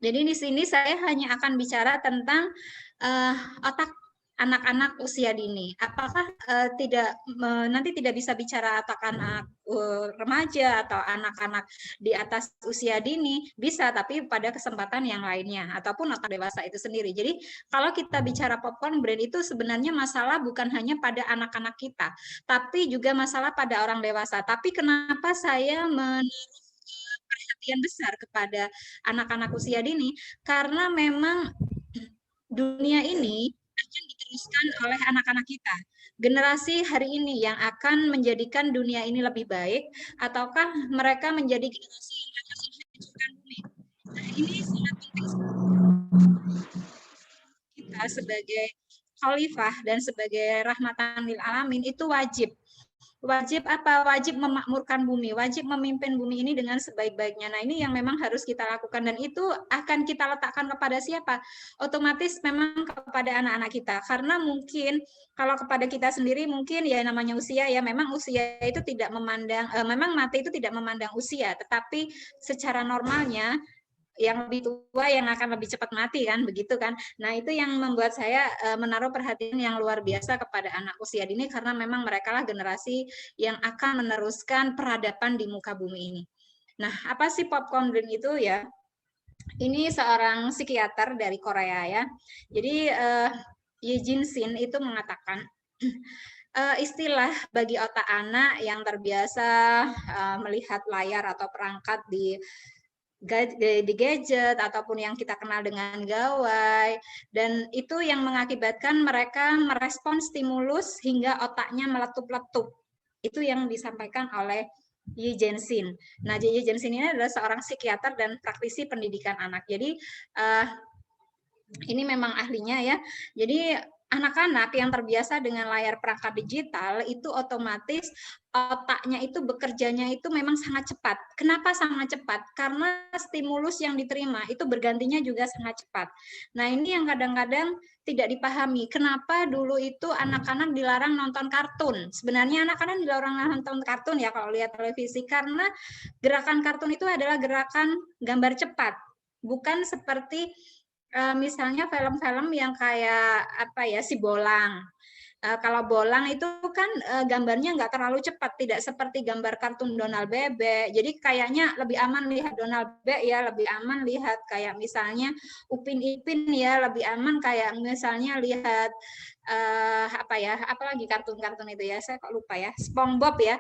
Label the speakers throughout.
Speaker 1: Jadi di sini saya hanya akan bicara tentang otak anak-anak usia dini. Apakah nanti tidak bisa bicara otak anak remaja atau anak-anak di atas usia dini? Bisa, tapi pada kesempatan yang lainnya ataupun otak dewasa itu sendiri. Jadi kalau kita bicara popcorn brain itu sebenarnya masalah bukan hanya pada anak-anak kita, tapi juga masalah pada orang dewasa. Tapi kenapa saya perhatian besar kepada anak-anak usia dini, karena memang dunia ini akan diteruskan oleh anak-anak kita. Generasi hari ini yang akan menjadikan dunia ini lebih baik, ataukah mereka menjadi generasi yang akan menghancurkan bumi. Nah, ini sangat penting kita sebagai khalifah dan sebagai rahmatan lil alamin itu wajib apa? Wajib memakmurkan bumi, wajib memimpin bumi ini dengan sebaik-baiknya. Nah, ini yang memang harus kita lakukan dan itu akan kita letakkan kepada siapa? Otomatis memang kepada anak-anak kita. Karena mungkin kalau kepada kita sendiri mungkin ya namanya usia ya, memang usia itu tidak memandang memang mati itu tidak memandang usia, tetapi secara normalnya yang lebih tua yang akan lebih cepat mati kan, begitu kan. Nah, itu yang membuat saya menaruh perhatian yang luar biasa kepada anak usia dini karena memang mereka lah generasi yang akan meneruskan peradaban di muka bumi ini. Nah, apa sih popcorn brain itu ya? Ini seorang psikiater dari Korea ya. Jadi Ye Jin-shin itu mengatakan istilah bagi otak anak yang terbiasa melihat layar atau perangkat di gadget ataupun yang kita kenal dengan gawai, dan itu yang mengakibatkan mereka merespon stimulus hingga otaknya meletup-letup. Itu yang disampaikan oleh Yi Jensin. Nah, Yi Jensin ini adalah seorang psikiater dan praktisi pendidikan anak. Jadi ini memang ahlinya ya. Jadi anak-anak yang terbiasa dengan layar perangkat digital itu otomatis otaknya itu bekerjanya itu memang sangat cepat. Kenapa sangat cepat? Karena stimulus yang diterima itu bergantinya juga sangat cepat. Nah, ini yang kadang-kadang tidak dipahami. Kenapa dulu itu anak-anak dilarang nonton kartun? Sebenarnya anak-anak dilarang nonton kartun ya kalau lihat televisi karena gerakan kartun itu adalah gerakan gambar cepat. Bukan seperti misalnya film-film yang kayak apa ya, si Bolang. Kalau Bolang itu kan gambarnya nggak terlalu cepat, tidak seperti gambar kartun Donald Bebek. Jadi kayaknya lebih aman lihat Donald Bebek ya, lebih aman lihat kayak misalnya Upin Ipin ya, lebih aman kayak misalnya lihat apa ya, apalagi kartun-kartun itu ya, saya kok lupa ya, SpongeBob ya,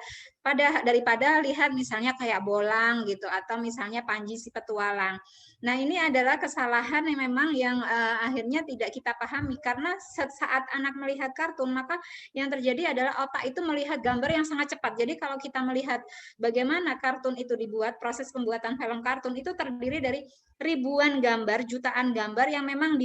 Speaker 1: daripada lihat misalnya kayak Bolang gitu atau misalnya Panji si Petualang. Nah, ini adalah kesalahan yang memang yang akhirnya tidak kita pahami karena saat anak melihat kartun maka yang terjadi adalah otak itu melihat gambar yang sangat cepat. Jadi kalau kita melihat bagaimana kartun itu dibuat, proses pembuatan film kartun itu terdiri dari ribuan gambar, jutaan gambar yang memang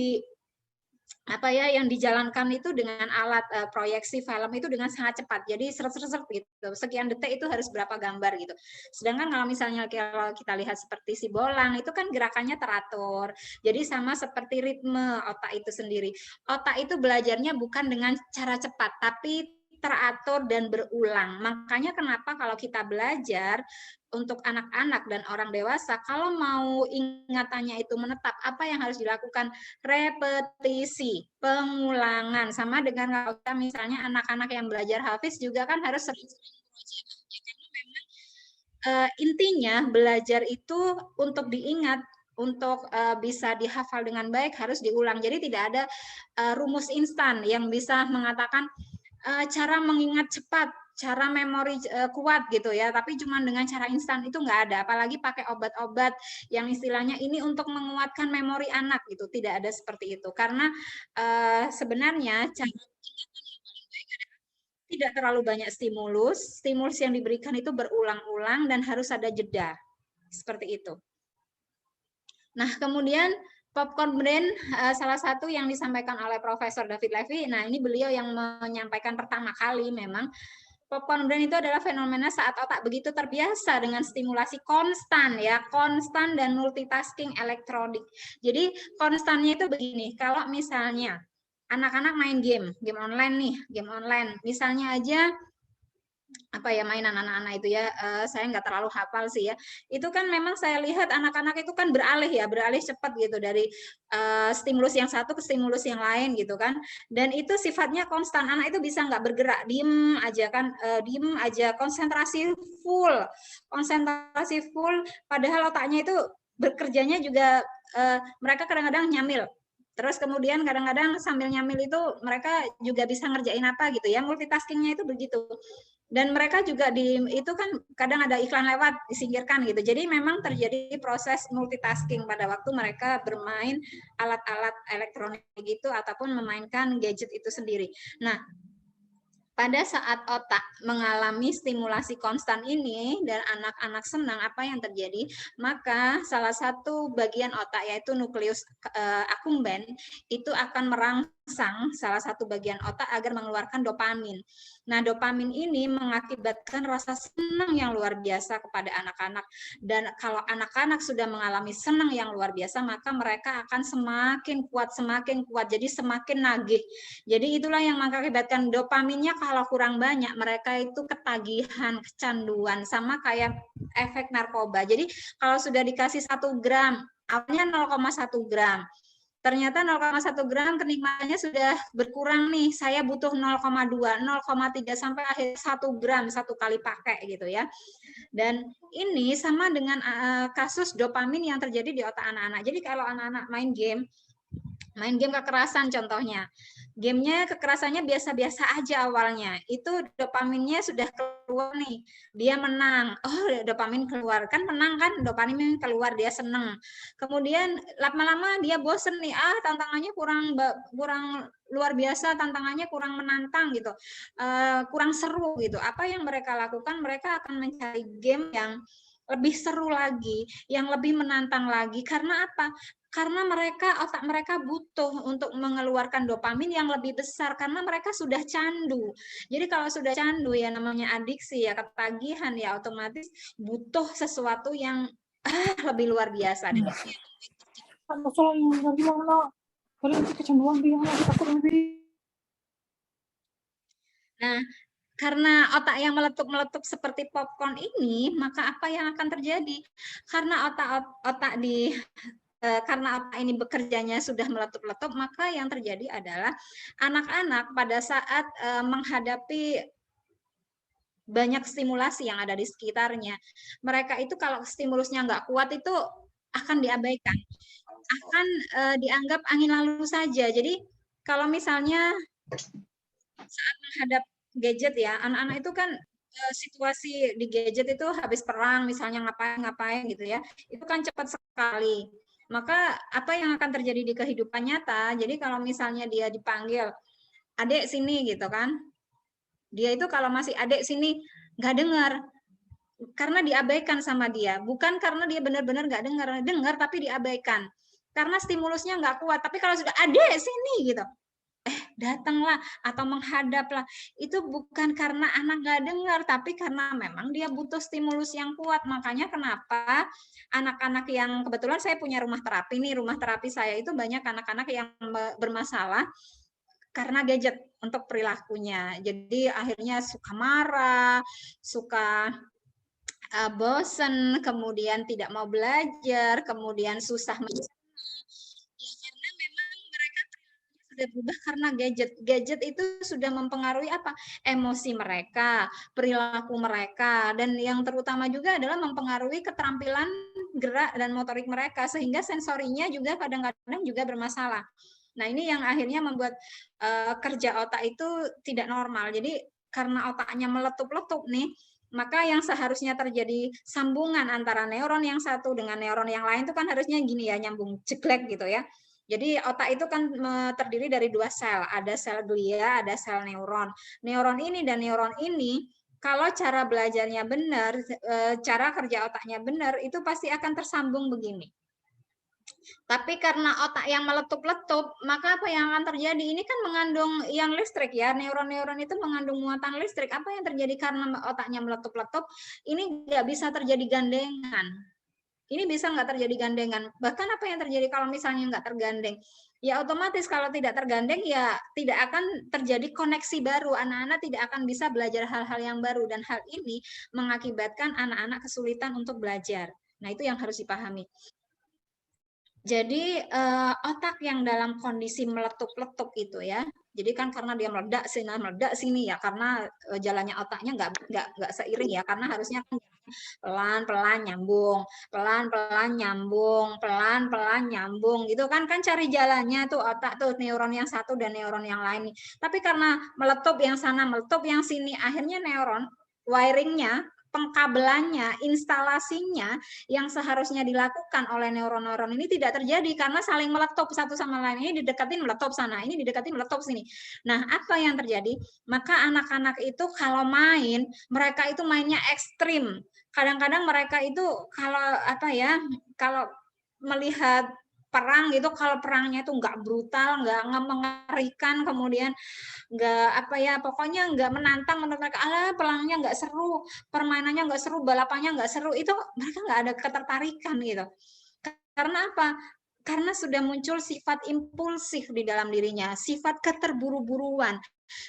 Speaker 1: apa ya yang dijalankan itu dengan alat proyeksi film itu dengan sangat cepat. Jadi seret-seret gitu. Sekian detik itu harus berapa gambar gitu. Sedangkan kalau misalnya kalau kita lihat seperti si Bolang itu kan gerakannya teratur. Jadi sama seperti ritme otak itu sendiri. Otak itu belajarnya bukan dengan cara cepat, tapi teratur dan berulang. Makanya kenapa kalau kita belajar untuk anak-anak dan orang dewasa, kalau mau ingatannya itu menetap, apa yang harus dilakukan? Repetisi, pengulangan. Sama dengan kalau kita misalnya anak-anak yang belajar hafiz juga kan harus sering-sering murojaah. Ya, karena memang intinya belajar itu untuk diingat, untuk bisa dihafal dengan baik harus diulang. Jadi tidak ada rumus instan yang bisa mengatakan cara mengingat cepat, cara memori kuat gitu ya, tapi cuma dengan cara instan itu nggak ada, apalagi pakai obat-obat yang istilahnya ini untuk menguatkan memori anak gitu, tidak ada seperti itu, karena sebenarnya cara ingatan yang paling baik adalah tidak terlalu banyak stimulus yang diberikan itu berulang-ulang dan harus ada jeda, seperti itu. Nah, kemudian popcorn brain salah satu yang disampaikan oleh Profesor David Levy. Nah, ini beliau yang menyampaikan pertama kali memang popcorn brain itu adalah fenomena saat otak begitu terbiasa dengan stimulasi konstan ya, konstan dan multitasking elektronik. Jadi konstannya itu begini, kalau misalnya anak-anak main game online nih, game online. Misalnya aja apa ya, mainan anak-anak itu ya, saya nggak terlalu hafal sih ya. Itu kan memang saya lihat anak-anak itu kan beralih ya, beralih cepat gitu dari stimulus yang satu ke stimulus yang lain gitu kan. Dan itu sifatnya konstan. Anak itu bisa nggak bergerak, diem aja kan, diem aja, konsentrasi full. Padahal otaknya itu bekerjanya juga mereka kadang-kadang nyamil. Terus kemudian kadang-kadang sambil nyamil itu mereka juga bisa ngerjain apa gitu ya, multitaskingnya itu begitu. Dan mereka juga itu kan kadang ada iklan lewat, disingkirkan gitu. Jadi memang terjadi proses multitasking pada waktu mereka bermain alat-alat elektronik gitu ataupun memainkan gadget itu sendiri. Nah, pada saat otak mengalami stimulasi konstan ini dan anak-anak senang, apa yang terjadi? Maka salah satu bagian otak yaitu nukleus accumbens itu akan merangsang salah satu bagian otak agar mengeluarkan dopamin. Nah, dopamin ini mengakibatkan rasa senang yang luar biasa kepada anak-anak. Dan kalau anak-anak sudah mengalami senang yang luar biasa, maka mereka akan semakin kuat, jadi semakin nagih. Jadi itulah yang mengakibatkan dopaminnya kalau kurang banyak, mereka itu ketagihan, kecanduan, sama kayak efek narkoba. Jadi kalau sudah dikasih 1 gram, awalnya 0,1 gram, ternyata 0,1 gram kenikmatannya sudah berkurang nih, saya butuh 0,2, 0,3 sampai akhir 1 gram satu kali pakai gitu ya. Dan ini sama dengan kasus dopamin yang terjadi di otak anak-anak. Jadi kalau anak-anak main game kekerasan contohnya, gamenya kekerasannya biasa-biasa aja awalnya, itu dopaminnya sudah keluar nih, dia menang, oh dopamin keluar, kan menang kan, dopamin keluar, dia seneng, kemudian lama-lama dia bosen nih, tantangannya kurang luar biasa, tantangannya kurang menantang gitu, kurang seru gitu. Apa yang mereka lakukan? Mereka akan mencari game yang lebih seru lagi, yang lebih menantang lagi. Karena apa? Karena otak mereka butuh untuk mengeluarkan dopamin yang lebih besar karena mereka sudah candu. Jadi kalau sudah candu ya namanya adiksi ya, ketagihan ya, otomatis butuh sesuatu yang lebih luar biasa. Nah, karena otak yang meletup-meletup seperti popcorn ini, maka apa yang akan terjadi? Karena karena otak ini bekerjanya sudah meletup-letup, maka yang terjadi adalah anak-anak pada saat menghadapi banyak stimulasi yang ada di sekitarnya, mereka itu kalau stimulusnya nggak kuat itu akan diabaikan, akan dianggap angin lalu saja. Jadi kalau misalnya saat menghadap gadget ya, anak-anak itu kan situasi di gadget itu habis perang misalnya ngapain gitu ya, itu kan cepat sekali. Maka apa yang akan terjadi di kehidupan nyata, jadi kalau misalnya dia dipanggil, adek sini gitu kan, dia itu kalau masih adek sini nggak dengar, karena diabaikan sama dia, bukan karena dia benar-benar nggak dengar tapi diabaikan karena stimulusnya nggak kuat. Tapi kalau sudah adek sini gitu, datanglah atau menghadaplah, itu bukan karena anak nggak dengar, tapi karena memang dia butuh stimulus yang kuat. Makanya kenapa anak-anak yang kebetulan saya punya rumah terapi nih, rumah terapi saya itu banyak anak-anak yang bermasalah karena gadget untuk perilakunya. Jadi akhirnya suka marah, suka bosen, kemudian tidak mau belajar, kemudian susah mencerna. Ya karena memang mereka sudah berubah karena gadget. Gadget itu sudah mempengaruhi apa? Emosi mereka, perilaku mereka, dan yang terutama juga adalah mempengaruhi keterampilan gerak dan motorik mereka, sehingga sensorinya juga kadang-kadang juga bermasalah. Nah, ini yang akhirnya membuat kerja otak itu tidak normal. Jadi karena otaknya meletup-letup nih, maka yang seharusnya terjadi sambungan antara neuron yang satu dengan neuron yang lain itu kan harusnya gini ya, nyambung jeglek gitu ya. Jadi otak itu kan terdiri dari 2 sel, ada sel glia, ada sel neuron. Neuron ini dan neuron ini kalau cara belajarnya benar, cara kerja otaknya benar, itu pasti akan tersambung begini. Tapi karena otak yang meletup-letup, maka apa yang akan terjadi? Ini kan mengandung yang listrik ya, neuron-neuron itu mengandung muatan listrik. Apa yang terjadi karena otaknya meletup-letup? Ini nggak bisa terjadi gandengan. Ini bisa nggak terjadi gandengan? Bahkan apa yang terjadi kalau misalnya nggak tergandeng? Ya otomatis kalau tidak tergandeng ya tidak akan terjadi koneksi baru. Anak-anak tidak akan bisa belajar hal-hal yang baru dan hal ini mengakibatkan anak-anak kesulitan untuk belajar. Nah, itu yang harus dipahami. Jadi otak yang dalam kondisi meletup-letup itu ya. Jadi kan karena dia meledak sini ya karena jalannya otaknya nggak seiring ya karena harusnya kan pelan-pelan nyambung, pelan-pelan nyambung, pelan-pelan nyambung gitu kan cari jalannya tuh otak tuh neuron yang satu dan neuron yang lain. Tapi karena meletup yang sana, meletup yang sini, akhirnya neuron wiringnya pengkabelannya, instalasinya yang seharusnya dilakukan oleh neuron-neuron ini tidak terjadi karena saling meletup satu sama lain. Ini didekatin meletup sana, ini didekatin meletup sini. Nah, apa yang terjadi? Maka anak-anak itu kalau main, mereka itu mainnya ekstrim. Kadang-kadang mereka itu kalau melihat perang gitu, kalau perangnya itu nggak brutal, nggak mengerikan, kemudian pokoknya nggak menantang menurut mereka, pelangnya nggak seru, permainannya nggak seru, balapannya nggak seru, itu mereka nggak ada ketertarikan gitu. Karena apa? Karena sudah muncul sifat impulsif di dalam dirinya, sifat keterburu-buruan,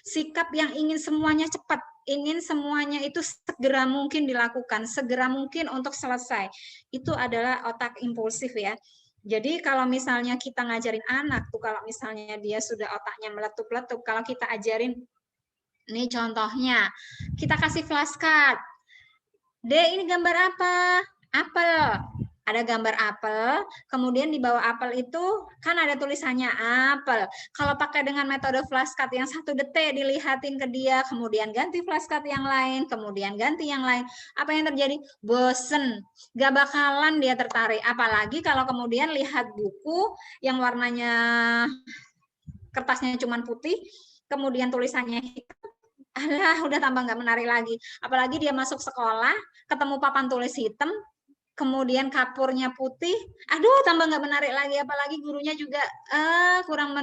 Speaker 1: sikap yang ingin semuanya cepat, ingin semuanya itu segera mungkin dilakukan, segera mungkin untuk selesai. Itu adalah otak impulsif ya. Jadi kalau misalnya kita ngajarin anak tuh, kalau misalnya dia sudah otaknya meletup-letup, kalau kita ajarin, nih contohnya, kita kasih flashcard. Ini gambar apa? Apel. Ada gambar apel, kemudian di bawah apel itu kan ada tulisannya apel. Kalau pakai dengan metode flashcard yang 1 detik dilihatin ke dia, kemudian ganti flashcard yang lain, kemudian ganti yang lain, apa yang terjadi? Bosen, gak bakalan dia tertarik. Apalagi kalau kemudian lihat buku yang warnanya kertasnya cuma putih, kemudian tulisannya hitam, udah tambah nggak menarik lagi. Apalagi dia masuk sekolah, ketemu papan tulis hitam, kemudian kapurnya putih, aduh tambah nggak menarik lagi. Apalagi gurunya juga kurang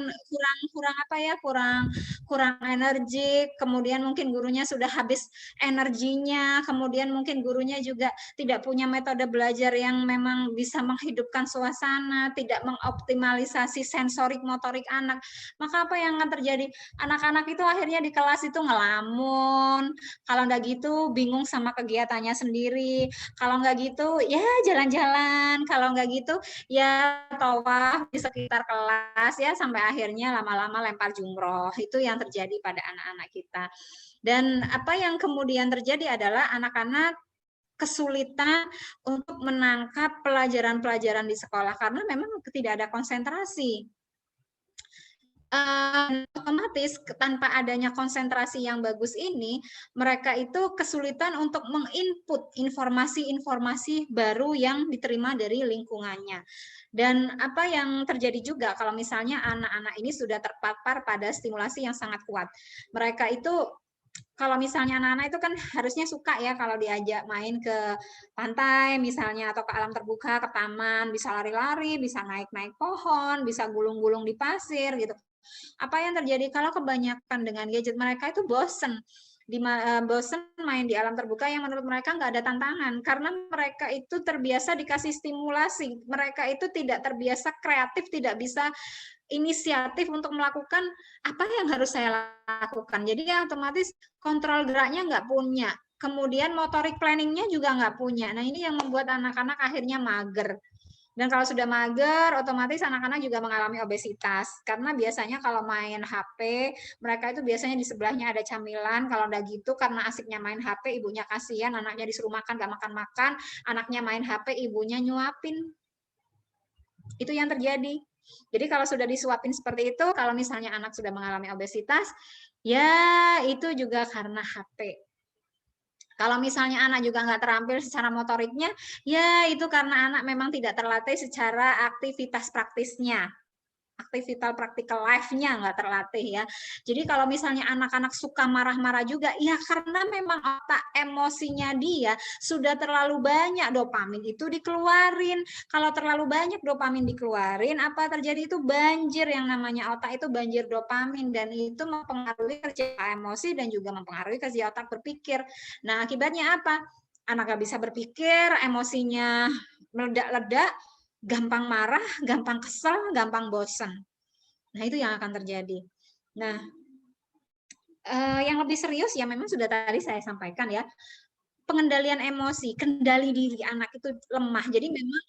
Speaker 1: energik, kemudian mungkin gurunya sudah habis energinya, kemudian mungkin gurunya juga tidak punya metode belajar yang memang bisa menghidupkan suasana, tidak mengoptimalisasi sensorik motorik anak. Maka apa yang akan terjadi? Anak-anak itu akhirnya di kelas itu ngelamun, kalau nggak gitu bingung sama kegiatannya sendiri, kalau nggak gitu ya jalan-jalan, kalau nggak gitu ya tawaf di sekitar kelas ya sampai akhirnya lama-lama lempar jumroh. Itu yang terjadi pada anak-anak kita. Dan apa yang kemudian terjadi adalah anak-anak kesulitan untuk menangkap pelajaran-pelajaran di sekolah karena memang tidak ada konsentrasi. Otomatis tanpa adanya konsentrasi yang bagus ini, mereka itu kesulitan untuk menginput informasi-informasi baru yang diterima dari lingkungannya. Dan apa yang terjadi juga kalau misalnya anak-anak ini sudah terpapar pada stimulasi yang sangat kuat. Mereka itu kalau misalnya anak-anak itu kan harusnya suka ya kalau diajak main ke pantai misalnya atau ke alam terbuka, ke taman, bisa lari-lari, bisa naik-naik pohon, bisa gulung-gulung di pasir gitu. Apa yang terjadi kalau kebanyakan dengan gadget, mereka itu bosen bosen main di alam terbuka yang menurut mereka nggak ada tantangan karena mereka itu terbiasa dikasih stimulasi, mereka itu tidak terbiasa kreatif, tidak bisa inisiatif untuk melakukan apa yang harus saya lakukan. Jadi ya otomatis kontrol geraknya nggak punya, kemudian motorik planningnya juga nggak punya. Nah ini yang membuat anak-anak akhirnya mager. Dan kalau sudah mager, otomatis anak-anak juga mengalami obesitas. Karena biasanya kalau main HP, mereka itu biasanya di sebelahnya ada camilan. Kalau udah gitu, karena asiknya main HP, ibunya kasihan, anaknya disuruh makan, gak makan-makan. Anaknya main HP, ibunya nyuapin. Itu yang terjadi. Jadi kalau sudah disuapin seperti itu, kalau misalnya anak sudah mengalami obesitas, ya itu juga karena HP. Kalau misalnya anak juga nggak terampil secara motoriknya, ya itu karena anak memang tidak terlatih secara aktivitas praktisnya. Aktivitas praktikal life-nya nggak terlatih ya. Jadi kalau misalnya anak-anak suka marah-marah juga, ya karena memang otak emosinya dia sudah terlalu banyak dopamin itu dikeluarin. Kalau terlalu banyak dopamin dikeluarin, apa terjadi itu banjir yang namanya otak itu banjir dopamin dan itu mempengaruhi kerja emosi dan juga mempengaruhi kerja otak berpikir. Nah, akibatnya apa? Anak nggak bisa berpikir, emosinya meledak-ledak, gampang marah, gampang kesel, gampang bosan. Nah, itu yang akan terjadi. Nah, yang lebih serius ya memang sudah tadi saya sampaikan ya, pengendalian emosi, kendali diri anak itu lemah. Jadi memang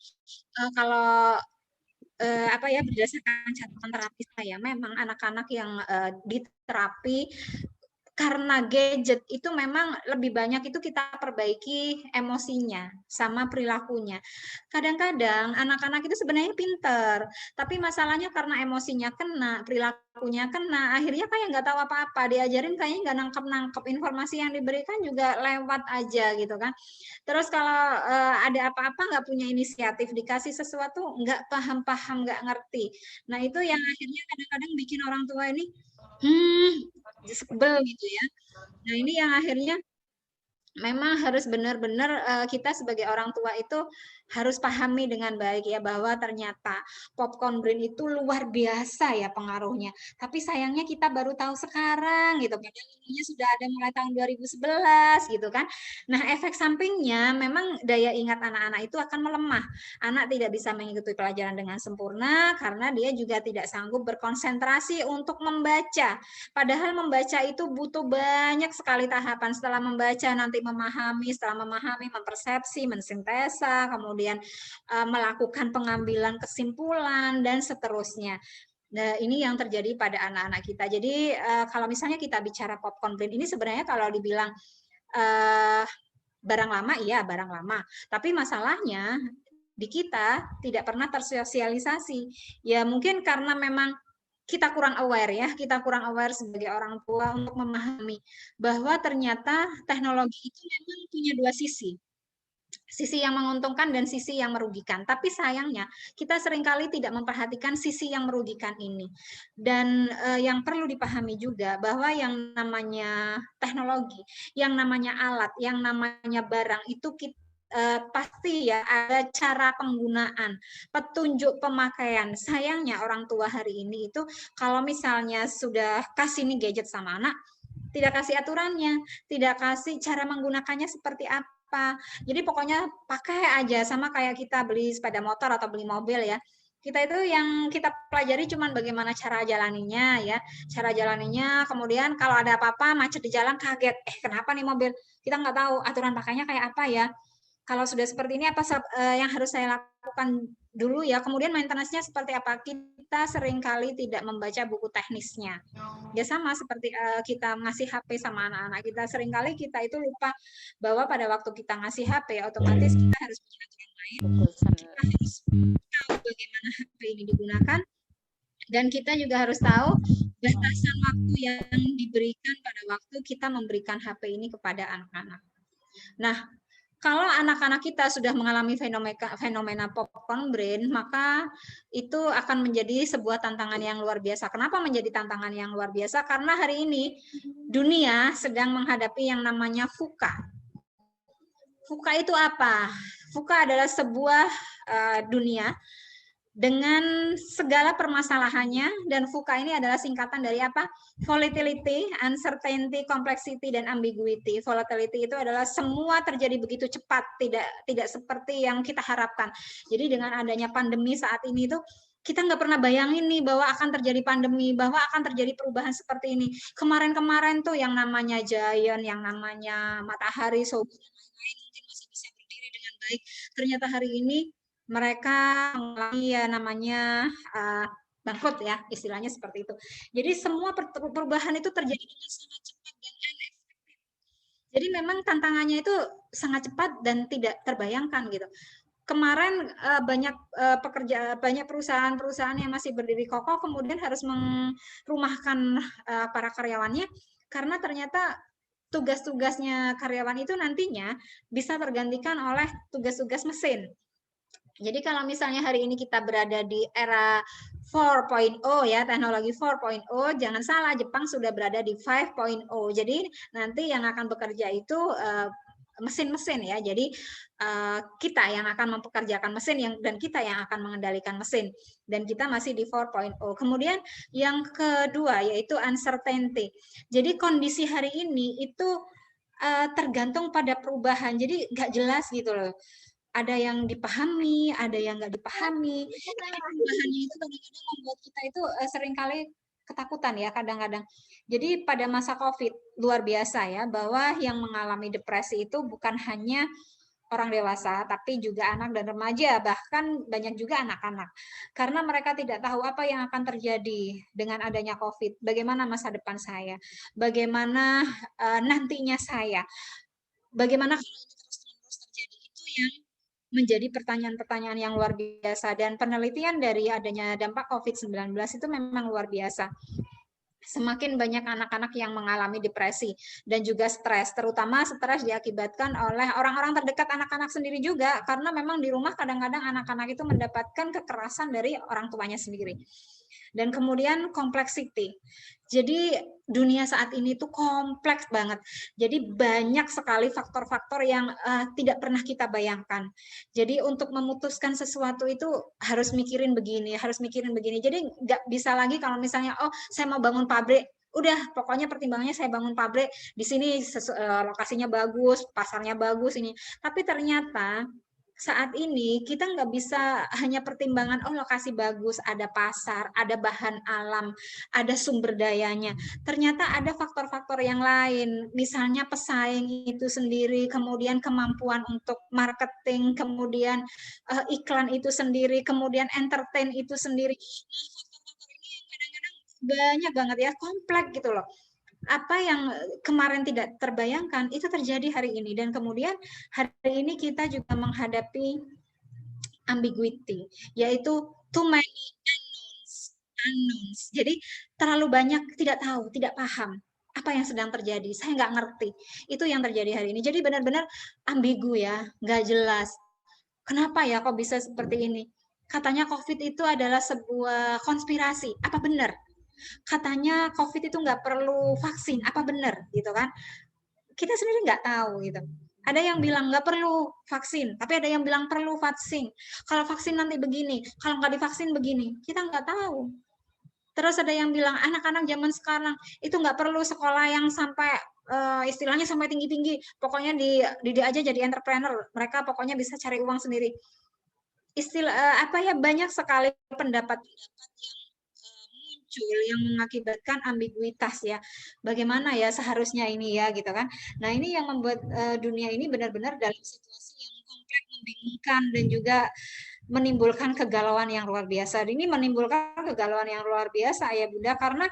Speaker 1: kalau apa ya, berdasarkan catatan terapi saya, memang anak-anak yang di terapi karena gadget itu memang lebih banyak itu kita perbaiki emosinya sama perilakunya. Kadang-kadang anak-anak itu sebenarnya pinter, tapi masalahnya karena emosinya kena, perilakunya kena, akhirnya kayak nggak tahu apa-apa, diajarin kayaknya nggak nangkep-nangkep, informasi yang diberikan juga lewat aja gitu kan. Terus kalau ada apa-apa nggak punya inisiatif, dikasih sesuatu nggak paham-paham, nggak ngerti. Nah itu yang akhirnya kadang-kadang bikin orang tua ini sebel gitu ya. Nah ini yang akhirnya memang harus benar-benar kita sebagai orang tua itu harus pahami dengan baik ya, bahwa ternyata popcorn brain itu luar biasa ya pengaruhnya. Tapi sayangnya kita baru tahu sekarang gitu, padahal ilmunya sudah ada mulai tahun 2011 gitu kan. Nah, efek sampingnya memang daya ingat anak-anak itu akan melemah. Anak tidak bisa mengikuti pelajaran dengan sempurna karena dia juga tidak sanggup berkonsentrasi untuk membaca. Padahal membaca itu butuh banyak sekali tahapan. Setelah membaca nanti memahami, setelah memahami mempersepsi, mensintesa, kemudian melakukan pengambilan kesimpulan dan seterusnya. Nah, ini yang terjadi pada anak-anak kita. Jadi kalau misalnya kita bicara popcorn brain ini sebenarnya kalau dibilang barang lama, iya barang lama. Tapi masalahnya di kita tidak pernah tersosialisasi. Ya mungkin karena memang kita kurang aware ya, kita kurang aware sebagai orang tua untuk memahami bahwa ternyata teknologi itu memang punya dua sisi. Sisi yang menguntungkan dan sisi yang merugikan. Tapi sayangnya kita seringkali tidak memperhatikan sisi yang merugikan ini. Dan yang perlu dipahami juga bahwa yang namanya teknologi, yang namanya alat, yang namanya barang itu kita pasti ya ada cara penggunaan, petunjuk pemakaian. Sayangnya orang tua hari ini itu kalau misalnya sudah kasih nih gadget sama anak, tidak kasih aturannya, tidak kasih cara menggunakannya seperti apa. Jadi pokoknya pakai aja, sama kayak kita beli sepeda motor atau beli mobil ya. Kita itu yang kita pelajari cuman bagaimana cara jalaninya ya, cara jalaninya. Kemudian kalau ada apa-apa macet di jalan kaget, kenapa nih mobil? Kita nggak tahu aturan pakainya kayak apa ya. Kalau sudah seperti ini apa yang harus saya lakukan dulu ya. Kemudian maintenance-nya seperti apa? Kita seringkali tidak membaca buku teknisnya. Ya sama seperti kita ngasih HP sama anak-anak kita, seringkali kita itu lupa bahwa pada waktu kita ngasih HP otomatis kita harus punya aturan main, kita harus tahu bagaimana HP ini digunakan, dan kita juga harus tahu batasan waktu yang diberikan pada waktu kita memberikan HP ini kepada anak-anak. Nah, kalau anak-anak kita sudah mengalami fenomena popcorn brain, maka itu akan menjadi sebuah tantangan yang luar biasa. Kenapa menjadi tantangan yang luar biasa? Karena hari ini dunia sedang menghadapi yang namanya VUCA. VUCA itu apa? VUCA adalah sebuah dunia dengan segala permasalahannya, dan VUCA ini adalah singkatan dari apa? Volatility, uncertainty, complexity, dan ambiguity. Volatility itu adalah semua terjadi begitu cepat, tidak seperti yang kita harapkan. Jadi dengan adanya pandemi saat ini itu kita nggak pernah bayangin nih bahwa akan terjadi pandemi, bahwa akan terjadi perubahan seperti ini. Kemarin-kemarin tuh yang namanya Giant, yang namanya Matahari, Sobi, dan lain-lain mungkin masih bisa berdiri dengan baik. Ternyata hari ini mereka mengalami ya namanya bangkrut ya, istilahnya seperti itu. Jadi semua perubahan itu terjadi dengan sangat cepat dan unexpected. Jadi memang tantangannya itu sangat cepat dan tidak terbayangkan gitu. Kemarin banyak perusahaan-perusahaan yang masih berdiri kokoh kemudian harus merumahkan para karyawannya karena ternyata tugas-tugasnya karyawan itu nantinya bisa tergantikan oleh tugas-tugas mesin. Jadi kalau misalnya hari ini kita berada di era 4.0 ya, teknologi 4.0, jangan salah Jepang sudah berada di 5.0. Jadi nanti yang akan bekerja itu mesin-mesin ya. Jadi kita yang akan mempekerjakan mesin dan kita yang akan mengendalikan mesin, dan kita masih di 4.0. Kemudian yang kedua yaitu uncertainty. Jadi kondisi hari ini itu tergantung pada perubahan. Jadi nggak jelas gitu loh. ada yang dipahami, ada yang nggak dipahami. Tapi perubahannya itu kadang-kadang membuat kita itu seringkali ketakutan ya kadang-kadang. Jadi pada masa COVID luar biasa ya, bahwa yang mengalami depresi itu bukan hanya orang dewasa, tapi juga anak dan remaja, bahkan banyak juga anak-anak. Karena mereka tidak tahu apa yang akan terjadi dengan adanya COVID. Bagaimana masa depan saya? Bagaimana nantinya saya? Bagaimana kalau ini terus-menerus terjadi? Itu yang menjadi pertanyaan-pertanyaan yang luar biasa. Dan penelitian dari adanya dampak COVID-19 itu memang luar biasa. Semakin banyak anak-anak yang mengalami depresi dan juga stres, terutama stres diakibatkan oleh orang-orang terdekat anak-anak sendiri juga, karena memang di rumah kadang-kadang anak-anak itu mendapatkan kekerasan dari orang tuanya sendiri. Dan kemudian complexity. Jadi dunia saat ini tuh kompleks banget. Jadi banyak sekali faktor-faktor yang tidak pernah kita bayangkan. Jadi untuk memutuskan sesuatu itu harus mikirin begini, harus mikirin begini. Jadi nggak bisa lagi kalau misalnya, oh saya mau bangun pabrik, udah pokoknya pertimbangannya saya bangun pabrik di sini, lokasinya bagus, pasarnya bagus ini. Tapi ternyata saat ini kita nggak bisa hanya pertimbangan, oh lokasi bagus, ada pasar, ada bahan alam, ada sumber dayanya. Ternyata ada faktor-faktor yang lain, misalnya pesaing itu sendiri, kemudian kemampuan untuk marketing, kemudian iklan itu sendiri, kemudian entertain itu sendiri. Nah, faktor-faktor ini yang kadang-kadang banyak banget ya, kompleks gitu loh. Apa yang kemarin tidak terbayangkan itu terjadi hari ini, dan kemudian hari ini kita juga menghadapi ambiguity, yaitu too many unknowns. Jadi terlalu banyak tidak tahu, tidak paham apa yang sedang terjadi. Saya nggak ngerti. Itu yang terjadi hari ini. Jadi benar-benar ambigu ya, nggak jelas. Kenapa ya kok bisa seperti ini? Katanya COVID itu adalah sebuah konspirasi. Apa benar? Katanya COVID itu nggak perlu vaksin, apa benar gitu kan? Kita sendiri nggak tahu gitu. Ada yang bilang nggak perlu vaksin, tapi ada yang bilang perlu vaksin. Kalau vaksin nanti begini, kalau nggak divaksin begini, kita nggak tahu. Terus ada yang bilang anak-anak zaman sekarang itu nggak perlu sekolah yang sampai istilahnya sampai tinggi-tinggi, pokoknya didik aja jadi entrepreneur, mereka pokoknya bisa cari uang sendiri. Istilah apa ya, banyak sekali pendapat-pendapat yang muncul yang mengakibatkan ambiguitas ya. Bagaimana ya seharusnya ini ya gitu kan. Nah, ini yang membuat dunia ini benar-benar dalam situasi yang kompleks, membingungkan, dan juga menimbulkan kegalauan yang luar biasa. Ini menimbulkan kegalauan yang luar biasa ya Bunda, karena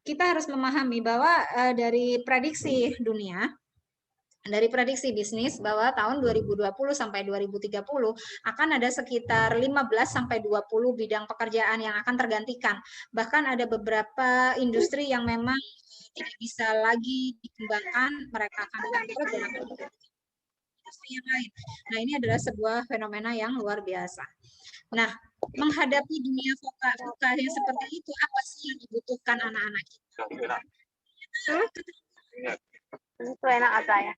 Speaker 1: kita harus memahami bahwa dari prediksi dunia, dari prediksi bisnis bahwa tahun 2020 sampai 2030 akan ada sekitar 15 sampai 20 bidang pekerjaan yang akan tergantikan. Bahkan ada beberapa industri yang memang tidak bisa lagi dikembangkan, mereka akan bangkrut dan akan industri yang lain. Nah, ini adalah sebuah fenomena yang luar biasa. Nah, menghadapi dunia VUCA yang seperti itu, apa sih yang dibutuhkan anak-anak kita?
Speaker 2: Itu enak aja ya.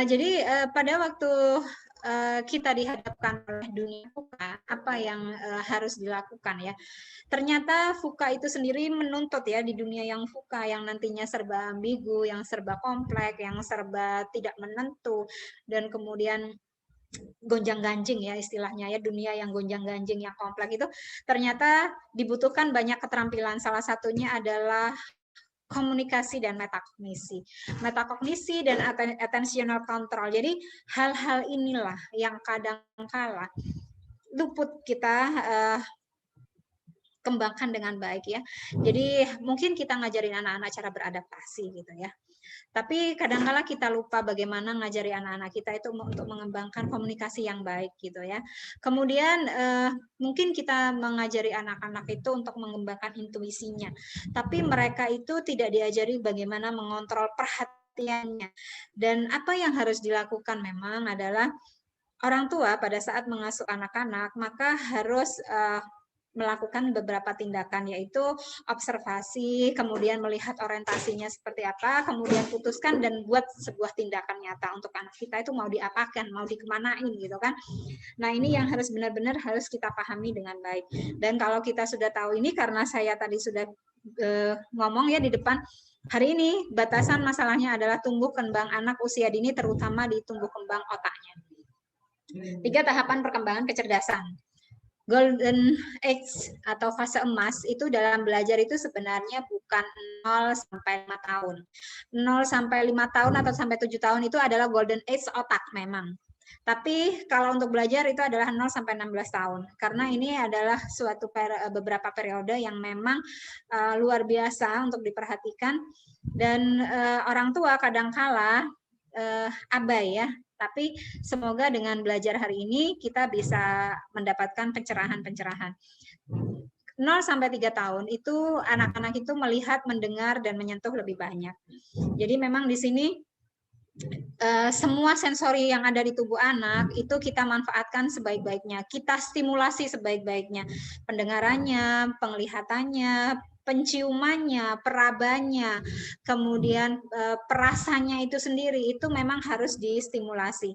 Speaker 1: Jadi pada waktu kita dihadapkan oleh dunia VUCA, apa yang harus dilakukan ya? Ternyata VUCA itu sendiri menuntut ya, di dunia yang VUCA yang nantinya serba ambigu, yang serba kompleks, yang serba tidak menentu, dan kemudian gonjang-ganjing ya istilahnya ya, dunia yang gonjang-ganjing yang kompleks itu ternyata dibutuhkan banyak keterampilan. Salah satunya adalah komunikasi dan metakognisi. Metakognisi dan attentional control. Jadi hal-hal inilah yang kadang-kala luput kita kembangkan dengan baik ya. Jadi mungkin kita ngajarin anak-anak cara beradaptasi gitu ya. Tapi kadang-kala kita lupa bagaimana ngajari anak-anak kita itu untuk mengembangkan komunikasi yang baik gitu ya. Kemudian mungkin kita mengajari anak-anak itu untuk mengembangkan intuisinya. Tapi mereka itu tidak diajari bagaimana mengontrol perhatiannya. Dan apa yang harus dilakukan memang adalah orang tua pada saat mengasuh anak-anak maka harus melakukan beberapa tindakan, yaitu observasi, kemudian melihat orientasinya seperti apa, kemudian putuskan dan buat sebuah tindakan nyata untuk anak kita itu mau diapakan, mau dikemanain gitu kan. Nah, ini yang harus benar-benar harus kita pahami dengan baik. Dan kalau kita sudah tahu ini, karena saya tadi sudah ngomong ya di depan. Hari ini batasan masalahnya adalah tumbuh kembang anak usia dini, terutama di tumbuh kembang otaknya. 3 tahapan perkembangan kecerdasan. Golden age atau fase emas itu dalam belajar itu sebenarnya bukan 0 sampai 5 tahun. 0 sampai 5 tahun atau sampai 7 tahun itu adalah golden age otak memang. Tapi kalau untuk belajar itu adalah 0 sampai 16 tahun. Karena ini adalah beberapa periode yang memang luar biasa untuk diperhatikan, dan orang tua kadangkala abai ya. Tapi semoga dengan belajar hari ini kita bisa mendapatkan pencerahan-pencerahan. 0 sampai 3 tahun itu anak-anak itu melihat, mendengar, dan menyentuh lebih banyak. Jadi memang di sini semua sensori yang ada di tubuh anak itu kita manfaatkan sebaik-baiknya. Kita stimulasi sebaik-baiknya. Pendengarannya, penglihatannya, penciumannya, perabaannya, kemudian perasanya itu sendiri itu memang harus distimulasi.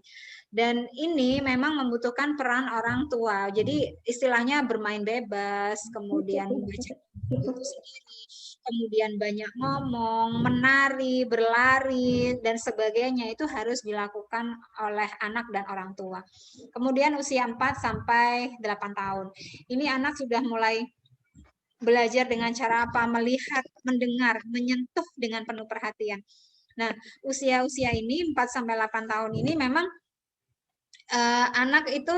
Speaker 1: Dan ini memang membutuhkan peran orang tua. Jadi istilahnya bermain bebas, kemudian membaca itu sendiri, kemudian banyak ngomong, menari, berlari, dan sebagainya itu harus dilakukan oleh anak dan orang tua. Kemudian usia 4 sampai 8 tahun. Ini anak sudah mulai belajar dengan cara apa? Melihat, mendengar, menyentuh dengan penuh perhatian. Nah, usia-usia ini 4 sampai 8 tahun ini memang anak itu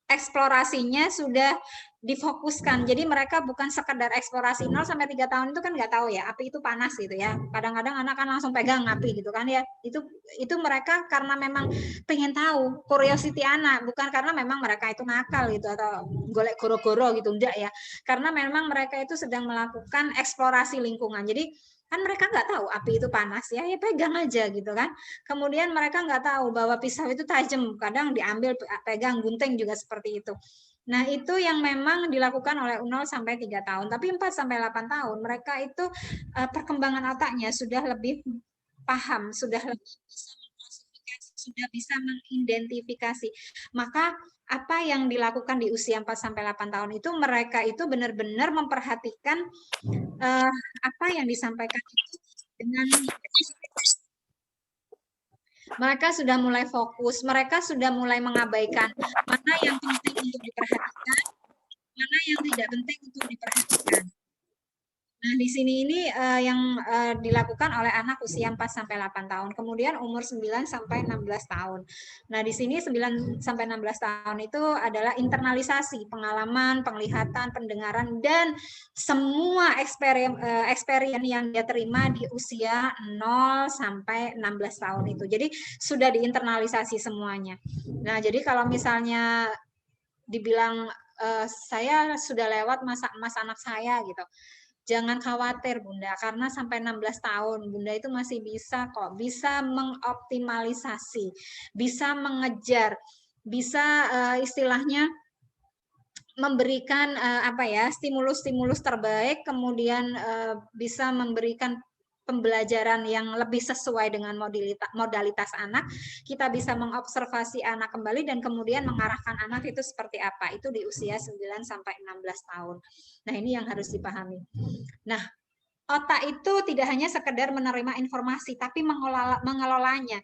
Speaker 1: eksplorasinya sudah difokuskan. Jadi mereka bukan sekedar eksplorasi. 0 sampai 3 tahun itu kan nggak tahu ya, api itu panas gitu ya. Kadang-kadang anak kan langsung pegang api gitu kan ya. Itu mereka karena memang pengen tahu, curiosity anak, bukan karena memang mereka itu nakal gitu atau golek goro-goro gitu, enggak ya. Karena memang mereka itu sedang melakukan eksplorasi lingkungan. Jadi kan mereka nggak tahu api itu panas ya pegang aja gitu kan. Kemudian mereka nggak tahu bahwa pisau itu tajam, kadang diambil pegang, gunting juga seperti itu. Nah, itu yang memang dilakukan oleh 0 sampai 3 tahun. Tapi 4 sampai 8 tahun mereka itu perkembangan otaknya sudah lebih paham, sudah lebih bisa mengklasifikasi, sudah bisa mengidentifikasi. Maka apa yang dilakukan di usia 4 sampai 8 tahun itu mereka itu benar-benar memperhatikan apa yang disampaikan itu dengan mereka sudah mulai fokus, mereka sudah mulai mengabaikan mana yang penting untuk diperhatikan, mana yang tidak penting untuk diperhatikan. Nah, di sini ini yang dilakukan oleh anak usia 4 sampai 8 tahun. Kemudian umur 9 sampai 16 tahun. Nah, di sini 9 sampai 16 tahun itu adalah internalisasi pengalaman, penglihatan, pendengaran, dan semua experience yang dia terima di usia 0 sampai 16 tahun itu. Jadi sudah diinternalisasi semuanya. Nah, jadi kalau misalnya dibilang saya sudah lewat masa emas anak saya gitu. Jangan khawatir Bunda, karena sampai 16 tahun Bunda itu masih bisa kok, bisa mengoptimalisasi, bisa mengejar, bisa istilahnya memberikan apa ya, stimulus-stimulus terbaik, kemudian bisa memberikan pembelajaran yang lebih sesuai dengan modalitas anak. Kita bisa mengobservasi anak kembali dan kemudian mengarahkan anak itu seperti apa. Itu di usia 9 sampai 16 tahun. Nah, ini yang harus dipahami. Nah, otak itu tidak hanya sekedar menerima informasi, tapi mengelolanya.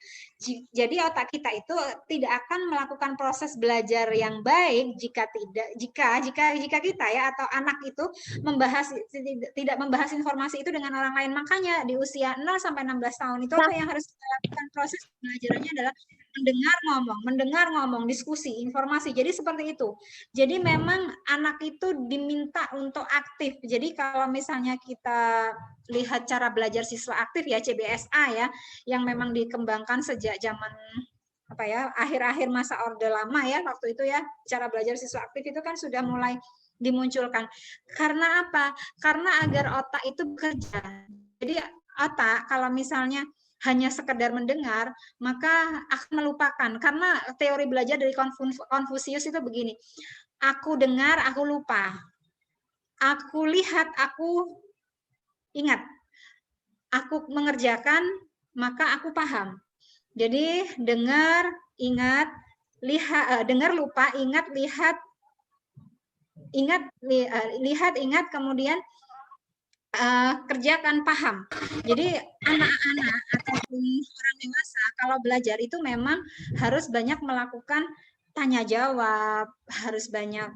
Speaker 1: Jadi otak kita itu tidak akan melakukan proses belajar yang baik jika kita ya atau anak itu tidak membahas informasi itu dengan orang lain. Makanya di usia 0 sampai 16 tahun itu apa yang harus kita lakukan, proses belajarnya adalah mendengar ngomong, diskusi, informasi. Jadi seperti itu. Jadi memang anak itu diminta untuk aktif. Jadi kalau misalnya kita lihat cara belajar siswa aktif ya, CBSA ya, yang memang dikembangkan sejak zaman apa ya, akhir-akhir masa Orde Lama ya, waktu itu ya, cara belajar siswa aktif itu kan sudah mulai dimunculkan. Karena apa? Karena agar otak itu bekerja. Jadi otak kalau misalnya hanya sekedar mendengar, maka akan melupakan. Karena teori belajar dari Konfusius itu begini, aku dengar, aku lupa. Aku lihat, aku ingat. Aku mengerjakan, maka aku paham. Jadi dengar, ingat, lihat, dengar, lupa, ingat, lihat, ingat, kemudian kerjakan, paham. Jadi anak-anak ataupun orang dewasa kalau belajar itu memang harus banyak melakukan tanya jawab, harus banyak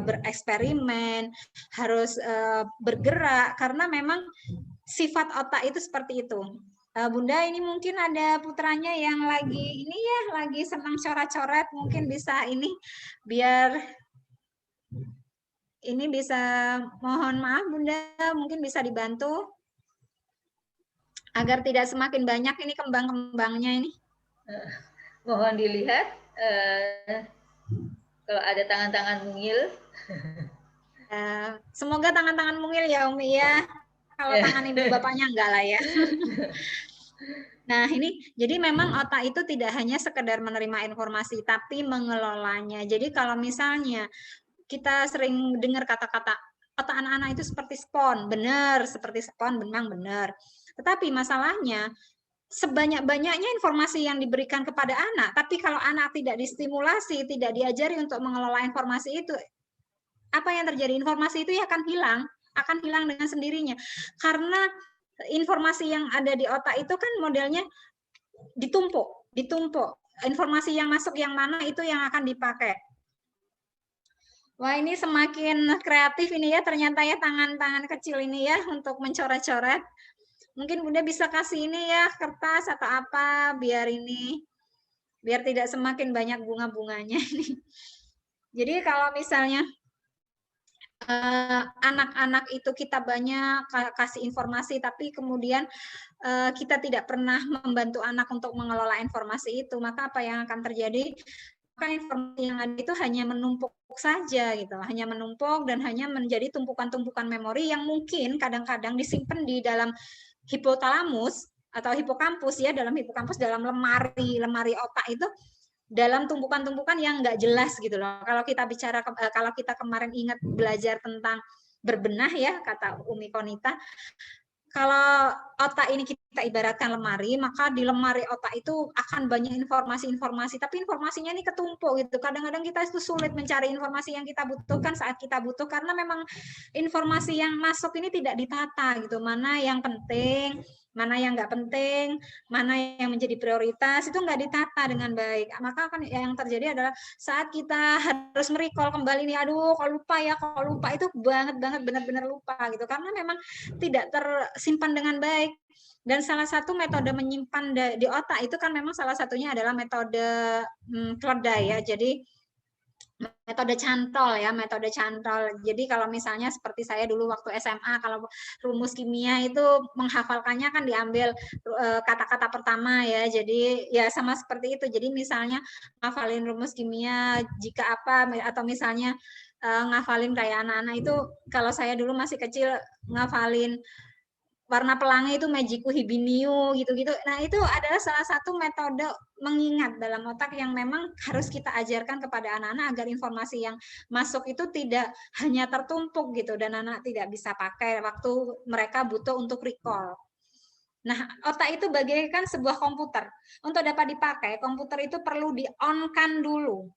Speaker 1: bereksperimen, harus bergerak karena memang sifat otak itu seperti itu. Bunda, ini mungkin ada putranya yang lagi ini ya, lagi senang coret-coret, mungkin bisa ini biar ini bisa, mohon maaf Bunda, mungkin bisa dibantu agar tidak semakin banyak ini kembang-kembangnya ini.
Speaker 3: Mohon dilihat kalau ada tangan-tangan mungil.
Speaker 1: Semoga tangan-tangan mungil ya Umi ya. Kalau tangan ibu bapaknya enggak lah ya. Nah ini, jadi memang otak itu tidak hanya sekedar menerima informasi, tapi mengelolanya. Jadi kalau misalnya kita sering dengar kata-kata otak anak-anak itu seperti spons, benar, seperti spons, memang benar. Tetapi masalahnya sebanyak-banyaknya informasi yang diberikan kepada anak, tapi kalau anak tidak distimulasi, tidak diajari untuk mengelola informasi itu, apa yang terjadi? Informasi itu akan hilang dengan sendirinya. Karena informasi yang ada di otak itu kan modelnya ditumpuk. Informasi yang masuk yang mana itu yang akan dipakai. Wah, ini semakin kreatif ini ya, ternyata ya tangan-tangan kecil ini ya untuk mencoret-coret. Mungkin Bunda bisa kasih ini ya, kertas atau apa, biar tidak semakin banyak bunga-bunganya ini. Jadi kalau misalnya anak-anak itu kita banyak kasih informasi, tapi kemudian kita tidak pernah membantu anak untuk mengelola informasi itu, maka apa yang akan terjadi? Maka informasi yang ada itu hanya menumpuk saja gitu, hanya menumpuk dan hanya menjadi tumpukan-tumpukan memori yang mungkin kadang-kadang disimpan di dalam hipotalamus atau hipokampus ya, dalam lemari otak itu, dalam tumpukan-tumpukan yang nggak jelas gitu loh. Kalau kita kemarin ingat belajar tentang berbenah ya, kata Umi Konita, kalau otak ini kita ibaratkan lemari, maka di lemari otak itu akan banyak informasi-informasi, tapi informasinya ini ketumpuk gitu. Kadang-kadang kita itu sulit mencari informasi yang kita butuhkan saat kita butuh, karena memang informasi yang masuk ini tidak ditata gitu. Mana yang penting, mana yang nggak penting, mana yang menjadi prioritas, itu nggak ditata dengan baik. Maka kan yang terjadi adalah saat kita harus merecall kembali nih, aduh kok lupa itu banget benar-benar lupa gitu, karena memang tidak tersimpan dengan baik. Dan salah satu metode menyimpan di otak itu kan memang salah satunya adalah metode keledai ya. Jadi metode cantol. Jadi kalau misalnya seperti saya dulu waktu SMA, kalau rumus kimia itu menghafalkannya kan diambil kata-kata pertama ya. Jadi ya sama seperti itu. Jadi misalnya ngafalin rumus kimia jika apa, atau misalnya ngafalin kayak anak-anak itu, kalau saya dulu masih kecil ngafalin warna pelangi itu Magiku Hibiniu gitu-gitu. Nah, itu adalah salah satu metode mengingat dalam otak yang memang harus kita ajarkan kepada anak-anak agar informasi yang masuk itu tidak hanya tertumpuk gitu, dan anak tidak bisa pakai waktu mereka butuh untuk recall. Nah, otak itu bagaikan sebuah komputer. Untuk dapat dipakai, komputer itu perlu di-on-kan dulu.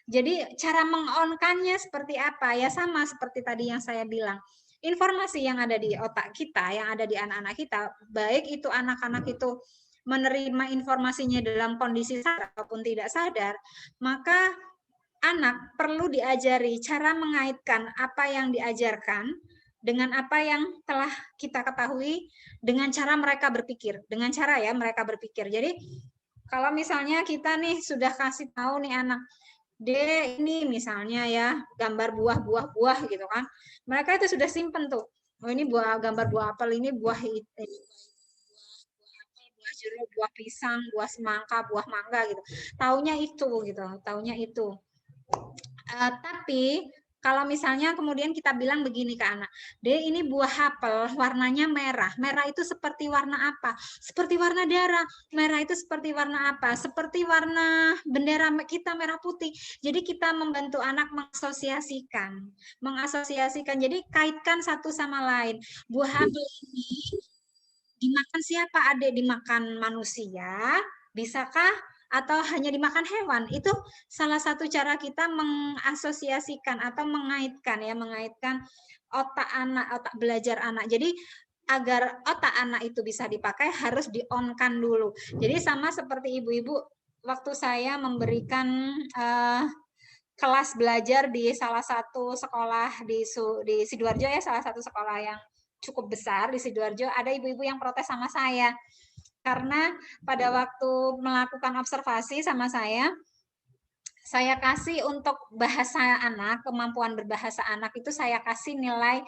Speaker 1: Jadi cara meng-on-kannya seperti apa? Ya sama seperti tadi yang saya bilang. Informasi yang ada di otak kita, yang ada di anak-anak kita, baik itu anak-anak itu menerima informasinya dalam kondisi sadar ataupun tidak sadar, maka anak perlu diajari cara mengaitkan apa yang diajarkan dengan apa yang telah kita ketahui, dengan cara mereka berpikir. Jadi kalau misalnya kita nih sudah kasih tahu nih anak, ini misalnya ya gambar buah gitu kan, mereka itu sudah simpen tuh, oh ini gambar buah apel, ini buah jeruk, buah pisang, buah semangka, buah mangga gitu, taunya itu. Tapi kalau misalnya kemudian kita bilang begini ke anak, ini buah apel warnanya merah. Merah itu seperti warna apa? Seperti warna darah. Merah itu seperti warna apa? Seperti warna bendera kita, merah putih. Jadi kita membantu anak mengasosiasikan. Jadi kaitkan satu sama lain. Buah apel ini dimakan siapa? Adik, dimakan manusia? Bisakah atau hanya dimakan hewan. Itu salah satu cara kita mengasosiasikan atau mengaitkan otak anak, otak belajar anak. Jadi agar otak anak itu bisa dipakai harus di-on-kan dulu. Jadi sama seperti ibu-ibu waktu saya memberikan kelas belajar di salah satu sekolah di Sidoarjo ya, salah satu sekolah yang cukup besar di Sidoarjo, ada ibu-ibu yang protes sama saya. Karena pada waktu melakukan observasi sama saya kasih untuk bahasa anak, kemampuan berbahasa anak itu saya kasih nilai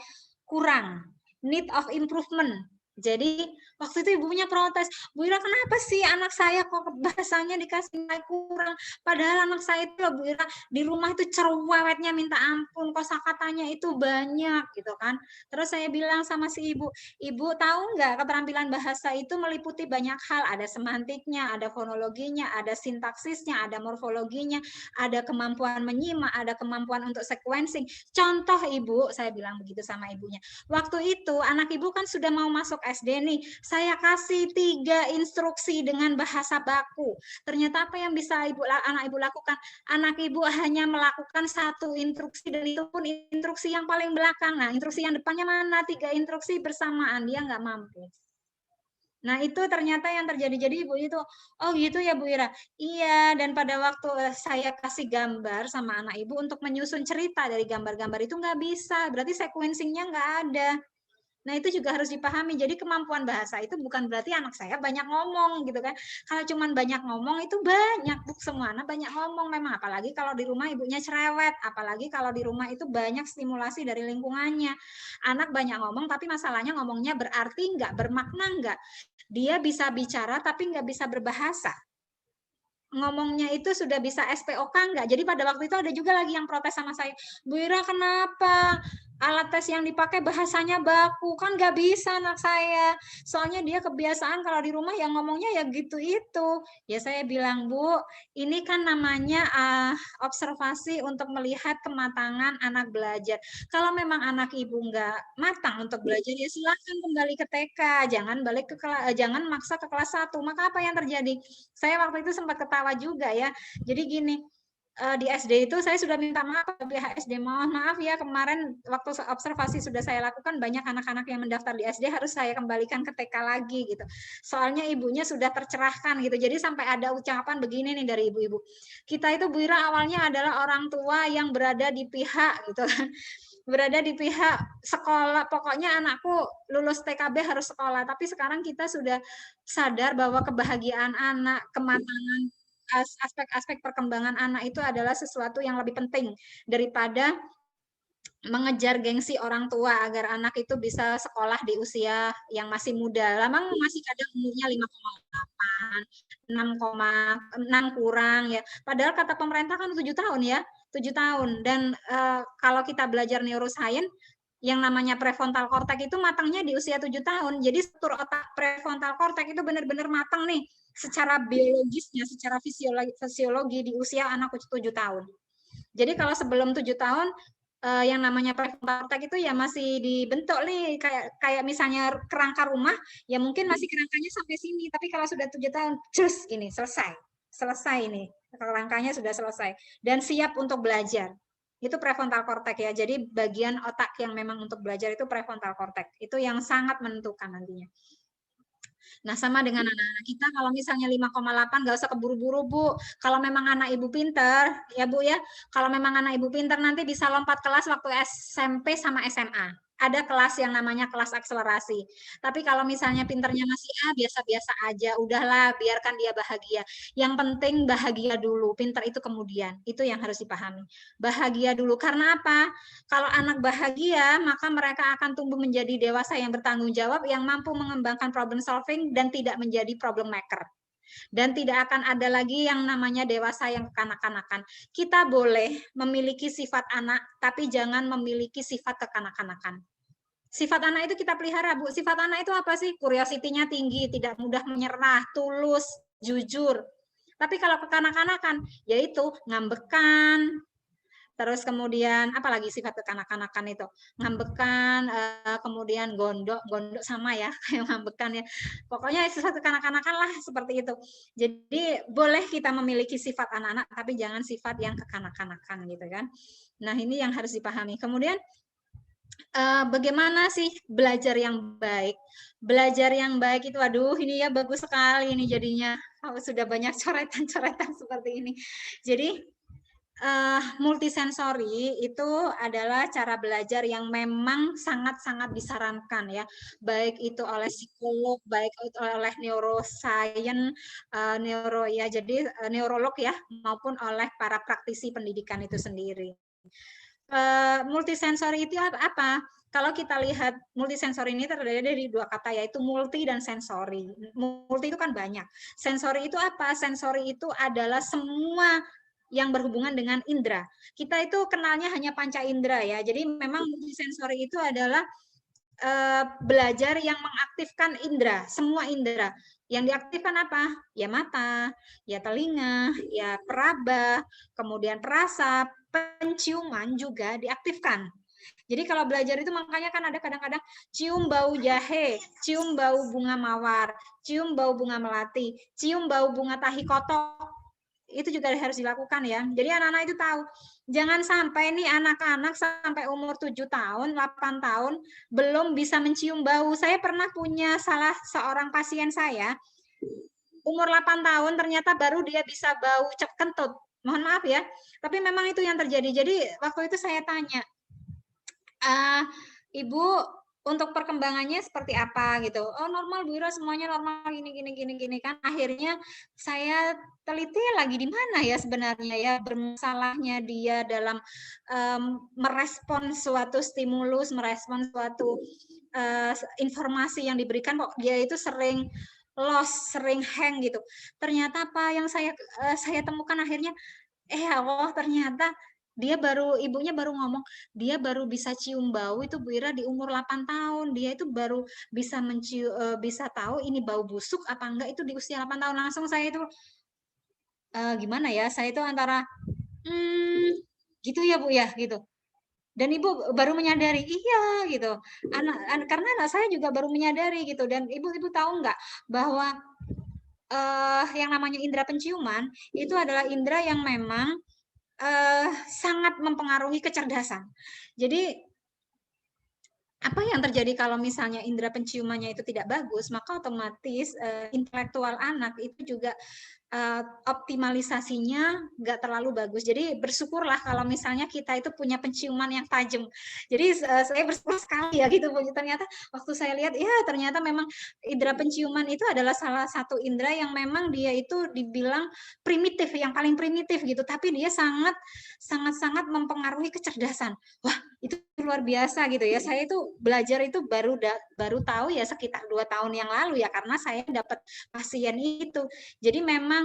Speaker 1: kurang, need of improvement. Jadi waktu itu ibunya protes, Bu Ira kenapa sih anak saya kok bahasanya dikasih nilai kurang? Padahal anak saya itu Bu Ira di rumah itu cerewetnya minta ampun, kosakatanya itu banyak gitu kan. Terus saya bilang sama si ibu tahu nggak keterampilan bahasa itu meliputi banyak hal, ada semantiknya, ada fonologinya, ada sintaksisnya, ada morfologinya, ada kemampuan menyimak, ada kemampuan untuk sequencing. Contoh ibu, saya bilang begitu sama ibunya. Waktu itu anak ibu kan sudah mau masuk SD nih, saya kasih 3 instruksi dengan bahasa baku. Ternyata apa yang bisa anak ibu lakukan? Anak ibu hanya melakukan 1 instruksi dan itu pun instruksi yang paling belakang. Nah, instruksi yang depannya mana? 3 instruksi bersamaan, dia nggak mampu. Nah, itu ternyata yang terjadi. Jadi ibu itu, oh gitu ya Bu Ira. Iya, dan pada waktu saya kasih gambar sama anak ibu untuk menyusun cerita dari gambar-gambar itu nggak bisa. Berarti sequencing-nya nggak ada. Nah, itu juga harus dipahami. Jadi kemampuan bahasa itu bukan berarti anak saya banyak ngomong gitu kan. Kalau cuma banyak ngomong itu banyak, semua anak banyak ngomong memang. Apalagi kalau di rumah ibunya cerewet, apalagi kalau di rumah itu banyak stimulasi dari lingkungannya. Anak banyak ngomong tapi masalahnya ngomongnya berarti enggak, bermakna enggak. Dia bisa bicara tapi enggak bisa berbahasa. Ngomongnya itu sudah bisa SPOK enggak? Jadi pada waktu itu ada juga lagi yang protes sama saya, Bu Ira kenapa alat tes yang dipakai bahasanya baku? Kan nggak bisa anak saya. Soalnya dia kebiasaan kalau di rumah yang ngomongnya ya gitu itu. Ya saya bilang, Bu, ini kan namanya observasi untuk melihat kematangan anak belajar. Kalau memang anak ibu nggak matang untuk belajar, ya silakan kembali ke TK. Jangan maksa ke kelas 1. Maka apa yang terjadi? Saya waktu itu sempat ketawa juga ya. Jadi gini, di SD itu saya sudah minta maaf ke pihak SD, mohon maaf ya kemarin waktu observasi sudah saya lakukan banyak anak-anak yang mendaftar di SD harus saya kembalikan ke TK lagi gitu. Soalnya ibunya sudah tercerahkan gitu. Jadi sampai ada ucapan begini nih dari ibu-ibu. Kita itu Bu Ira awalnya adalah orang tua yang berada di pihak gitu kan. Berada di pihak sekolah, pokoknya anakku lulus TKB harus sekolah, tapi sekarang kita sudah sadar bahwa kebahagiaan anak, kematangan aspek-aspek perkembangan anak itu adalah sesuatu yang lebih penting daripada mengejar gengsi orang tua agar anak itu bisa sekolah di usia yang masih muda. Lamang masih kadang umurnya 5,8, 6,6 kurang ya. Padahal kata pemerintah kan 7 tahun ya, 7 tahun. Dan kalau kita belajar neuroscience yang namanya prefrontal cortex itu matangnya di usia 7 tahun. Jadi struktur otak prefrontal cortex itu benar-benar matang nih secara biologisnya, secara fisiologi di usia anak 7 tahun. Jadi kalau sebelum 7 tahun yang namanya prefrontal cortex itu ya masih dibentuk nih kayak misalnya kerangka rumah ya mungkin masih kerangkanya sampai sini, tapi kalau sudah 7 tahun cus ini selesai ini kerangkanya sudah selesai dan siap untuk belajar. Itu prefrontal cortex ya. Jadi bagian otak yang memang untuk belajar itu prefrontal cortex. Itu yang sangat menentukan nantinya. Nah, sama dengan anak-anak kita, kalau misalnya 5,8 nggak usah keburu-buru, Bu. Kalau memang anak ibu pinter, ya Bu ya, kalau memang anak ibu pinter nanti bisa lompat kelas waktu SMP sama SMA. Ada kelas yang namanya kelas akselerasi. Tapi kalau misalnya pinternya masih biasa-biasa aja, udahlah, biarkan dia bahagia. Yang penting bahagia dulu, pinter itu kemudian. Itu yang harus dipahami. Bahagia dulu, karena apa? Kalau anak bahagia, maka mereka akan tumbuh menjadi dewasa yang bertanggung jawab, yang mampu mengembangkan problem solving dan tidak menjadi problem maker. Dan tidak akan ada lagi yang namanya dewasa yang kekanak-kanakan. Kita boleh memiliki sifat anak, tapi jangan memiliki sifat kekanak-kanakan. Sifat anak itu kita pelihara, Bu. Sifat anak itu apa sih? Curiosity-nya tinggi, tidak mudah menyerah, tulus, jujur. Tapi kalau kekanak-kanakan, yaitu ngambekan, terus kemudian apalagi sifat kekanak-kanakan itu, ngambekan, kemudian gondok sama ya, kayak ngambekan ya. Pokoknya sifat kekanak-kanakan lah seperti itu. Jadi boleh kita memiliki sifat anak-anak, tapi jangan sifat yang kekanak-kanakan gitu kan. Nah ini yang harus dipahami. Kemudian bagaimana sih belajar yang baik? Belajar yang baik itu, aduh ini ya bagus sekali ini jadinya. Sudah banyak coretan-coretan seperti ini. Jadi multisensori itu adalah cara belajar yang memang sangat-sangat disarankan ya, baik itu oleh psikolog, baik itu oleh neuroscience, neuro ya, jadi neurolog ya, maupun oleh para praktisi pendidikan itu sendiri. Multisensori itu apa? Kalau kita lihat multisensori ini terdiri dari dua kata, yaitu multi dan sensori. Multi itu kan banyak. Sensori itu apa? Sensori itu adalah semua yang berhubungan dengan indera. Kita itu kenalnya hanya panca indera ya. Jadi memang multisensori itu adalah belajar yang mengaktifkan indera, semua indera. Yang diaktifkan apa? Ya mata, ya telinga, ya peraba, kemudian perasa, penciuman juga diaktifkan. Jadi kalau belajar itu makanya kan ada kadang-kadang cium bau jahe, cium bau bunga mawar, cium bau bunga melati, cium bau bunga tahi kotok. Itu juga harus dilakukan ya. Jadi anak-anak itu tahu. Jangan sampai nih anak-anak sampai umur 7 tahun, 8 tahun belum bisa mencium bau. Saya pernah punya salah seorang pasien saya, umur 8 tahun ternyata baru dia bisa bau kentut. Mohon maaf ya, tapi memang itu yang terjadi. Jadi waktu itu saya tanya, Ibu untuk perkembangannya seperti apa gitu? Oh normal Bu Ira, semuanya normal gini kan. Akhirnya saya teliti lagi di mana ya sebenarnya ya bermasalahnya dia dalam merespon suatu stimulus, merespon suatu informasi yang diberikan, kok dia itu sering lost, sering hang gitu. Ternyata apa yang saya temukan akhirnya, Allah ternyata dia ibunya baru ngomong, dia baru bisa cium bau itu Bu Ira di umur 8 tahun. Dia itu baru bisa bisa tahu ini bau busuk apa enggak itu di usia 8 tahun. Langsung saya itu gimana ya? Saya itu antara gitu ya Bu ya gitu. Dan ibu baru menyadari, iya gitu. Karena anak saya juga baru menyadari gitu. Dan ibu tahu nggak bahwa yang namanya indera penciuman itu adalah indera yang memang sangat mempengaruhi kecerdasan. Jadi apa yang terjadi kalau misalnya indera penciumannya itu tidak bagus, maka otomatis intelektual anak itu juga optimalisasinya nggak terlalu bagus. Jadi bersyukurlah kalau misalnya kita itu punya penciuman yang tajam. Jadi saya bersyukur sekali ya gitu. Ternyata waktu saya lihat, ya ternyata memang indera penciuman itu adalah salah satu indera yang memang dia itu dibilang primitif, yang paling primitif gitu. Tapi dia sangat mempengaruhi kecerdasan. Wah itu luar biasa gitu ya. Saya itu belajar itu baru tahu ya sekitar 2 tahun yang lalu ya, karena saya dapat pasien itu. Jadi memang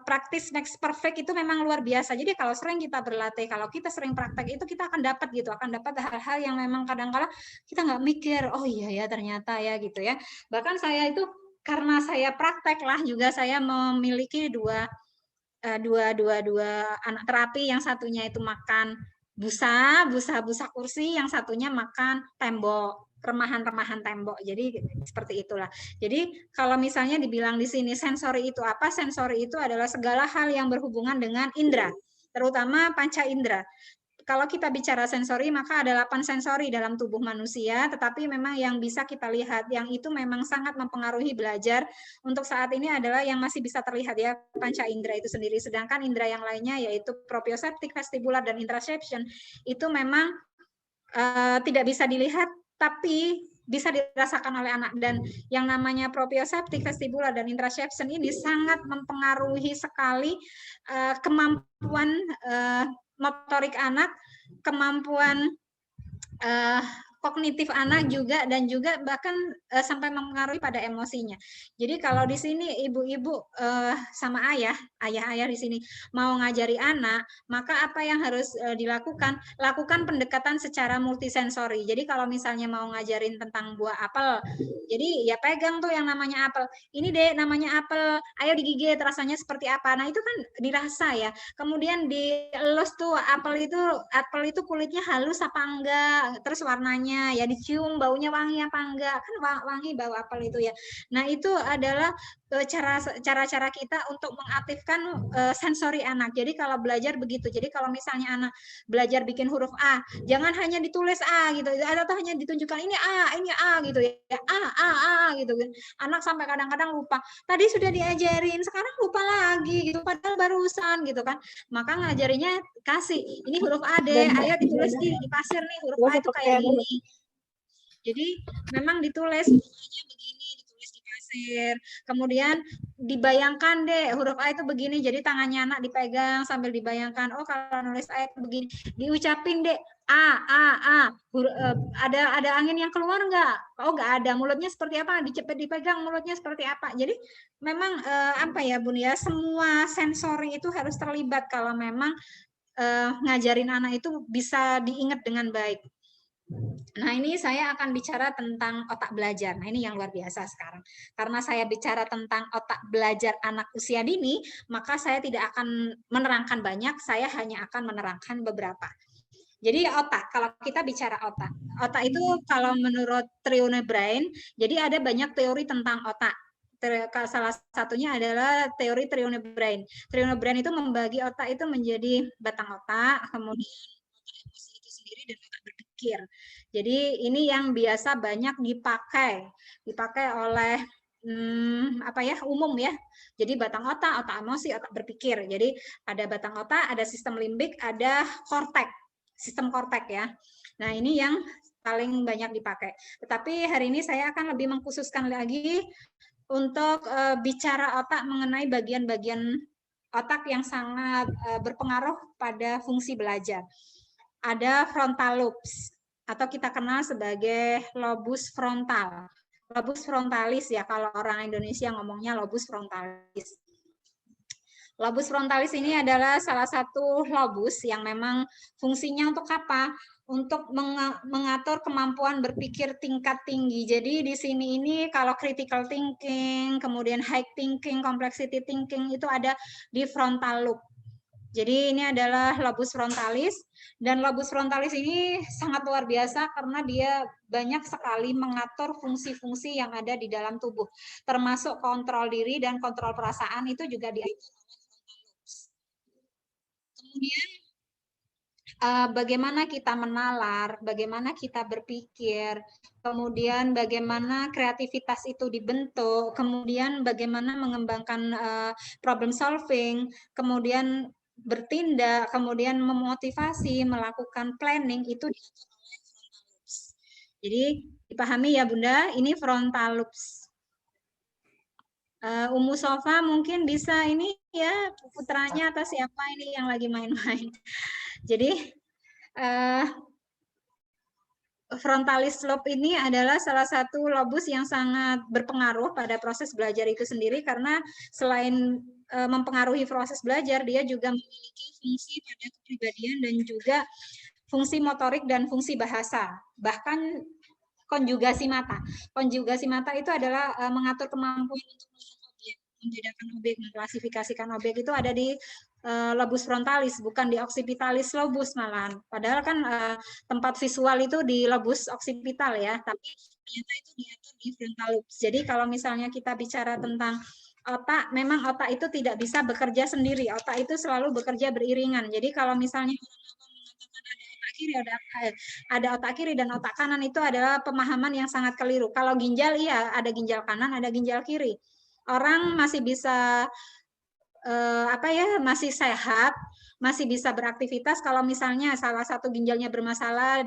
Speaker 1: praktis makes perfect itu memang luar biasa. Jadi kalau sering kita berlatih, kalau kita sering praktek itu kita akan dapat gitu, akan dapat hal-hal yang memang kadang-kala kita nggak mikir, oh iya ya ternyata ya gitu ya. Bahkan saya itu karena saya praktek lah juga saya memiliki dua anak terapi, yang satunya itu makan busa kursi, yang satunya makan tembok, remahan tembok. Jadi seperti itulah. Jadi kalau misalnya dibilang di sini sensori itu apa? Sensori itu adalah segala hal yang berhubungan dengan indera, terutama panca indera. Kalau kita bicara sensori, maka ada 8 sensori dalam tubuh manusia, tetapi memang yang bisa kita lihat, yang itu memang sangat mempengaruhi belajar untuk saat ini adalah yang masih bisa terlihat ya, panca indera itu sendiri. Sedangkan indera yang lainnya yaitu proprioseptik, vestibular, dan interoception, itu memang tidak bisa dilihat, tapi bisa dirasakan oleh anak. Dan yang namanya proprioseptik, vestibular, dan interoception ini sangat mempengaruhi sekali kemampuan motorik anak, kemampuan kognitif anak juga, dan juga bahkan sampai mempengaruhi pada emosinya. Jadi kalau di sini ibu-ibu sama ayah-ayah di sini mau ngajari anak, maka apa yang harus dilakukan? Lakukan pendekatan secara multisensori. Jadi kalau misalnya mau ngajarin tentang buah apel, jadi ya pegang tuh yang namanya apel. Ini deh namanya apel, ayo digigit rasanya seperti apa. Nah, itu kan dirasa ya. Kemudian dielus tuh apel itu kulitnya halus apa enggak, terus warnanya ya dicium, baunya wangi apa enggak, kan wangi bau apel itu ya. Nah, itu adalah cara-cara kita untuk mengaktifkan sensori anak. Jadi kalau belajar begitu. Jadi kalau misalnya anak belajar bikin huruf A, jangan hanya ditulis A gitu, atau hanya ditunjukkan ini A gitu ya, A gitu kan. Anak sampai kadang-kadang lupa. Tadi sudah diajarin, sekarang lupa lagi gitu, padahal barusan gitu kan. Maka ngajarinya kasih, ini huruf A deh, ayo ditulis di pasir nih, huruf A itu kayak gini. Jadi memang ditulis hurufnya begini, ditulis di pasir. Kemudian dibayangkan deh huruf A itu begini, jadi tangannya anak dipegang sambil dibayangkan, oh kalau nulis A itu begini, diucapin deh A. Ada angin yang keluar nggak? Oh nggak ada. Mulutnya seperti apa? Dipegang mulutnya seperti apa? Jadi memang apa ya Bun ya, semua sensori itu harus terlibat kalau memang ngajarin anak itu bisa diingat dengan baik. Nah, ini saya akan bicara tentang otak belajar. Nah, ini yang luar biasa sekarang. Karena saya bicara tentang otak belajar anak usia dini, maka saya tidak akan menerangkan banyak, saya hanya akan menerangkan beberapa. Jadi otak, kalau kita bicara otak. Otak itu kalau menurut Triune Brain, jadi ada banyak teori tentang otak. Salah satunya adalah teori Triune Brain. Triune Brain itu membagi otak itu menjadi batang otak, kemudian otak emosi itu sendiri, dan otak berpikir. Jadi ini yang biasa banyak dipakai oleh umum ya. Jadi batang otak, otak emosi, otak berpikir. Jadi ada batang otak, ada sistem limbik, ada kortek, sistem kortek ya. Nah, ini yang paling banyak dipakai. Tetapi hari ini saya akan lebih mengkhususkan lagi untuk bicara otak mengenai bagian-bagian otak yang sangat berpengaruh pada fungsi belajar. Ada frontal lobes, atau kita kenal sebagai lobus frontal. Lobus frontalis ya, kalau orang Indonesia ngomongnya lobus frontalis. Lobus frontalis ini adalah salah satu lobus yang memang fungsinya untuk apa? Untuk mengatur kemampuan berpikir tingkat tinggi. Jadi di sini ini kalau critical thinking, kemudian high thinking, complexity thinking itu ada di frontal lobe. Jadi ini adalah lobus frontalis, dan lobus frontalis ini sangat luar biasa karena dia banyak sekali mengatur fungsi-fungsi yang ada di dalam tubuh, termasuk kontrol diri dan kontrol perasaan itu juga diatur oleh frontal lobes. Kemudian bagaimana kita menalar, bagaimana kita berpikir, kemudian bagaimana kreativitas itu dibentuk, kemudian bagaimana mengembangkan problem solving, kemudian bertindak, kemudian memotivasi, melakukan planning, itu diatur oleh frontal lobes. Jadi dipahami ya Bunda, ini frontal lobes. Umu Sofa mungkin bisa ini ya, putranya atau siapa ini yang lagi main-main. Jadi frontalis lobe ini adalah salah satu lobus yang sangat berpengaruh pada proses belajar itu sendiri, karena selain mempengaruhi proses belajar, dia juga memiliki fungsi pada kepribadian dan juga fungsi motorik dan fungsi bahasa. Bahkan konjugasi mata. Konjugasi mata itu adalah mengatur kemampuan untuk melihat objek, membedakan objek, mengklasifikasikan objek, itu ada di lobus frontalis, bukan di occipitalis lobus malahan. Padahal kan tempat visual itu di lobus occipital ya, tapi ternyata itu diatur di frontal lobes. Jadi kalau misalnya kita bicara tentang otak, memang otak itu tidak bisa bekerja sendiri. Otak itu selalu bekerja beriringan. Jadi kalau misalnya ada otak kiri dan otak kanan, itu adalah pemahaman yang sangat keliru. Kalau ginjal, iya ada ginjal kanan, ada ginjal kiri. Orang masih bisa masih sehat, masih bisa beraktivitas kalau misalnya salah satu ginjalnya bermasalah,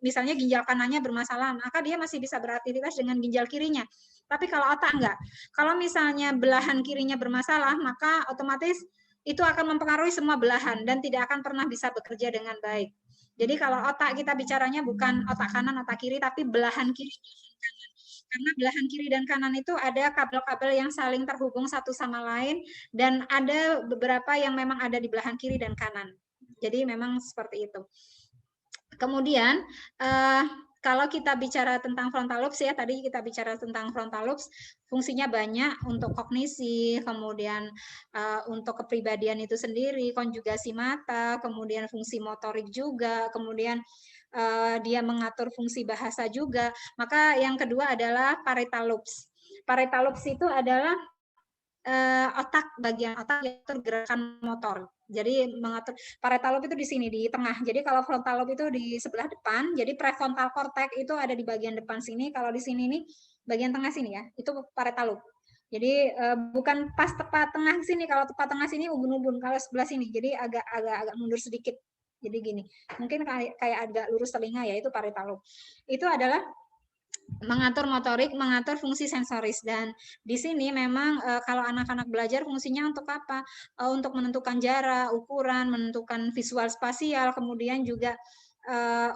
Speaker 1: misalnya ginjal kanannya bermasalah, maka dia masih bisa beraktivitas dengan ginjal kirinya. Tapi kalau otak enggak. Kalau misalnya belahan kirinya bermasalah, maka otomatis itu akan mempengaruhi semua belahan dan tidak akan pernah bisa bekerja dengan baik. Jadi kalau otak kita bicaranya bukan otak kanan, otak kiri, tapi belahan kiri, belahan kanan. Karena belahan kiri dan kanan itu ada kabel-kabel yang saling terhubung satu sama lain, dan ada beberapa yang memang ada di belahan kiri dan kanan. Jadi memang seperti itu. Kemudian kalau kita bicara tentang frontal lobes ya, tadi kita bicara tentang frontal lobes, fungsinya banyak untuk kognisi, kemudian untuk kepribadian itu sendiri, konjugasi mata, kemudian fungsi motorik juga, kemudian dia mengatur fungsi bahasa juga. Maka yang kedua adalah parietal lobes. Parietal lobes itu adalah otak, bagian otak yang mengatur gerakan motor. Jadi mengatur parietal lobe itu di sini di tengah. Jadi kalau frontal lobe itu di sebelah depan, jadi prefrontal cortex itu ada di bagian depan sini. Kalau di sini nih bagian tengah sini ya, itu parietal lobe. Jadi bukan pas tepat tengah sini. Kalau tepat tengah sini ubun-ubun, kalau sebelah sini. Jadi agak mundur sedikit. Jadi gini. Mungkin kayak agak lurus telinga ya, itu parietal lobe. Itu adalah mengatur motorik, mengatur fungsi sensoris. Dan di sini memang kalau anak-anak belajar fungsinya untuk apa? Untuk menentukan jarak, ukuran, menentukan visual spasial, kemudian juga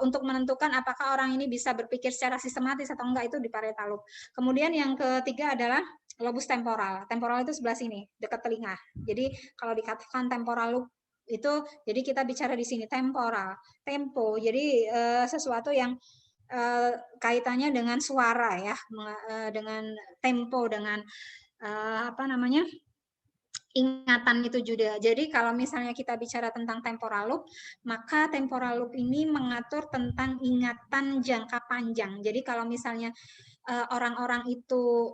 Speaker 1: untuk menentukan apakah orang ini bisa berpikir secara sistematis atau enggak, itu di parietal lobe. Kemudian yang ketiga adalah lobus temporal. Temporal itu sebelah sini, dekat telinga. Jadi kalau dikatakan temporal lobe itu, jadi kita bicara di sini temporal, tempo. Jadi sesuatu yang kaitannya dengan suara ya, dengan tempo, dengan apa namanya, ingatan itu juga. Jadi kalau misalnya kita bicara tentang temporal lobe, maka temporal lobe ini mengatur tentang ingatan jangka panjang. Jadi kalau misalnya orang-orang itu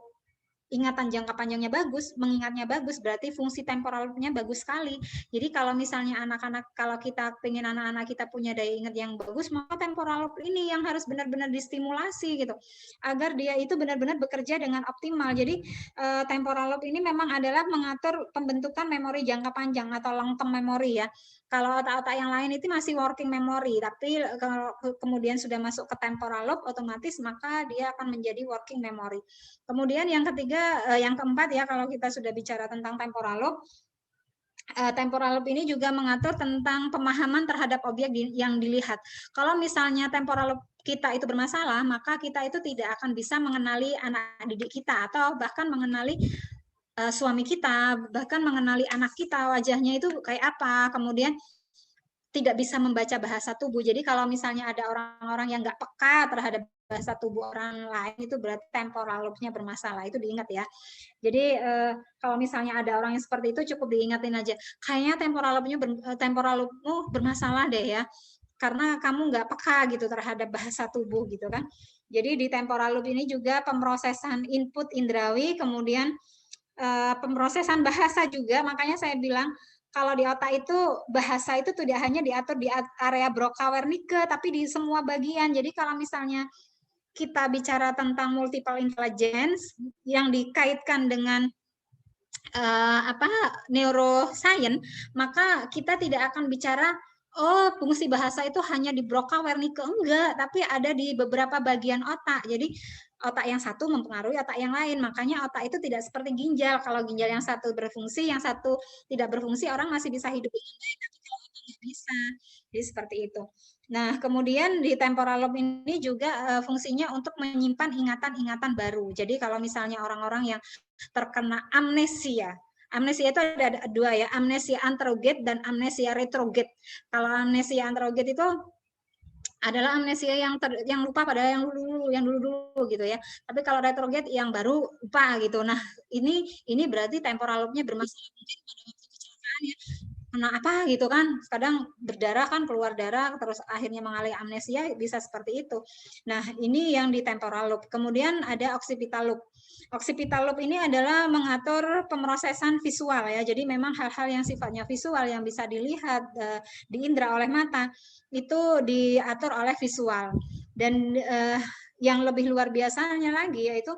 Speaker 1: ingatan jangka panjangnya bagus, mengingatnya bagus, berarti fungsi temporal lobe-nya bagus sekali. Jadi kalau misalnya anak-anak, kalau kita pengen anak-anak kita punya daya ingat yang bagus, maka temporal lobe ini yang harus benar-benar distimulasi gitu, agar dia itu benar-benar bekerja dengan optimal. Jadi temporal lobe ini memang adalah mengatur pembentukan memori jangka panjang atau long term memory ya. Kalau otak-otak yang lain itu masih working memory, tapi kalau kemudian sudah masuk ke temporal lobe, otomatis maka dia akan menjadi working memory. Kemudian yang ketiga, yang keempat ya, kalau kita sudah bicara tentang temporal lobe, temporal lobe ini juga mengatur tentang pemahaman terhadap objek yang dilihat. Kalau misalnya temporal lobe kita itu bermasalah, maka kita itu tidak akan bisa mengenali anak didik kita, atau bahkan mengenali suami kita, bahkan mengenali anak kita, wajahnya itu kayak apa, kemudian tidak bisa membaca bahasa tubuh. Jadi kalau misalnya ada orang-orang yang nggak peka terhadap bahasa tubuh orang lain, itu berarti temporal lobe-nya bermasalah. Itu diingat ya. Jadi kalau misalnya ada orang yang seperti itu, cukup diingatin aja. Kayaknya temporal lobe-mu bermasalah deh ya, karena kamu nggak peka gitu terhadap bahasa tubuh gitu kan. Jadi di temporal lobe ini juga pemrosesan input indrawi, kemudian pemrosesan bahasa juga. Makanya saya bilang kalau di otak itu bahasa itu tidak hanya diatur di area Broca Wernicke, tapi di semua bagian. Jadi kalau misalnya kita bicara tentang multiple intelligence yang dikaitkan dengan neuroscience, maka kita tidak akan bicara fungsi bahasa itu hanya di Broca Wernicke, enggak, tapi ada di beberapa bagian otak. Jadi otak yang satu mempengaruhi otak yang lain. Makanya otak itu tidak seperti ginjal. Kalau ginjal yang satu berfungsi, yang satu tidak berfungsi, orang masih bisa hidup dengan baik, tapi kalau otak nggak bisa. Jadi seperti itu. Nah, kemudian di temporal lobe ini juga fungsinya untuk menyimpan ingatan-ingatan baru. Jadi kalau misalnya orang-orang yang terkena amnesia. Amnesia itu ada dua ya, amnesia anterogate dan amnesia retrograde. Kalau amnesia anterogate itu adalah amnesia yang lupa pada yang dulu gitu ya. Tapi kalau retrograde yang baru lupa gitu. Nah, ini berarti temporal lobe-nya bermasalah. Mungkin pada waktu kecelakaan ya, kena apa gitu kan, kadang berdarah kan, keluar darah, terus akhirnya mengalami amnesia, bisa seperti itu. Nah, ini yang di temporal lobe. Kemudian ada occipital lobe. Occipital lobe ini adalah mengatur pemrosesan visual ya. Jadi memang hal-hal yang sifatnya visual yang bisa dilihat, diindra oleh mata, itu diatur oleh visual. Dan yang lebih luar biasanya lagi yaitu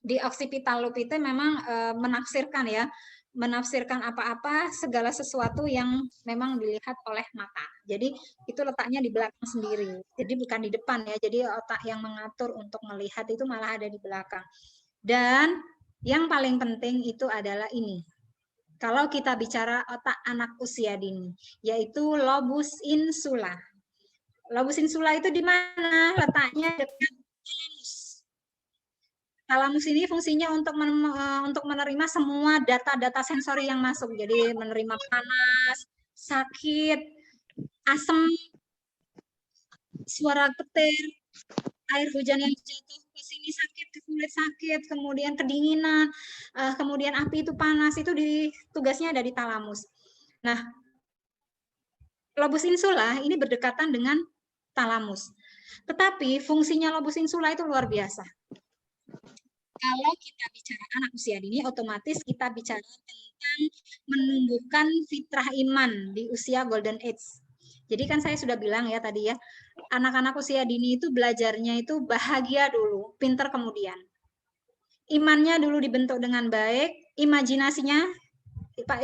Speaker 1: di occipital lobe itu memang menafsirkan ya, menafsirkan apa-apa, segala sesuatu yang memang dilihat oleh mata. Jadi itu letaknya di belakang sendiri. Jadi bukan di depan ya. Jadi otak yang mengatur untuk melihat itu malah ada di belakang. Dan yang paling penting itu adalah ini. kalau kita bicara otak anak usia dini, yaitu lobus insula. Lobus insula itu di mana? Letaknya dekat talamus. Talamus ini fungsinya untuk menerima semua data-data sensori yang masuk. Jadi menerima panas, sakit, asam, suara petir, air hujan yang jatuh ke sini sakit, ke kulit sakit, kemudian kedinginan, kemudian api itu panas, itu tugasnya ada di talamus. Nah, lobus insula ini berdekatan dengan talamus. Tetapi fungsinya lobus insula itu luar biasa. Kalau kita bicara anak usia dini, otomatis kita bicara tentang menumbuhkan fitrah iman di usia golden age. Jadi kan saya sudah bilang ya tadi ya, anak-anak usia dini itu belajarnya itu bahagia dulu, pinter kemudian. Imannya dulu dibentuk dengan baik, imajinasinya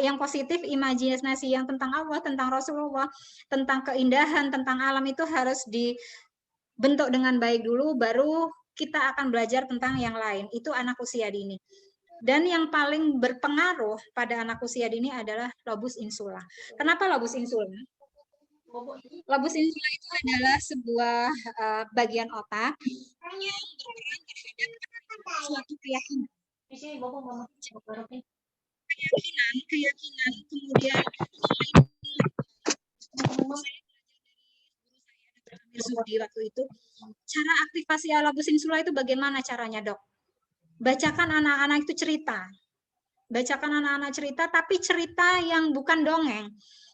Speaker 1: yang positif, imajinasi yang tentang Allah, tentang Rasulullah, tentang keindahan, tentang alam itu harus dibentuk dengan baik dulu, baru kita akan belajar tentang yang lain. Itu anak usia dini. Dan yang paling berpengaruh pada anak usia dini adalah lobus insula. Kenapa lobus insula? Lobus insula itu adalah sebuah bagian otak yang berperan terhadap suatu keyakinan. Keyakinan, kemudian di waktu itu, cara aktivasi lobus insula itu bagaimana caranya, Dok? Bacakan anak-anak itu cerita. Bacakan anak-anak cerita, tapi cerita yang bukan dongeng,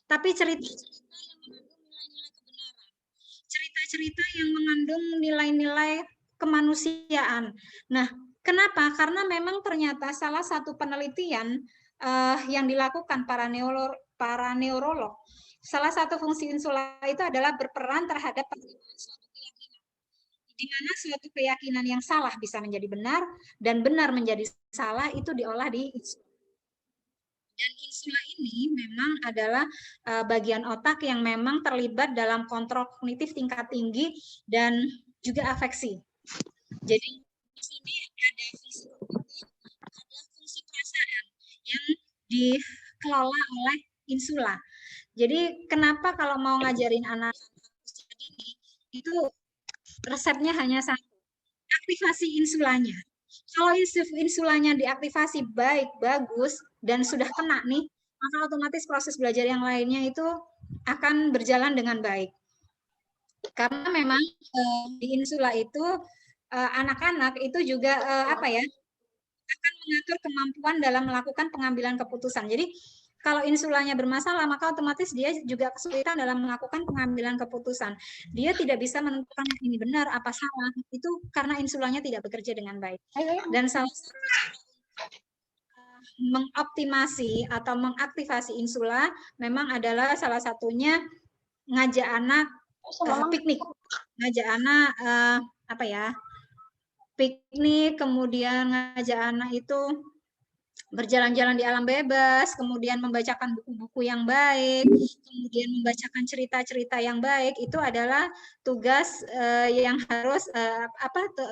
Speaker 1: tapi cerita-cerita yang mengandung nilai-nilai kemanusiaan. Nah, kenapa? Karena memang ternyata salah satu penelitian yang dilakukan para neurolog, salah satu fungsi insula itu adalah berperan terhadap suatu keyakinan. Di mana suatu keyakinan yang salah bisa menjadi benar dan benar menjadi salah itu diolah di insula. Dan insula ini memang adalah bagian otak yang memang terlibat dalam kontrol kognitif tingkat tinggi dan juga afeksi. Jadi di sini ada fungsi kognitif, ada fungsi perasaan yang dikelola oleh insula. Jadi kenapa kalau mau ngajarin anak usia dini itu resepnya hanya satu, aktivasi insulanya. Kalau insulanya diaktifasi baik, bagus, dan sudah kena nih, maka otomatis proses belajar yang lainnya itu akan berjalan dengan baik. Karena memang di insula itu anak-anak itu juga akan mengatur kemampuan dalam melakukan pengambilan keputusan. Jadi kalau insulanya bermasalah, maka otomatis dia juga kesulitan dalam melakukan pengambilan keputusan. Dia tidak bisa menentukan ini benar apa salah. Itu karena insulanya tidak bekerja dengan baik. Dan salah satu mengoptimasi atau mengaktifasi insula memang adalah salah satunya ngajak anak piknik, ngajak anak piknik, kemudian ngajak anak itu berjalan-jalan di alam bebas, kemudian membacakan buku-buku yang baik, kemudian membacakan cerita-cerita yang baik, itu adalah tugas yang harus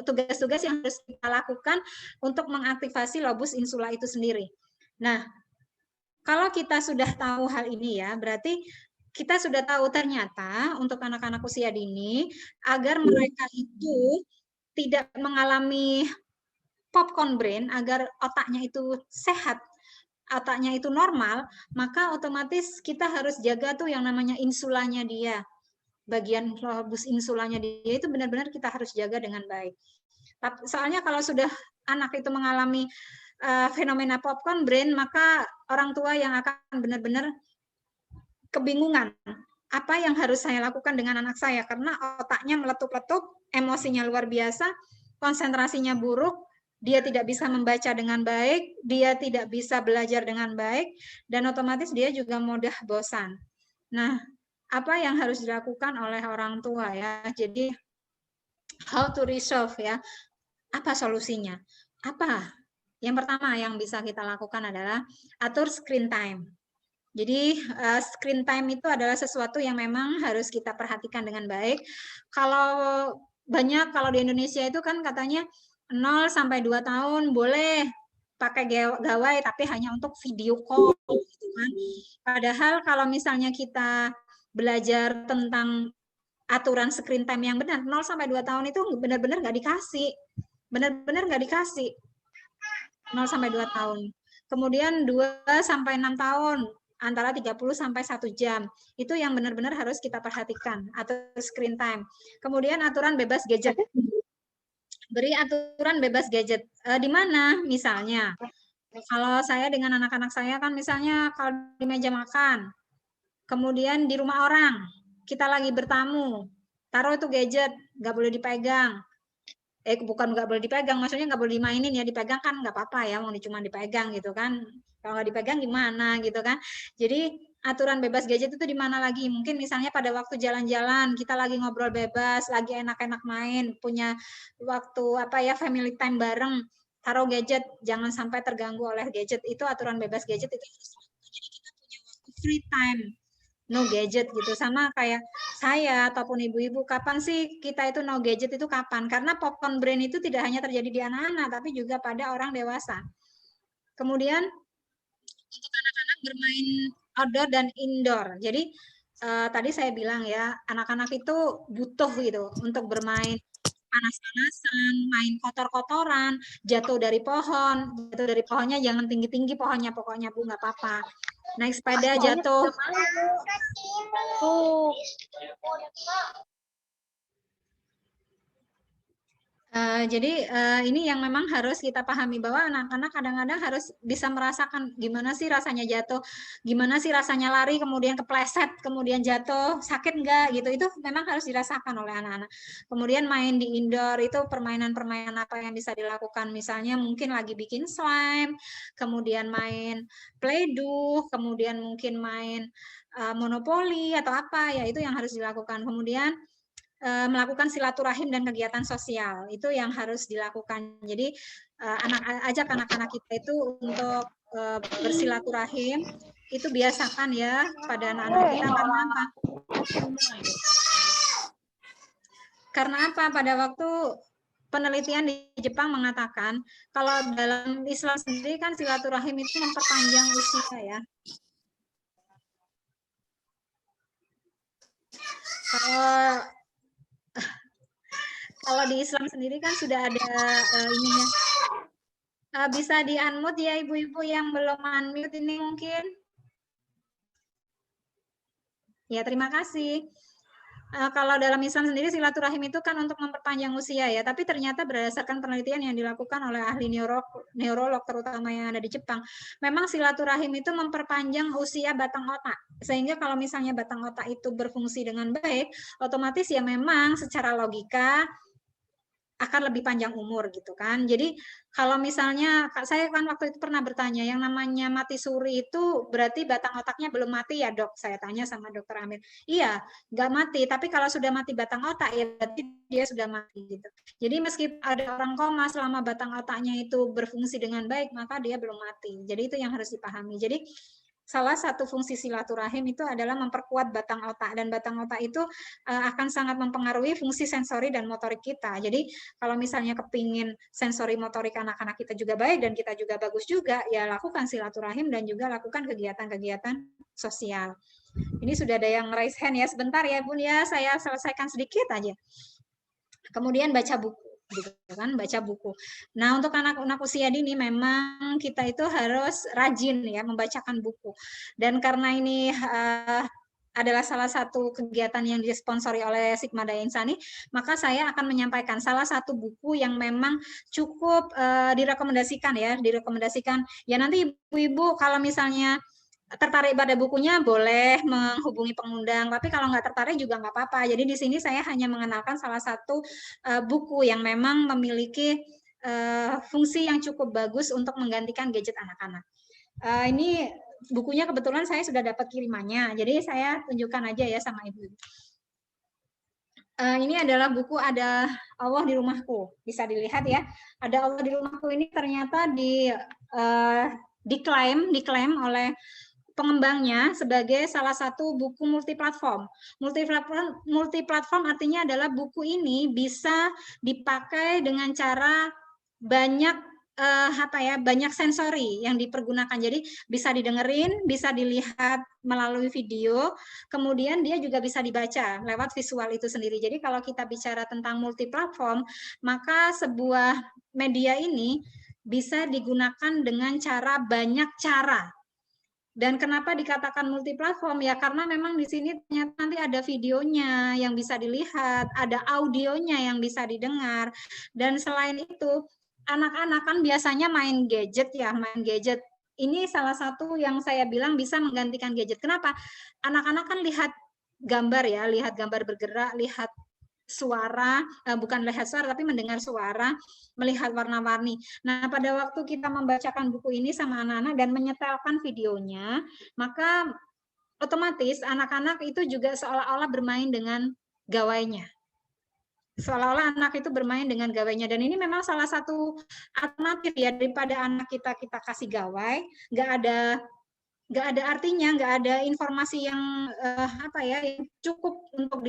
Speaker 1: tugas-tugas yang harus kita lakukan untuk mengaktifasi lobus insula itu sendiri. Nah, kalau kita sudah tahu hal ini ya, berarti kita sudah tahu ternyata untuk anak-anak usia dini agar mereka itu tidak mengalami popcorn brain, agar otaknya itu sehat, otaknya itu normal, maka otomatis kita harus jaga tuh yang namanya insulanya dia. Bagian lobus insulanya dia itu benar-benar kita harus jaga dengan baik. Soalnya kalau sudah anak itu mengalami fenomena popcorn brain, maka orang tua yang akan benar-benar kebingungan. Apa yang harus saya lakukan dengan anak saya? Karena otaknya meletup-letup, emosinya luar biasa, konsentrasinya buruk, dia tidak bisa membaca dengan baik, dia tidak bisa belajar dengan baik, dan otomatis dia juga mudah bosan. Nah, apa yang harus dilakukan oleh orang tua ya? Jadi, how to resolve ya? Apa solusinya? Apa? Yang pertama yang bisa kita lakukan adalah atur screen time. Jadi screen time itu adalah sesuatu yang memang harus kita perhatikan dengan baik. Kalau di Indonesia itu kan katanya 0 sampai 2 tahun boleh pakai gawai tapi hanya untuk video call gitu kan. Padahal kalau misalnya kita belajar tentang aturan screen time yang benar, 0 sampai 2 tahun itu benar-benar nggak dikasih. Benar-benar nggak dikasih. 0 sampai 2 tahun. Kemudian 2 sampai 6 tahun antara 30 sampai 1 jam. Itu yang benar-benar harus kita perhatikan, atau screen time. Kemudian aturan bebas gadget. Beri aturan bebas gadget. Di mana? Misalnya, kalau saya dengan anak-anak saya kan misalnya kalau di meja makan, kemudian di rumah orang, kita lagi bertamu, taruh itu gadget, nggak boleh dipegang. Bukan nggak boleh dipegang, maksudnya nggak boleh dimainin ya, dipegang kan nggak apa-apa ya, mau cuma dipegang gitu kan. Kalau nggak dipegang gimana gitu kan. Jadi aturan bebas gadget itu di mana lagi? Mungkin misalnya pada waktu jalan-jalan, kita lagi ngobrol bebas, lagi enak-enak main, punya waktu apa ya, family time bareng, taruh gadget, jangan sampai terganggu oleh gadget. Itu aturan bebas gadget itu harus. Jadi kita punya waktu free time, no gadget gitu. Sama kayak saya ataupun ibu-ibu, kapan sih kita itu no gadget itu kapan? Karena popcorn brain itu tidak hanya terjadi di anak-anak, tapi juga pada orang dewasa. Kemudian untuk anak-anak bermain outdoor dan indoor. Jadi tadi saya bilang ya, anak-anak itu butuh gitu untuk bermain panas-panasan, main kotor-kotoran, jatuh dari pohonnya jangan tinggi-tinggi pohonnya, pokoknya Bu, nggak apa-apa. Naik sepeda jatuh. Jadi ini yang memang harus kita pahami, bahwa anak-anak kadang-kadang harus bisa merasakan gimana sih rasanya jatuh, gimana sih rasanya lari kemudian kepleset, kemudian jatuh, sakit enggak gitu. Itu memang harus dirasakan oleh anak-anak. Kemudian main di indoor itu permainan-permainan apa yang bisa dilakukan, misalnya mungkin lagi bikin slime, kemudian main play-doh, kemudian mungkin main monopoli atau apa ya, itu yang harus dilakukan. Kemudian melakukan silaturahim dan kegiatan sosial, itu yang harus dilakukan. Jadi ajak anak-anak kita itu untuk bersilaturahim, itu biasakan ya pada anak-anak kita. Karena apa? Karena apa? Pada waktu penelitian di Jepang mengatakan kalau dalam Islam sendiri kan silaturahim itu memperpanjang usia ya. Kalau di Islam sendiri kan sudah ada ininya. Bisa di-unmute ya ibu-ibu yang belum unmute ini mungkin. Ya, terima kasih. Kalau dalam Islam sendiri silaturahim itu kan untuk memperpanjang usia ya, tapi ternyata berdasarkan penelitian yang dilakukan oleh ahli neurolog terutama yang ada di Jepang, memang silaturahim itu memperpanjang usia batang otak. Sehingga kalau misalnya batang otak itu berfungsi dengan baik, otomatis ya memang secara logika akan lebih panjang umur gitu kan. Jadi kalau misalnya saya kan waktu itu pernah bertanya, yang namanya mati suri itu berarti batang otaknya belum mati ya dok? Saya tanya sama dokter Amir. Iya, nggak mati, tapi kalau sudah mati batang otak ya berarti dia sudah mati gitu. Jadi meskipun ada orang koma, selama batang otaknya itu berfungsi dengan baik, maka dia belum mati. Jadi itu yang harus dipahami. Jadi salah satu fungsi silaturahim itu adalah memperkuat batang otak, dan batang otak itu akan sangat mempengaruhi fungsi sensori dan motorik kita. Jadi kalau misalnya kepingin sensori motorik anak-anak kita juga baik dan kita juga bagus juga, ya lakukan silaturahim dan juga lakukan kegiatan-kegiatan sosial. Ini sudah ada yang raise hand ya, sebentar ya Bun ya, saya selesaikan sedikit aja. Kemudian baca buku. Gitu kan, baca buku. Nah, untuk anak-anak usia dini memang kita itu harus rajin ya membacakan buku. Dan karena ini adalah salah satu kegiatan yang disponsori oleh Sigma Daya Insani, maka saya akan menyampaikan salah satu buku yang memang cukup direkomendasikan ya, Ya nanti ibu-ibu kalau misalnya tertarik pada bukunya boleh menghubungi pengundang, tapi kalau nggak tertarik juga nggak apa-apa. Jadi di sini saya hanya mengenalkan salah satu buku yang memang memiliki fungsi yang cukup bagus untuk menggantikan gadget anak-anak. Ini bukunya kebetulan saya sudah dapat kirimannya, jadi saya tunjukkan aja ya sama ibu. Ini adalah buku Ada Allah di Rumahku, bisa dilihat ya. Ada Allah di Rumahku ini ternyata diklaim oleh pengembangnya sebagai salah satu buku multiplatform. Multiplatform artinya adalah buku ini bisa dipakai dengan cara banyak banyak sensori yang dipergunakan. Jadi bisa didengerin, bisa dilihat melalui video, kemudian dia juga bisa dibaca lewat visual itu sendiri. Jadi kalau kita bicara tentang multiplatform, maka sebuah media ini bisa digunakan dengan cara banyak cara. Dan kenapa dikatakan multiplatform? Ya karena memang di sini ternyata nanti ada videonya yang bisa dilihat, ada audionya yang bisa didengar. Dan selain itu, anak-anak kan biasanya main gadget ya, main gadget. Ini salah satu yang saya bilang bisa menggantikan gadget. Kenapa? Anak-anak kan lihat gambar ya, lihat gambar bergerak, lihat suara, bukan lihat suara tapi mendengar suara, melihat warna-warni. Nah, pada waktu kita membacakan buku ini sama anak-anak dan menyetelkan videonya, maka otomatis anak-anak itu juga seolah-olah bermain dengan gawainya. Seolah-olah anak itu bermain dengan gawainya, dan ini memang salah satu alternatif ya, daripada anak kita kasih gawai, nggak ada artinya, nggak ada informasi yang yang cukup untuk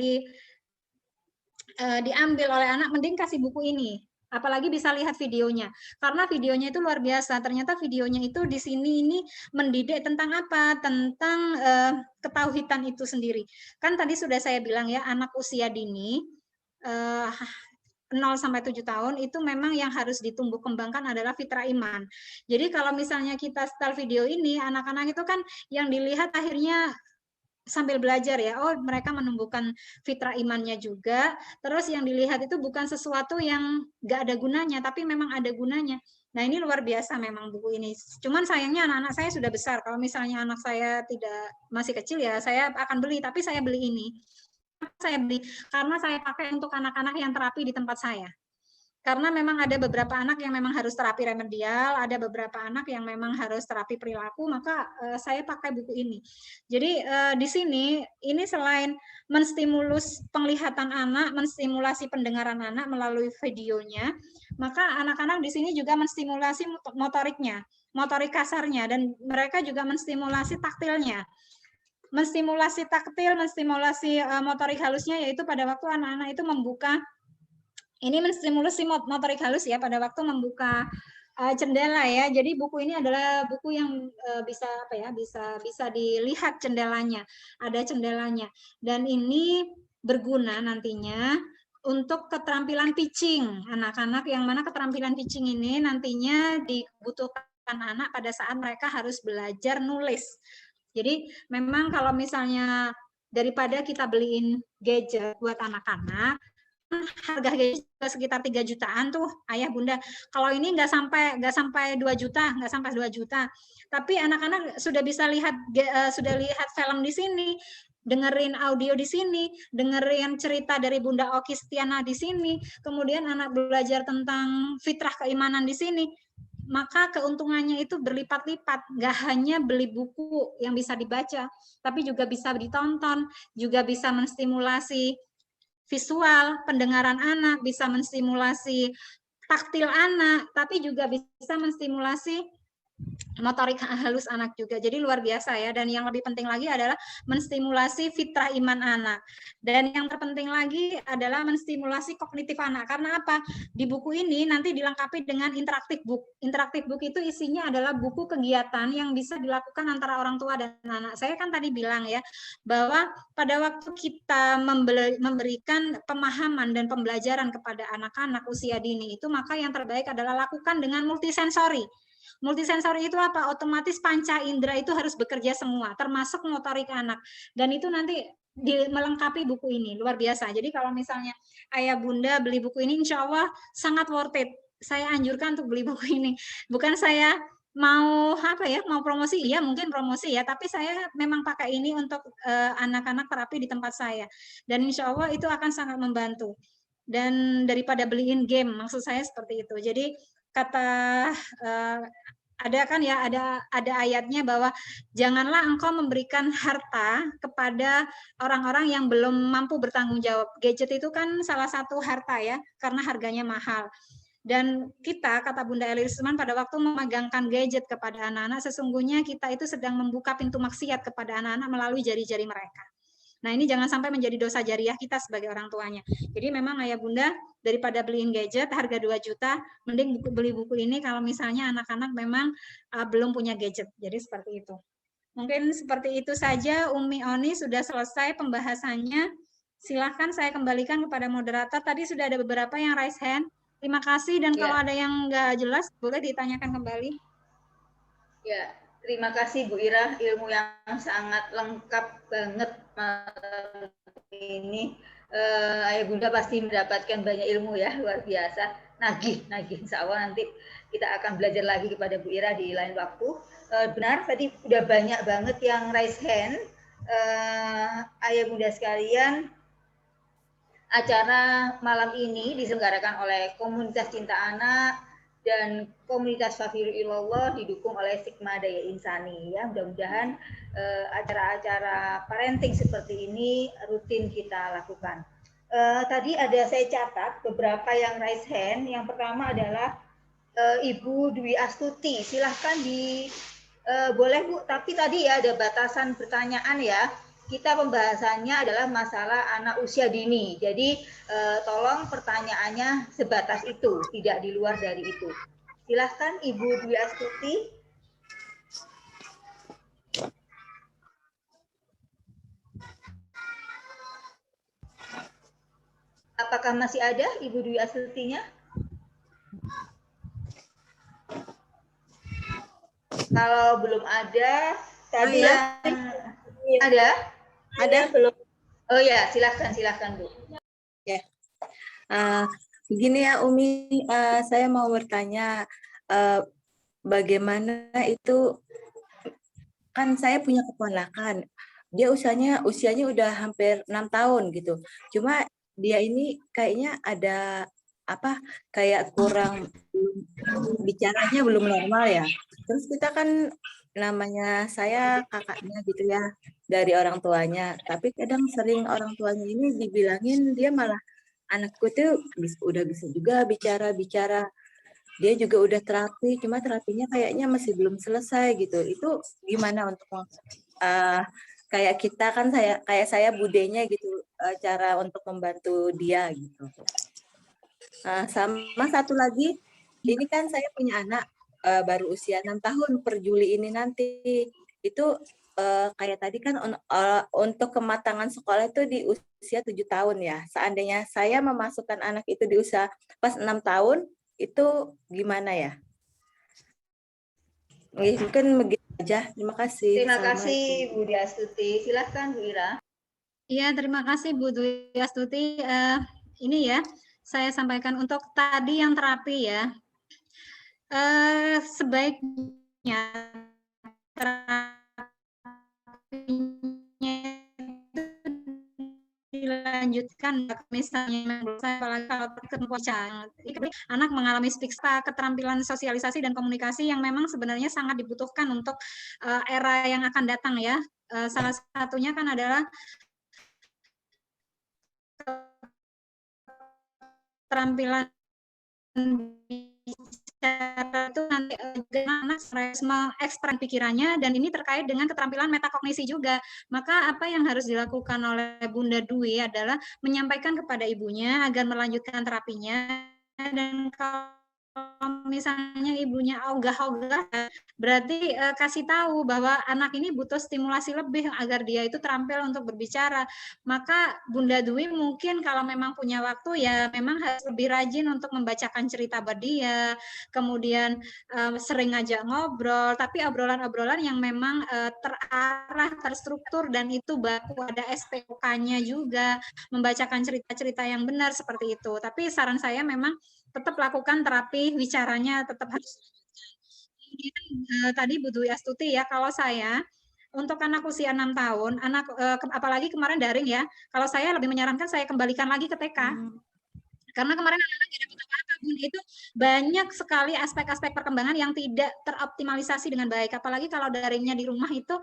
Speaker 1: diambil oleh anak, mending kasih buku ini. Apalagi bisa lihat videonya. Karena videonya itu luar biasa. Ternyata videonya itu di sini ini mendidik tentang apa? Tentang ketauhidan itu sendiri. Kan tadi sudah saya bilang ya, anak usia dini 0 sampai 7 tahun itu memang yang harus ditumbuh kembangkan adalah fitrah iman. Jadi kalau misalnya kita setel video ini, anak-anak itu kan yang dilihat akhirnya sambil belajar ya, oh mereka menumbuhkan fitrah imannya juga, terus yang dilihat itu bukan sesuatu yang nggak ada gunanya, tapi memang ada gunanya. Nah ini luar biasa memang buku ini. Cuman sayangnya anak-anak saya sudah besar, kalau misalnya anak saya masih kecil ya saya akan beli, tapi saya beli ini. Saya beli karena saya pakai untuk anak-anak yang terapi di tempat saya. Karena memang ada beberapa anak yang memang harus terapi remedial, ada beberapa anak yang memang harus terapi perilaku, maka saya pakai buku ini. Jadi di sini ini selain menstimulus penglihatan anak, menstimulasi pendengaran anak melalui videonya, maka anak-anak di sini juga menstimulasi motoriknya, motorik kasarnya, dan mereka juga menstimulasi taktilnya. Menstimulasi taktil, menstimulasi motorik halusnya, yaitu pada waktu anak-anak itu membuka, ini menstimulus motorik halus ya pada waktu membuka jendela ya. Jadi buku ini adalah buku yang bisa dilihat jendelanya, ada jendelanya. Dan ini berguna nantinya untuk keterampilan pitching anak-anak, yang mana keterampilan pitching ini nantinya dibutuhkan anak pada saat mereka harus belajar nulis. Jadi memang kalau misalnya daripada kita beliin gadget buat anak-anak, harga gadget sekitar 3 jutaan tuh ayah bunda. Kalau ini nggak sampai 2 juta, nggak sampai 2 juta. Tapi anak-anak sudah bisa lihat film di sini, dengerin audio di sini, dengerin cerita dari Bunda Oki Setiana di sini, kemudian anak belajar tentang fitrah keimanan di sini. Maka keuntungannya itu berlipat-lipat. Nggak hanya beli buku yang bisa dibaca, tapi juga bisa ditonton, juga bisa menstimulasi visual, pendengaran anak, bisa menstimulasi taktil anak, tapi juga bisa menstimulasi motorik halus anak juga. Jadi luar biasa ya. Dan yang lebih penting lagi adalah menstimulasi fitrah iman anak. Dan yang terpenting lagi adalah menstimulasi kognitif anak. Karena apa? Di buku ini nanti dilengkapi dengan interaktif book. Interaktif book itu isinya adalah buku kegiatan yang bisa dilakukan antara orang tua dan anak. Saya kan tadi bilang ya, bahwa pada waktu kita memberikan pemahaman dan pembelajaran kepada anak-anak usia dini itu, maka yang terbaik adalah lakukan dengan multisensori. Multisensori itu apa? Otomatis panca indera itu harus bekerja semua, termasuk motorik anak. Dan itu nanti melengkapi buku ini, luar biasa. Jadi kalau misalnya ayah bunda beli buku ini, insya Allah sangat worth it. Saya anjurkan untuk beli buku ini. Bukan saya mau mau promosi, iya mungkin promosi ya, tapi saya memang pakai ini untuk anak-anak terapi di tempat saya. Dan insya Allah itu akan sangat membantu. Dan daripada beliin game, maksud saya seperti itu. Jadi kata ada kan ya, ada ayatnya bahwa janganlah engkau memberikan harta kepada orang-orang yang belum mampu bertanggung jawab. Gadget itu kan salah satu harta ya, karena harganya mahal. Dan kita, kata Bunda Elisman, pada waktu memegangkan gadget kepada anak-anak, sesungguhnya kita itu sedang membuka pintu maksiat kepada anak-anak melalui jari-jari mereka. Nah, ini jangan sampai menjadi dosa jariah kita sebagai orang tuanya. Jadi memang ayah bunda daripada beliin gadget harga 2 juta, mending beli buku ini kalau misalnya anak-anak memang belum punya gadget. Jadi seperti itu. Mungkin seperti itu saja. Umi Oni sudah selesai pembahasannya. Silahkan saya kembalikan kepada moderator. Tadi sudah ada beberapa yang raise hand. Terima kasih, dan kalau ada yang nggak jelas, boleh ditanyakan kembali.
Speaker 3: Ya, terima kasih Bu Ira, ilmu yang sangat lengkap banget malam ini. Ayah Bunda pasti mendapatkan banyak ilmu ya, luar biasa. Nagih, insya Allah nanti kita akan belajar lagi kepada Bu Ira di lain waktu. Benar, tadi udah banyak banget yang raise hand. Ayah Bunda sekalian, acara malam ini diselenggarakan oleh Komunitas Cinta Anak dan Komunitas Fafiru Ilallah didukung oleh Sigma Daya Insani. Ya, mudah-mudahan acara-acara parenting seperti ini rutin kita lakukan. Tadi ada saya catat beberapa yang raise hand. Yang pertama adalah Ibu Dwi Astuti. Silahkan boleh Bu, tapi tadi ya ada batasan pertanyaan ya. Kita pembahasannya adalah masalah anak usia dini. Jadi tolong pertanyaannya sebatas itu, tidak di luar dari itu. Silahkan Ibu Dwi Astuti. Apakah masih ada Ibu Dwi Astutinya? Kalau belum ada, tadi yang ada belum? Oh ya, silahkan Bu.
Speaker 4: Ya, begini ya Umi, saya mau bertanya, bagaimana itu, kan saya punya keponakan, dia usianya udah hampir 6 tahun gitu. Cuma dia ini kayaknya ada kayak kurang, bicaranya belum normal ya. Terus kita kan namanya saya kakaknya gitu ya, dari orang tuanya. Tapi kadang sering orang tuanya ini dibilangin dia malah, anakku tuh udah bisa juga bicara. Dia juga udah terapi, cuma terapinya kayaknya masih belum selesai gitu. Itu gimana untuk kayak kita kan kayak saya budenya gitu, cara untuk membantu dia gitu. Sama satu lagi, ini kan saya punya anak baru usia 6 tahun per Juli ini nanti. Itu kayak tadi kan untuk kematangan sekolah itu di usia 7 tahun ya. Seandainya saya memasukkan anak itu di usia pas 6 tahun, itu gimana ya? Mungkin begitu aja. Terima kasih.
Speaker 3: Terima kasih Bu Dwi Astuti. Silahkan Bu Ira.
Speaker 1: Iya, terima kasih Bu Dwi Astuti. Ini ya, saya sampaikan untuk tadi yang terapi ya. Sebaiknya terapinya dilanjutkan, misalnya kalau anak mengalami spiksa, keterampilan sosialisasi dan komunikasi yang memang sebenarnya sangat dibutuhkan untuk era yang akan datang ya. Salah satunya kan adalah keterampilan bicara itu nanti anak mengekspresikan pikirannya, dan ini terkait dengan keterampilan metakognisi juga. Maka apa yang harus dilakukan oleh Bunda Dwi adalah menyampaikan kepada ibunya agar melanjutkan terapinya, dan kalau misalnya ibunya ogah-ogah, berarti kasih tahu bahwa anak ini butuh stimulasi lebih agar dia itu terampil untuk berbicara. Maka Bunda Dwi mungkin kalau memang punya waktu ya memang harus lebih rajin untuk membacakan cerita buat dia, kemudian sering ngajak ngobrol, tapi obrolan-obrolan yang memang terarah, terstruktur, dan itu baku ada SPOK-nya juga, membacakan cerita-cerita yang benar seperti itu. Tapi saran saya memang tetap lakukan terapi bicaranya, tetap harus dilanjutkan. Kemudian tadi Bu Dwi Astuti ya, kalau saya untuk anak usia 6 tahun, apalagi kemarin daring ya, kalau saya lebih menyarankan saya kembalikan lagi ke TK. Karena kemarin anak-anak nggak dapat apa-apa, Bun. Itu banyak sekali aspek-aspek perkembangan yang tidak teroptimalisasi dengan baik. Apalagi kalau daringnya di rumah itu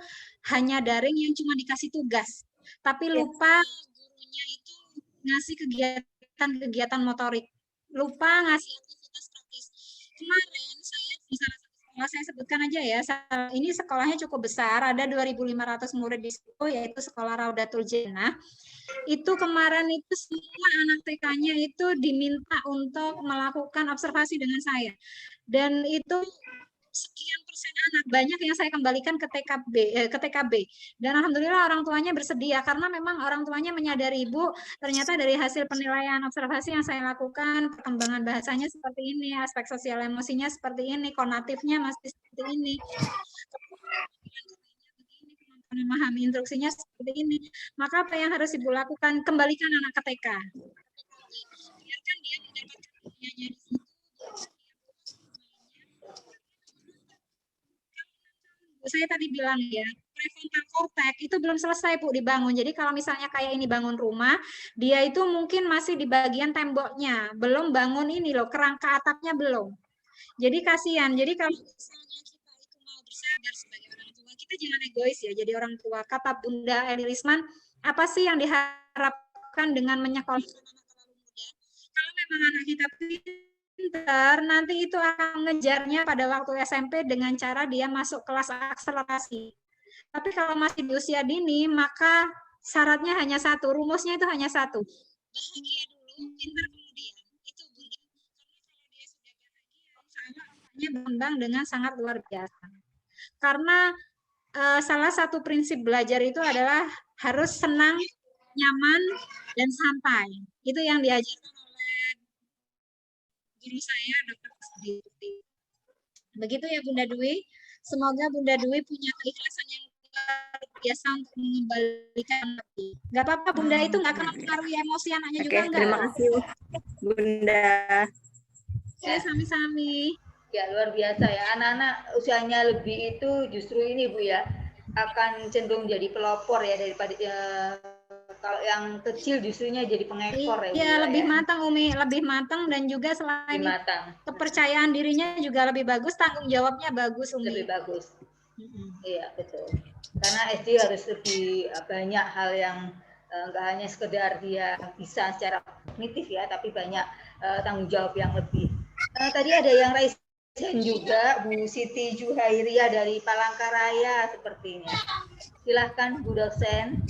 Speaker 1: hanya daring yang cuma dikasih tugas, tapi lupa gurunya itu ngasih kegiatan motorik, lupa ngasih aktivitas praktis. Kemarin saya di salah satu Kalau saya sebutkan aja ya, ini sekolahnya cukup besar, ada 2.500 murid di situ, yaitu Sekolah Raudatul Jannah. Itu kemarin itu semua anak TK-nya itu diminta untuk melakukan observasi dengan saya. Dan itu sekian persen anak, banyak yang saya kembalikan ke TKB. Dan alhamdulillah orang tuanya bersedia, karena memang orang tuanya menyadari, Bu, ternyata dari hasil penilaian observasi yang saya lakukan, perkembangan bahasanya seperti ini, aspek sosial emosinya seperti ini, konatifnya masih seperti ini, memahami instruksinya seperti ini. Maka apa yang harus Ibu lakukan? Kembalikan anak ke TK. Biarkan dia mendapatkan dunianya di situ. Saya tadi bilang ya, prefrontal cortex itu belum selesai Bu dibangun. Jadi kalau misalnya kayak ini bangun rumah, dia itu mungkin masih di bagian temboknya, belum bangun ini loh, kerangka atapnya belum. Jadi kasihan. Jadi kalau misalnya kita itu mau bersadar sebagai orang tua, kita jangan egois ya. Jadi orang tua, kata Bunda Eli Risman, apa sih yang diharapkan dengan menyekolahkan anak terlalu muda? Kalau memang anak kita pintar, nanti itu akan mengejarnya pada waktu SMP dengan cara dia masuk kelas akselerasi. Tapi kalau masih di usia dini, maka syaratnya hanya satu, rumusnya itu hanya satu. Bahagia dulu, pintar kemudian. Itu Bunda. Karena kalau dia sudah bahagia, insya Allah otaknya berkembang dengan sangat luar biasa. Karena salah satu prinsip belajar itu adalah harus senang, nyaman, dan santai. Itu yang diajarkan guru saya, Dr. Kusditi. Begitu ya Bunda Dwi. Semoga Bunda Dwi punya keikhlasan yang luar biasa untuk mengembalikan lagi. Nggak apa-apa Bunda, itu nggak akan mempengaruhi emosi anaknya juga enggak.
Speaker 4: Terima kasih Bunda.
Speaker 1: Saya sami-sami.
Speaker 3: Ya luar biasa ya, anak-anak usianya lebih itu justru ini Bu ya, akan cenderung jadi pelopor ya daripada kalau yang kecil justrunya jadi pengekor ya.
Speaker 1: Iya, lebih matang Umi, lebih matang, dan juga selain kepercayaan dirinya juga lebih bagus, tanggung jawabnya bagus Umi.
Speaker 3: Lebih bagus. Iya betul. Karena SD harus lebih banyak hal yang nggak hanya sekedar dia bisa secara kognitif ya, tapi banyak tanggung jawab yang lebih. Tadi ada yang raise juga Bu Siti Juhairia dari Palangkaraya sepertinya. Silahkan Bu dosen.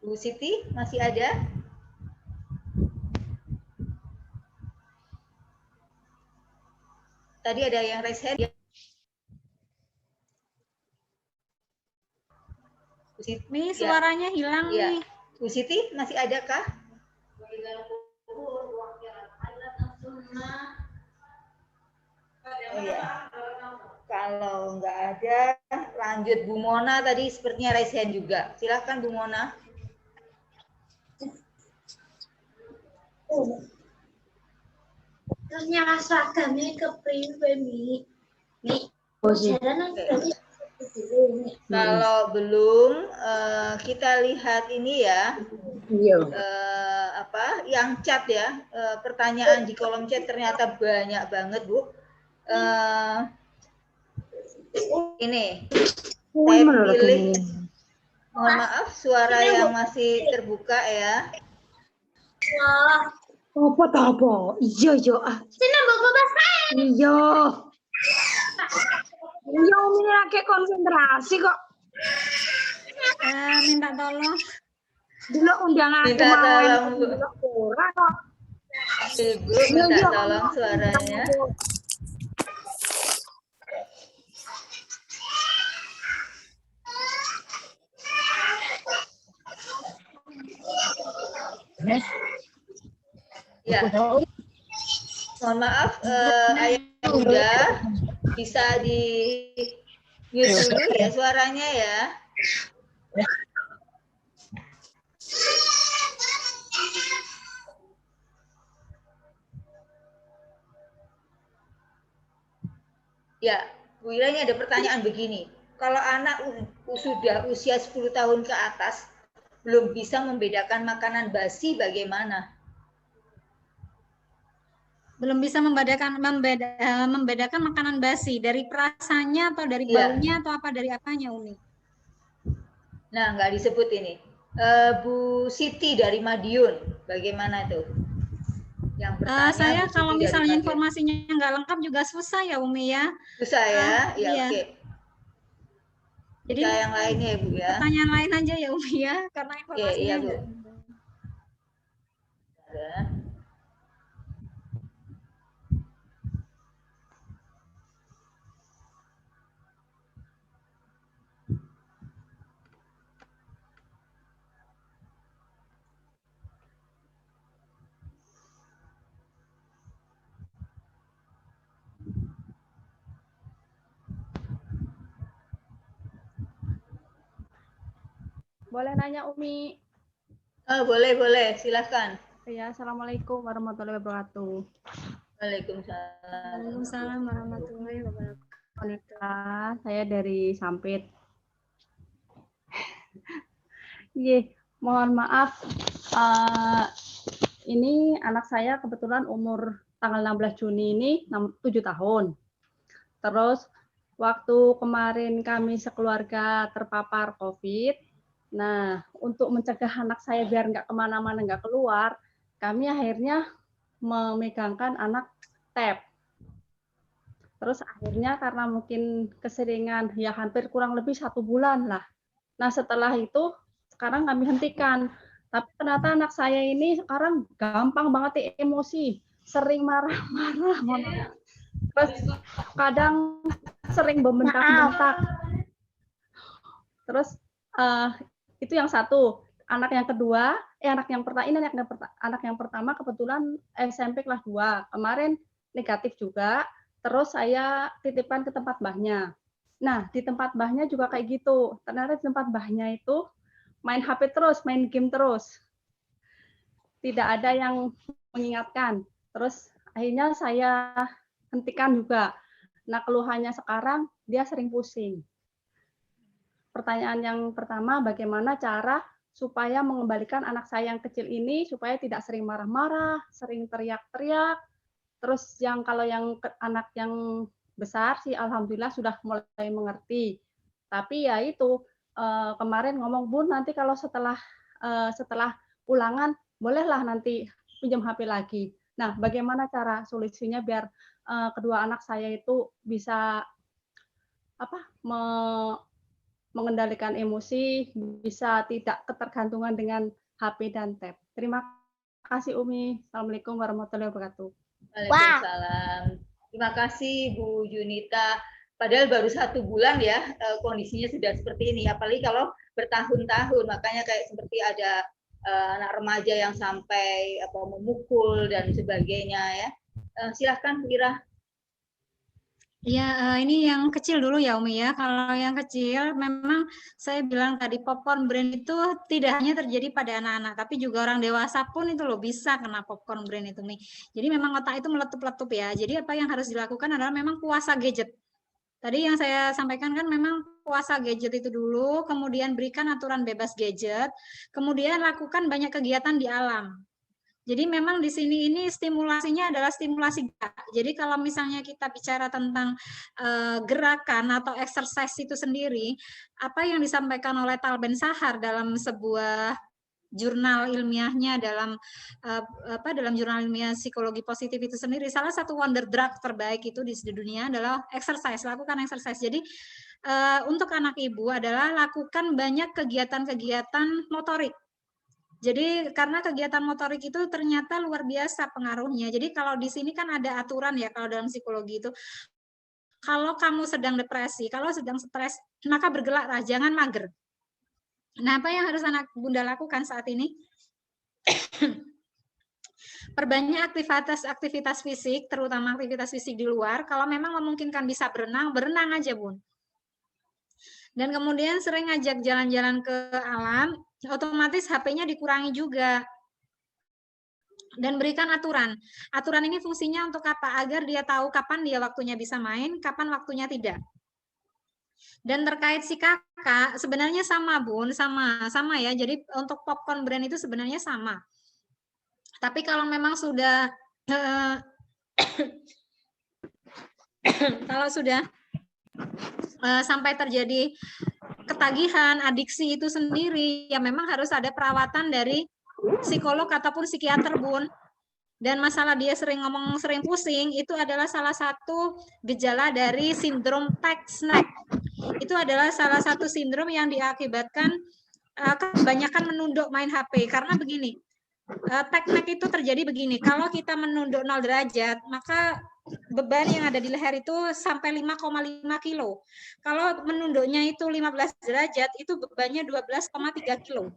Speaker 3: Bu Siti masih ada? Tadi ada yang raise hand ya. Bu Siti,
Speaker 1: nih suaranya hilang
Speaker 3: ya.
Speaker 1: nih.
Speaker 3: Bu Siti masih ada kah? Oh ya. Kalau nggak ada, lanjut Bu Mona tadi sepertinya raise hand juga. Silakan Bu Mona.
Speaker 5: Ternyata seragamnya ke pribadi. Nih,
Speaker 3: kalau belum, kita lihat ini ya. Yang chat ya, pertanyaan di kolom chat ternyata banyak banget Bu. Ini saya pilih, mohon maaf suara yang masih terbuka ya.
Speaker 5: Apa? Iya. Sini bawa bahasa. Iya. Iya, ini lagi konsentrasi kok.
Speaker 1: Minta tolong.
Speaker 5: Dulu undangan
Speaker 3: Minta tolong Bu.
Speaker 5: Ora kok.
Speaker 3: Ibu minta tolong suaranya. Ya, mohon maaf, Ayah Bunda bisa di mute dulu ya suaranya ya. Ya, Bu Ira, ini ada pertanyaan begini. Kalau anak sudah usia 10 tahun ke atas belum bisa membedakan makanan basi bagaimana?
Speaker 1: Belum bisa membedakan makanan basi dari perasanya atau dari baunya atau apa dari apanya Umi?
Speaker 3: Nah, nggak disebut ini. Bu Siti dari Madiun, bagaimana tuh? Yang bertanya,
Speaker 1: Saya
Speaker 3: Bu Siti
Speaker 1: kalau
Speaker 3: dari
Speaker 1: misalnya
Speaker 3: Madiun.
Speaker 1: informasinya nggak lengkap juga susah ya Umi ya.
Speaker 3: Susah ya? Ya
Speaker 1: Iya.
Speaker 3: oke.
Speaker 1: Jadi
Speaker 3: Kita yang lainnya ya Bu ya.
Speaker 1: pertanyaan lain aja ya Umi ya, karena informasinya
Speaker 3: Iya Bu.
Speaker 1: nggak.
Speaker 3: Ada.
Speaker 6: Boleh nanya Umi?
Speaker 3: Oh, boleh, silahkan.
Speaker 6: Ya, Assalamualaikum warahmatullahi wabarakatuh.
Speaker 3: Waalaikumsalam.
Speaker 1: Waalaikumsalam warahmatullahi wabarakatuh.
Speaker 6: Wanita, saya dari Sampit. Mohon maaf. Ini anak saya kebetulan umur tanggal 16 Juni ini 7 tahun. Terus waktu kemarin kami sekeluarga terpapar COVID, nah untuk mencegah anak saya biar nggak kemana-mana, nggak keluar, kami akhirnya memegangkan anak TAP. Terus akhirnya karena mungkin keseringan, ya hampir kurang lebih 1 bulan lah. Nah setelah itu sekarang kami hentikan. Tapi ternyata anak saya ini sekarang gampang banget emosi, sering marah-marah. Terus kadang sering membentak-bentak. Terus itu yang satu. Anak yang kedua, anak yang pertama kebetulan SMP kelas 2. Kemarin negatif juga. Terus saya titipkan ke tempat mbahnya. Nah, di tempat mbahnya juga kayak gitu. Ternyata di tempat mbahnya itu main HP terus, main game terus. Tidak ada yang mengingatkan. Terus akhirnya saya hentikan juga. Nah, keluhannya sekarang dia sering pusing. Pertanyaan yang pertama, bagaimana cara supaya mengembalikan anak saya yang kecil ini supaya tidak sering marah-marah, sering teriak-teriak. Terus kalau anak yang besar sih alhamdulillah sudah mulai mengerti. Tapi ya itu kemarin ngomong, "Bun, nanti kalau setelah ulangan bolehlah nanti pinjam HP lagi." Nah, bagaimana cara solusinya biar kedua anak saya itu bisa mengendalikan emosi, bisa tidak ketergantungan dengan HP dan tab. Terima kasih Umi. Assalamualaikum warahmatullahi wabarakatuh.
Speaker 3: Waalaikumsalam. Terima kasih Bu Junita. Padahal baru 1 bulan ya kondisinya sudah seperti ini. Apalagi kalau bertahun-tahun. Makanya kayak seperti ada anak remaja yang sampai memukul dan sebagainya ya. Silahkan Ira.
Speaker 1: Ya, ini yang kecil dulu ya Umi ya. Kalau yang kecil memang saya bilang tadi popcorn brain itu tidak hanya terjadi pada anak-anak, tapi juga orang dewasa pun itu loh bisa kena popcorn brain itu Umi. Jadi memang otak itu meletup-letup ya. Jadi apa yang harus dilakukan adalah memang puasa gadget. Tadi yang saya sampaikan kan memang puasa gadget itu dulu, kemudian berikan aturan bebas gadget, kemudian lakukan banyak kegiatan di alam. Jadi memang di sini ini stimulasinya adalah stimulasi gerak. Jadi kalau misalnya kita bicara tentang gerakan atau exercise itu sendiri, apa yang disampaikan oleh Tal Ben Shahar dalam sebuah jurnal ilmiahnya dalam dalam jurnal ilmiah psikologi positif itu sendiri, salah satu wonder drug terbaik itu di dunia adalah exercise, lakukan exercise. Jadi untuk anak ibu adalah lakukan banyak kegiatan-kegiatan motorik. Jadi karena kegiatan motorik itu ternyata luar biasa pengaruhnya. Jadi kalau di sini kan ada aturan ya kalau dalam psikologi itu. Kalau kamu sedang depresi, kalau sedang stres, maka bergeraklah, jangan mager. Nah, apa yang harus anak Bunda lakukan saat ini? Perbanyak aktivitas fisik, terutama aktivitas fisik di luar. Kalau memang memungkinkan bisa berenang, berenang aja, Bun. Dan kemudian sering ngajak jalan-jalan ke alam, otomatis HP-nya dikurangi juga. Dan berikan aturan. Aturan ini fungsinya untuk apa? Agar dia tahu kapan dia waktunya bisa main, kapan waktunya tidak. Dan terkait si kakak, sebenarnya sama Bun, sama ya. Jadi untuk popcorn brand itu sebenarnya sama. Tapi kalau memang sudah kalau sudah sampai terjadi ketagihan, adiksi itu sendiri, ya memang harus ada perawatan dari psikolog ataupun psikiater, Bun. Dan masalah dia sering ngomong, sering pusing, itu adalah salah satu gejala dari sindrom tech-snack. Itu adalah salah satu sindrom yang diakibatkan kebanyakan menunduk main HP. Karena begini, tech-snack itu terjadi begini, kalau kita menunduk 0 derajat, maka beban yang ada di leher itu sampai 5,5 kilo. Kalau menunduknya itu 15 derajat, itu bebannya 12,3 kilo.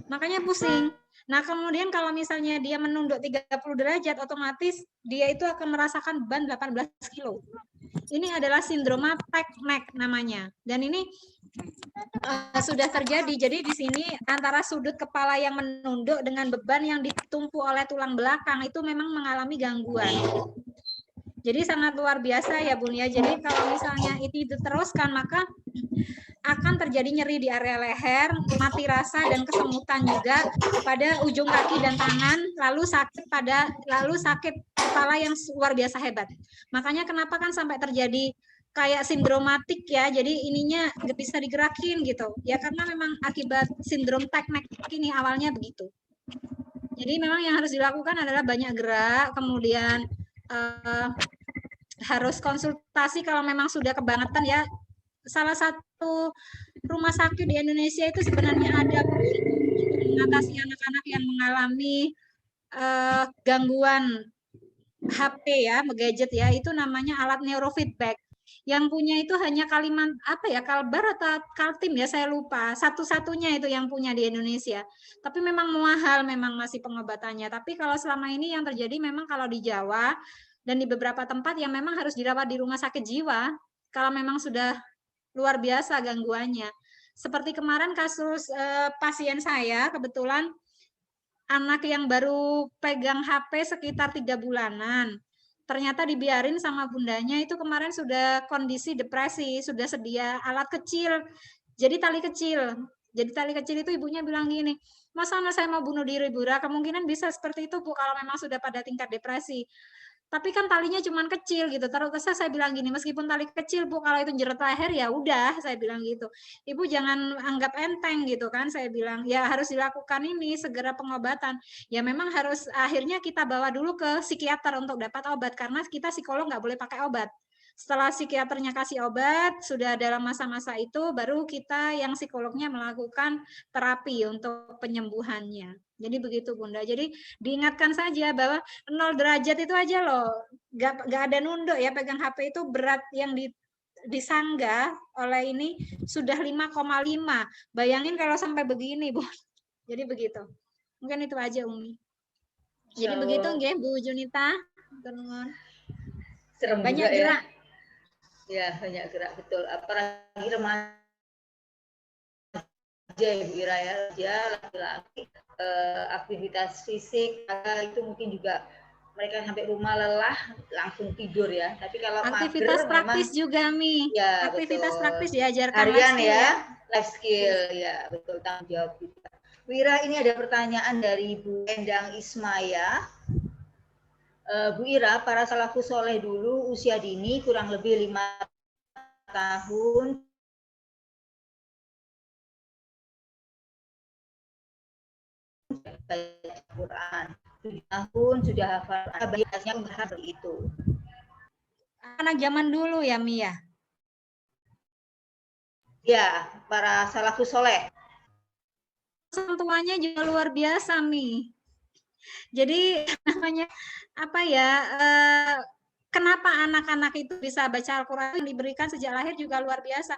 Speaker 1: Makanya pusing. Nah, kemudian kalau misalnya dia menunduk 30 derajat, otomatis dia itu akan merasakan beban 18 kilo. Ini adalah sindroma tech-neck namanya. Dan ini sudah terjadi. Jadi di sini antara sudut kepala yang menunduk dengan beban yang ditumpu oleh tulang belakang itu memang mengalami gangguan. Jadi sangat luar biasa ya Bun ya. Jadi kalau misalnya itu diteruskan maka akan terjadi nyeri di area leher, mati rasa dan kesemutan juga pada ujung kaki dan tangan, lalu sakit kepala yang luar biasa hebat. Makanya kenapa kan sampai terjadi kayak sindromatik ya, jadi ininya nggak bisa digerakin gitu. Ya karena memang akibat sindrom tech-neck ini awalnya begitu. Jadi memang yang harus dilakukan adalah banyak gerak, kemudian harus konsultasi kalau memang sudah kebangetan ya. Salah satu rumah sakit di Indonesia itu sebenarnya ada untuk mengatasi anak-anak yang mengalami gangguan HP ya, gadget ya, itu namanya alat neurofeedback. Yang punya itu hanya Kalbar atau Kaltim ya, saya lupa. Satu-satunya itu yang punya di Indonesia. Tapi memang mahal, memang masih pengobatannya. Tapi kalau selama ini yang terjadi memang kalau di Jawa dan di beberapa tempat yang memang harus dirawat di rumah sakit jiwa, kalau memang sudah luar biasa gangguannya. Seperti kemarin kasus pasien saya, kebetulan anak yang baru pegang HP sekitar 3 bulanan. Ternyata dibiarin sama bundanya itu kemarin sudah kondisi depresi, sudah sedia alat kecil, jadi tali kecil. Jadi tali kecil itu ibunya bilang gini, masa anak saya mau bunuh diri Bu? Kemungkinan bisa seperti itu Bu kalau memang sudah pada tingkat depresi. Tapi kan talinya cuma kecil gitu. Terus saya bilang gini, meskipun tali kecil Bu, kalau itu jerat leher ya udah, saya bilang gitu. Ibu jangan anggap enteng gitu kan, saya bilang. Ya harus dilakukan ini segera pengobatan. Ya memang harus akhirnya kita bawa dulu ke psikiater untuk dapat obat karena kita psikolog nggak boleh pakai obat. Setelah psikiaternya kasih obat, sudah dalam masa-masa itu baru kita yang psikolognya melakukan terapi untuk penyembuhannya. Jadi begitu Bunda. Jadi diingatkan saja bahwa 0 derajat itu aja loh. Nggak ada nunduk ya, pegang HP itu berat yang disanggah oleh ini sudah 5,5. Bayangin kalau sampai begini, Bu. Jadi begitu. Mungkin itu aja Umi. Jadi begitu nggih Bu Junita.
Speaker 3: Serem
Speaker 1: banyak
Speaker 3: juga,
Speaker 1: gerak.
Speaker 3: Ya, banyak gerak betul. Apalagi remaja Ibu Ira ya, laki-laki aktivitas fisik itu mungkin juga mereka sampai rumah lelah langsung tidur ya. Tapi kalau
Speaker 1: aktivitas
Speaker 3: mager,
Speaker 1: praktis
Speaker 3: memang,
Speaker 1: juga Mi.
Speaker 3: Ya,
Speaker 1: aktivitas
Speaker 3: betul.
Speaker 1: Praktis diajarkan
Speaker 3: harian ya, life skill ya, betul, tanggung jawab juga. Wira, ini ada pertanyaan dari Bu Endang Ismaya. Bu Ira, para salafus soleh dulu usia dini kurang lebih 5 tahun baca Quran, 7 tahun sudah hafal, biasanya seperti itu.
Speaker 1: Anak zaman dulu ya Mia.
Speaker 3: Ya, para salafus soleh.
Speaker 1: Orang tuanya juga luar biasa Mi. Jadi namanya apa ya? Kenapa anak-anak itu bisa baca Al-Quran yang diberikan sejak lahir juga luar biasa.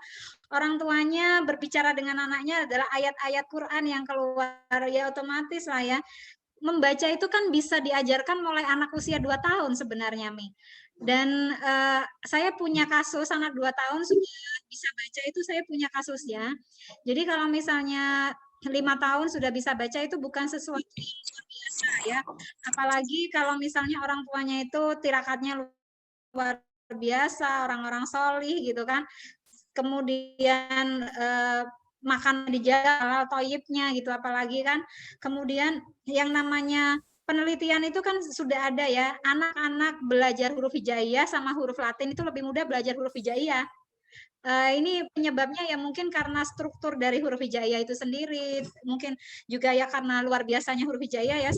Speaker 1: Orang tuanya berbicara dengan anaknya adalah ayat-ayat Quran yang keluar, ya otomatis lah ya. Membaca itu kan bisa diajarkan mulai anak usia 2 tahun sebenarnya, Mi. Dan saya punya kasus anak 2 tahun sudah bisa baca, itu saya punya kasusnya. Jadi kalau misalnya 5 tahun sudah bisa baca itu bukan sesuatu yang luar biasa ya. Apalagi kalau misalnya orang tuanya itu tirakatnya luar biasa, orang-orang solih gitu kan. Kemudian makan dijaga halal toyibnya gitu, apalagi kan. Kemudian yang namanya penelitian itu kan sudah ada ya, anak-anak belajar huruf hijaiyah sama huruf Latin itu lebih mudah belajar huruf hijaiyah. Ini penyebabnya ya mungkin karena struktur dari huruf hijaiyah itu sendiri, mungkin juga ya karena luar biasanya huruf hijaiyah ya.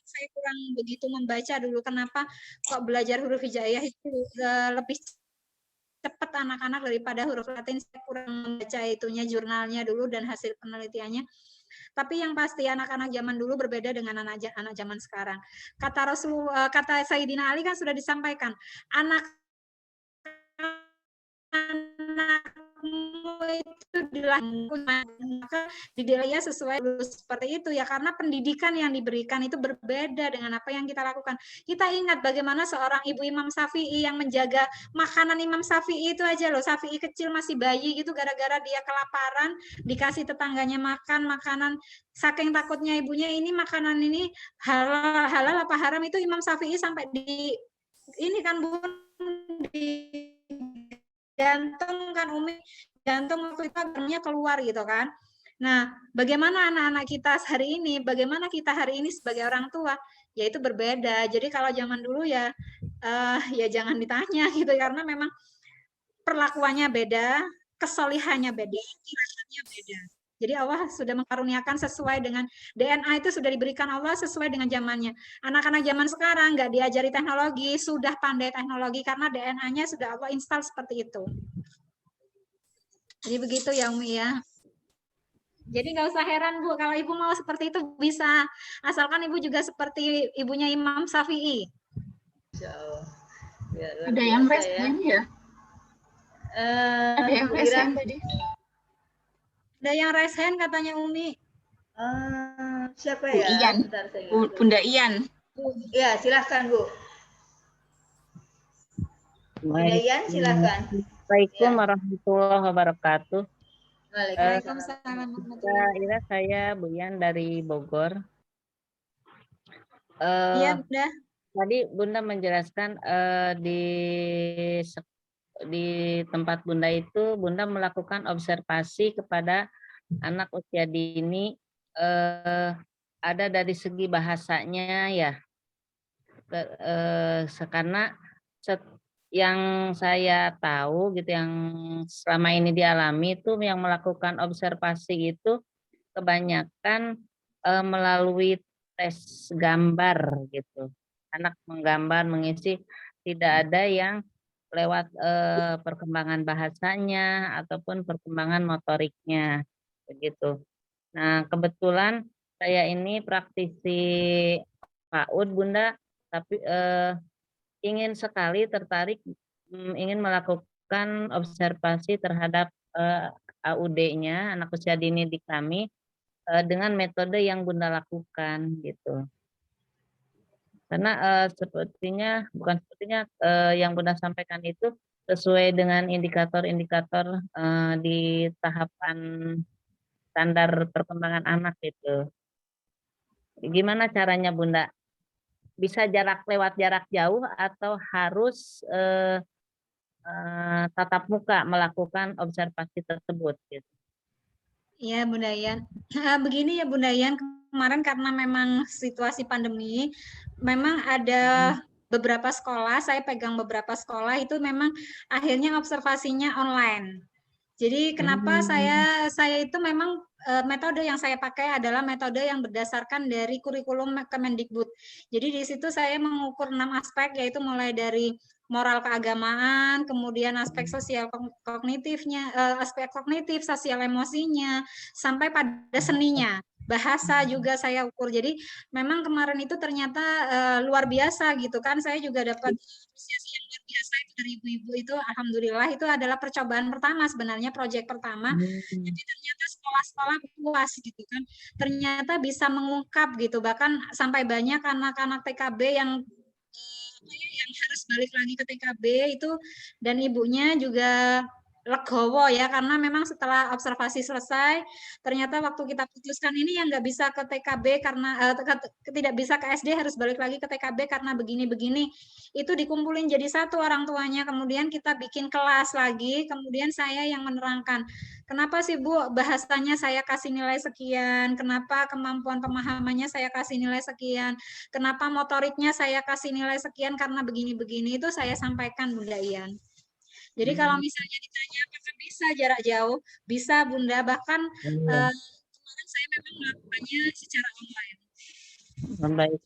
Speaker 1: Saya kurang begitu membaca dulu kenapa kok belajar huruf hijaiyah itu lebih cepat anak-anak daripada huruf Latin. Saya kurang membaca itunya, jurnalnya dulu dan hasil penelitiannya. Tapi yang pasti anak-anak zaman dulu berbeda dengan anak zaman sekarang. Kata Sayyidina Ali kan sudah disampaikan, anakmu itu didilainya sesuai seperti itu ya, karena pendidikan yang diberikan itu berbeda dengan apa yang kita lakukan. Kita ingat bagaimana seorang ibu Imam Syafi'i yang menjaga makanan Imam Syafi'i itu aja loh, Syafi'i kecil masih bayi gitu, gara-gara dia kelaparan dikasih tetangganya makan makanan, saking takutnya ibunya ini makanan ini halal apa haram, itu Imam Syafi'i sampai di ini kan Bu, di jantung kan Umi, jantung waktu itu agamanya keluar gitu kan. Nah, bagaimana anak-anak kita hari ini, bagaimana kita hari ini sebagai orang tua, ya itu berbeda. Jadi kalau zaman dulu ya ya jangan ditanya gitu, karena memang perlakuannya beda, kesolihannya beda, kiraatnya beda. Jadi Allah sudah mengaruniakan sesuai dengan DNA itu sudah diberikan Allah sesuai dengan zamannya. Anak-anak zaman sekarang nggak diajari teknologi, sudah pandai teknologi karena DNA-nya sudah Allah install seperti itu. Jadi begitu ya Umi ya. Jadi nggak usah heran Bu, kalau Ibu mau seperti itu bisa, asalkan Ibu juga seperti ibunya Imam Syafi'i.
Speaker 3: Ya,
Speaker 2: Ada yang raise hand ya? Ada yang raise hand tadi.
Speaker 1: Ada yang raise hand katanya Umi.
Speaker 3: Siapa
Speaker 2: Bu
Speaker 3: ya?
Speaker 2: Ian.
Speaker 3: Bentar, saya
Speaker 2: Bunda Ian.
Speaker 3: Ya, silahkan Bu. Bunda Ian, silahkan.
Speaker 7: Assalamualaikum warahmatullahi wabarakatuh.
Speaker 1: Waalaikumsalam.
Speaker 7: Ira, saya Bu Ian dari Bogor.
Speaker 1: Iya, Bunda.
Speaker 7: Tadi Bunda menjelaskan di tempat Bunda itu Bunda melakukan observasi kepada anak usia dini, ada dari segi bahasanya ya, karena yang saya tahu gitu, yang selama ini dialami itu yang melakukan observasi itu kebanyakan melalui tes gambar gitu. Anak menggambar, mengisi, tidak ada yang lewat perkembangan bahasanya ataupun perkembangan motoriknya begitu. Nah, kebetulan saya ini praktisi PAUD Bunda, tapi ingin sekali tertarik ingin melakukan observasi terhadap AUD-nya, anak usia dini di kami, dengan metode yang Bunda lakukan gitu. Karena yang Bunda sampaikan itu sesuai dengan indikator-indikator di tahapan standar perkembangan anak itu. Gimana caranya Bunda? Bisa lewat jarak jauh atau harus tatap muka melakukan observasi tersebut gitu?
Speaker 1: Iya Bunda Yan. Begini ya Bunda Yan, kemarin karena memang situasi pandemi, memang ada beberapa sekolah, saya pegang beberapa sekolah itu memang akhirnya observasinya online. Jadi kenapa saya itu memang metode yang saya pakai adalah metode yang berdasarkan dari kurikulum Kemendikbud. Jadi di situ saya mengukur 6 aspek, yaitu mulai dari moral keagamaan, kemudian aspek sosial kognitifnya, aspek kognitif, sosial emosinya, sampai pada seninya. Bahasa juga saya ukur. Jadi memang kemarin itu ternyata luar biasa gitu kan. Saya juga dapat apresiasi yang luar biasa itu dari ibu-ibu itu. Alhamdulillah itu adalah percobaan pertama sebenarnya, proyek pertama. Jadi ternyata sekolah-sekolah puas gitu kan. Ternyata bisa mengungkap gitu. Bahkan sampai banyak anak-anak TKB yang harus balik lagi ke TKB itu, dan ibunya juga legowo ya, karena memang setelah observasi selesai ternyata waktu kita putuskan ini yang nggak bisa ke TKB karena tidak bisa ke SD, harus balik lagi ke TKB karena begini-begini, itu dikumpulin jadi satu orang tuanya, kemudian kita bikin kelas lagi, kemudian saya yang menerangkan kenapa sih Bu bahasanya saya kasih nilai sekian, kenapa kemampuan pemahamannya saya kasih nilai sekian, kenapa motoriknya saya kasih nilai sekian karena begini-begini, itu saya sampaikan Bunda Ian. Jadi kalau misalnya ditanya apakah bisa jarak jauh, bisa Bunda. Bahkan kemarin saya memang melakukannya secara online.
Speaker 7: Baik.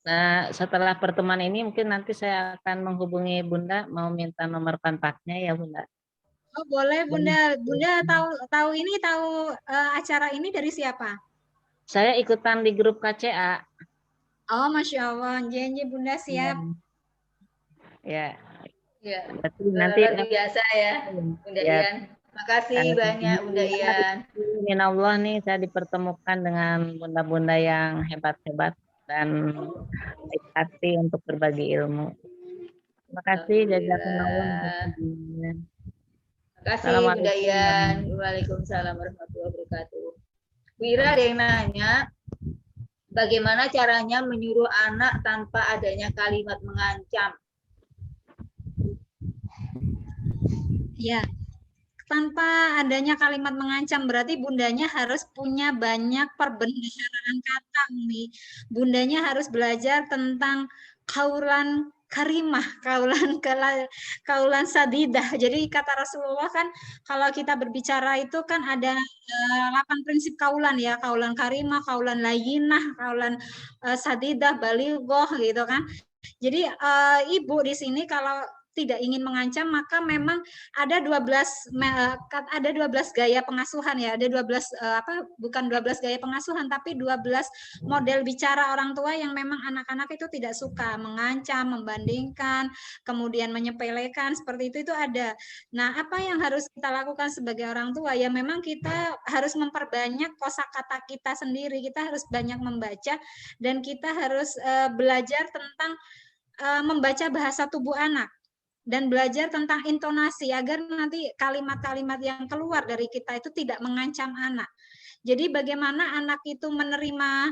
Speaker 7: Nah, setelah pertemuan ini mungkin nanti saya akan menghubungi Bunda, mau minta nomor kontaknya ya Bunda.
Speaker 1: Oh boleh Bunda. Bunda tahu acara ini dari siapa?
Speaker 7: Saya ikutan di grup KCA.
Speaker 1: Oh Masya Allah, janji Bunda siap.
Speaker 7: Ya.
Speaker 3: Ya,
Speaker 7: Berarti
Speaker 3: luar
Speaker 7: nanti
Speaker 3: biasa ya, Bunda
Speaker 7: ya.
Speaker 3: Ian. Makasih banyak Bunda Ian.
Speaker 7: Minallah nih saya dipertemukan dengan bunda-bunda yang hebat-hebat dan baik hati untuk berbagi ilmu. Terima kasih jazakumullah.
Speaker 3: Terima kasih Bunda Ian. Waalaikumsalam warahmatullahi wabarakatuh. Wira ada yang nanya, bagaimana caranya menyuruh anak tanpa adanya kalimat mengancam?
Speaker 1: Ya, tanpa adanya kalimat mengancam berarti bundanya harus punya banyak perbendaharaan kata, Umi. Bundanya harus belajar tentang kaulan karimah, kaulan sadidah. Jadi kata Rasulullah kan kalau kita berbicara itu kan ada 8 prinsip kaulan ya, kaulan karimah, kaulan layyinah, kaulan sadidah, balighoh gitu kan. Jadi ibu di sini kalau tidak ingin mengancam maka memang ada 12 gaya pengasuhan ya, ada 12 bukan 12 gaya pengasuhan tapi 12 model bicara orang tua yang memang anak-anak itu tidak suka mengancam, membandingkan, kemudian menyepelekan seperti itu ada. Nah, apa yang harus kita lakukan sebagai orang tua ya memang kita harus memperbanyak kosakata kita sendiri, kita harus banyak membaca dan kita harus belajar tentang membaca bahasa tubuh anak dan belajar tentang intonasi agar nanti kalimat-kalimat yang keluar dari kita itu tidak mengancam anak. Jadi bagaimana anak itu menerima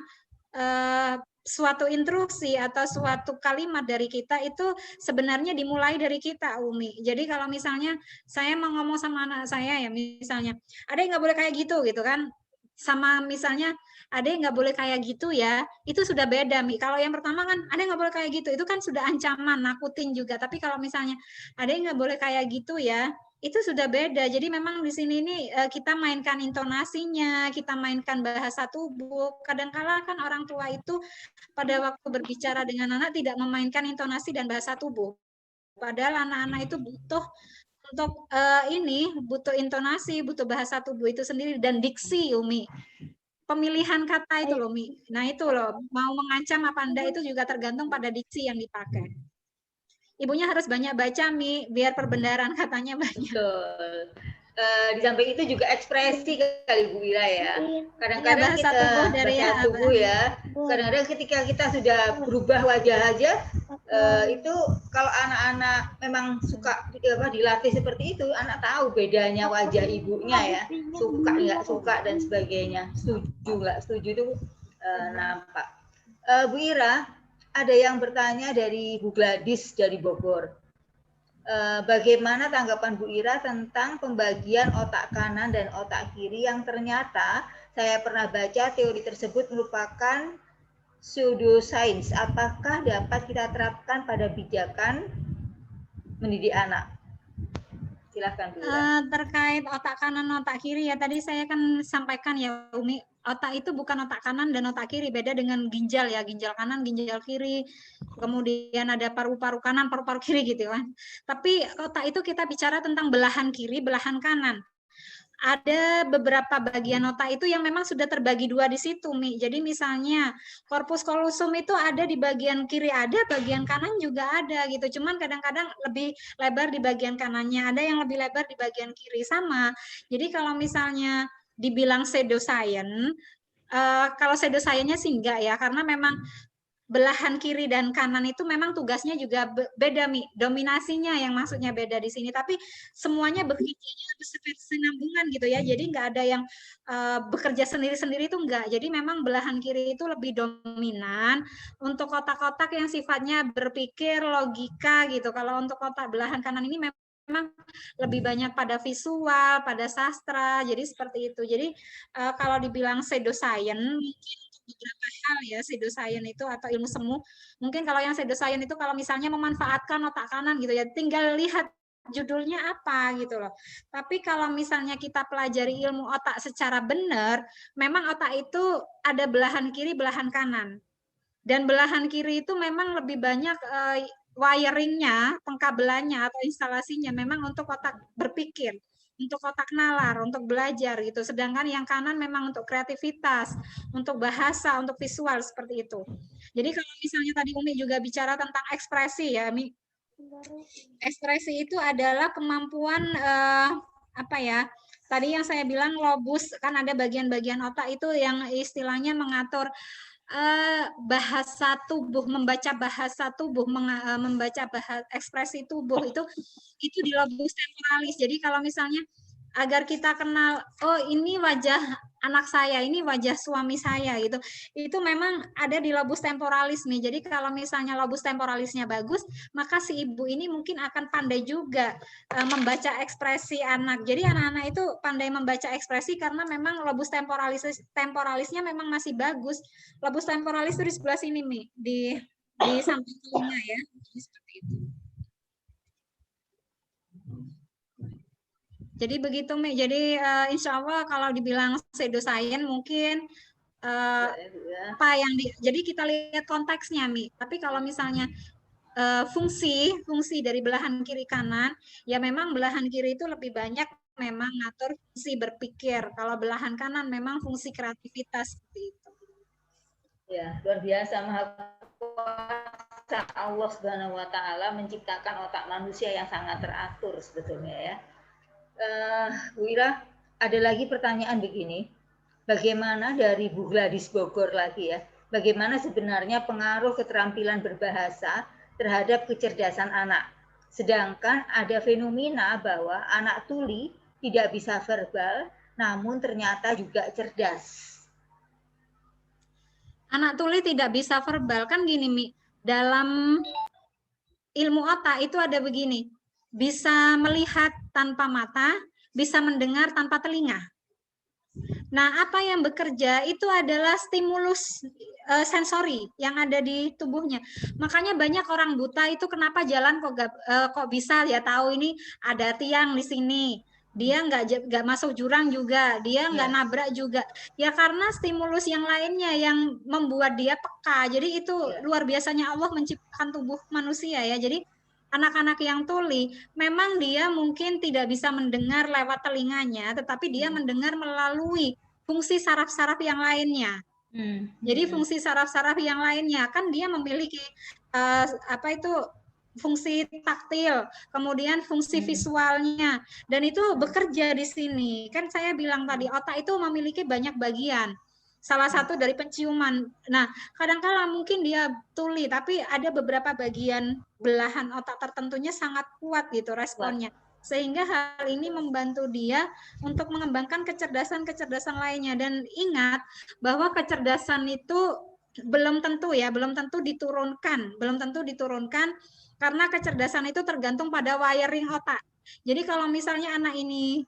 Speaker 1: suatu instruksi atau suatu kalimat dari kita itu sebenarnya dimulai dari kita, Umi. Jadi kalau misalnya saya mau ngomong sama anak saya ya misalnya, ada yang nggak boleh kayak gitu kan, sama misalnya ada yang nggak boleh kayak gitu ya, itu sudah beda Mi. Kalau yang pertama kan ada yang nggak boleh kayak gitu, itu kan sudah ancaman, nakutin juga. Tapi kalau misalnya ada yang nggak boleh kayak gitu ya, itu sudah beda. Jadi memang di sini ini kita mainkan intonasinya, kita mainkan bahasa tubuh. Kadang-kala kan orang tua itu pada waktu berbicara dengan anak tidak memainkan intonasi dan bahasa tubuh. Padahal anak-anak itu butuh untuk butuh intonasi, butuh bahasa tubuh itu sendiri dan diksi, Umi. Pemilihan kata itu loh, Mi. Nah itu loh, mau mengancam apa enggak itu juga tergantung pada diksi yang dipakai. Ibunya harus banyak baca, Mi, biar perbendaharaan katanya banyak.
Speaker 3: Betul. Di samping itu juga ekspresi kali Bu Ira ya. Kadang-kadang
Speaker 1: bahasa
Speaker 3: kita
Speaker 1: tubuh dari
Speaker 3: bahasa tubuh ya. Kadang-kadang ketika kita sudah berubah wajah aja, itu kalau anak-anak memang suka dilatih seperti itu, anak tahu bedanya wajah ibunya ya, suka nggak suka dan sebagainya, setuju nggak setuju itu nampak. Bu Ira, ada yang bertanya dari Bu Gladys dari Bogor. Bagaimana tanggapan Bu Ira tentang pembagian otak kanan dan otak kiri yang ternyata saya pernah baca teori tersebut merupakan pseudoscience. Apakah dapat kita terapkan pada pijakan mendidik anak? Silahkan Bu Ira.
Speaker 1: Terkait otak kanan, otak kiri ya tadi saya kan sampaikan ya Umi, otak itu bukan otak kanan dan otak kiri, beda dengan ginjal ya, ginjal kanan, ginjal kiri, kemudian ada paru-paru kanan, paru-paru kiri gitu kan. Tapi otak itu kita bicara tentang belahan kiri, belahan kanan. Ada beberapa bagian otak itu yang memang sudah terbagi dua di situ, Mi. Jadi misalnya corpus callosum itu ada di bagian kiri ada, bagian kanan juga ada gitu. Cuman kadang-kadang lebih lebar di bagian kanannya, ada yang lebih lebar di bagian kiri sama. Jadi kalau misalnya dibilang pseudoscience, kalau pseudoscience-nya sih enggak ya, karena memang belahan kiri dan kanan itu memang tugasnya juga beda, Mi. Dominasinya yang maksudnya beda di sini, tapi semuanya bekerjanya berkesinambungan gitu ya. Jadi nggak ada yang bekerja sendiri-sendiri itu enggak. Jadi memang belahan kiri itu lebih dominan untuk kotak-kotak yang sifatnya berpikir logika gitu. Kalau untuk kotak belahan kanan ini memang lebih banyak pada visual, pada sastra, jadi seperti itu. Jadi kalau dibilang pseudoscience mungkin beberapa hal ya pseudoscience itu atau ilmu semu. Mungkin kalau yang pseudoscience itu kalau misalnya memanfaatkan otak kanan gitu ya, tinggal lihat judulnya apa gitu loh. Tapi kalau misalnya kita pelajari ilmu otak secara benar, memang otak itu ada belahan kiri, belahan kanan. Dan belahan kiri itu memang lebih banyak wiringnya, pengkabelannya atau instalasinya memang untuk otak berpikir, untuk otak nalar, untuk belajar gitu. Sedangkan yang kanan memang untuk kreativitas, untuk bahasa, untuk visual seperti itu. Jadi kalau misalnya tadi Umi juga bicara tentang ekspresi ya, Mi. Ekspresi itu adalah kemampuan apa ya? Tadi yang saya bilang lobus, kan ada bagian-bagian otak itu yang istilahnya mengatur bahasa tubuh, membaca bahasa tubuh, membaca ekspresi tubuh itu di lobus temporalis. Jadi kalau misalnya agar kita kenal, oh ini wajah anak saya, ini wajah suami saya gitu. Itu memang ada di lobus temporalis nih. Jadi kalau misalnya lobus temporalisnya bagus, maka si ibu ini mungkin akan pandai juga membaca ekspresi anak. Jadi anak-anak itu pandai membaca ekspresi karena memang lobus temporalisnya memang masih bagus. Lobus temporalis itu di sebelah sini, Mi, di samping telinga ya. Seperti itu. Jadi begitu, Mi. Jadi insya Allah kalau dibilang pseudoscience mungkin apa yang jadi kita lihat konteksnya, Mi. Tapi kalau misalnya fungsi dari belahan kiri kanan, ya memang belahan kiri itu lebih banyak memang ngatur fungsi berpikir. Kalau belahan kanan memang fungsi kreativitas seperti itu.
Speaker 3: Ya, luar biasa, Maha Kuasa Allah Subhanahu wa Ta'ala menciptakan otak manusia yang sangat teratur sebetulnya ya. Bu Ira, ada lagi pertanyaan begini, bagaimana dari Bu Gladys Bogor lagi ya, bagaimana sebenarnya pengaruh keterampilan berbahasa terhadap kecerdasan anak? Sedangkan ada fenomena bahwa anak tuli tidak bisa verbal, namun ternyata juga cerdas.
Speaker 1: Anak tuli tidak bisa verbal, kan gini, Mi, dalam ilmu otak itu ada begini, bisa melihat tanpa mata, bisa mendengar tanpa telinga. Nah, apa yang bekerja itu adalah stimulus sensori yang ada di tubuhnya. Makanya banyak orang buta itu kenapa jalan kok bisa ya tahu ini ada tiang di sini. Dia nggak masuk jurang juga, dia nggak nabrak juga. Ya karena stimulus yang lainnya yang membuat dia peka. Jadi itu luar biasanya Allah menciptakan tubuh manusia ya. Jadi anak-anak yang tuli, memang dia mungkin tidak bisa mendengar lewat telinganya, tetapi dia mendengar melalui fungsi saraf-saraf yang lainnya. Jadi fungsi saraf-saraf yang lainnya, kan dia memiliki fungsi taktil, kemudian fungsi visualnya, dan itu bekerja di sini. Kan saya bilang tadi, otak itu memiliki banyak bagian. Salah satu dari penciuman. Nah, kadang-kala mungkin dia tuli, tapi ada beberapa bagian belahan otak tertentunya sangat kuat gitu responnya. Sehingga hal ini membantu dia untuk mengembangkan kecerdasan-kecerdasan lainnya. Dan ingat bahwa kecerdasan itu belum tentu diturunkan. Belum tentu diturunkan karena kecerdasan itu tergantung pada wiring otak. Jadi kalau misalnya anak ini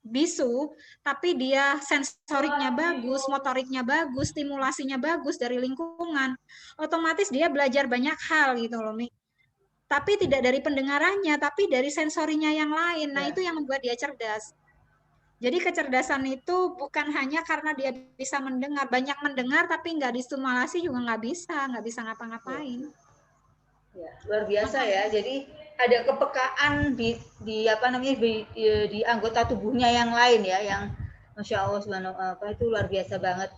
Speaker 1: bisu, tapi dia sensoriknya bagus, motoriknya bagus, stimulasinya bagus dari lingkungan, otomatis dia belajar banyak hal gitu loh, Mi. Tapi tidak dari pendengarannya, tapi dari sensorinya yang lain. Nah, itu yang membuat dia cerdas. Jadi kecerdasan itu bukan hanya karena dia bisa mendengar, banyak mendengar tapi nggak distimulasi juga nggak bisa ngapa-ngapain.
Speaker 3: Ya, luar biasa ya. Jadi ada kepekaan di anggota tubuhnya yang lain ya, yang Masya Allah Subhanahu itu luar biasa banget.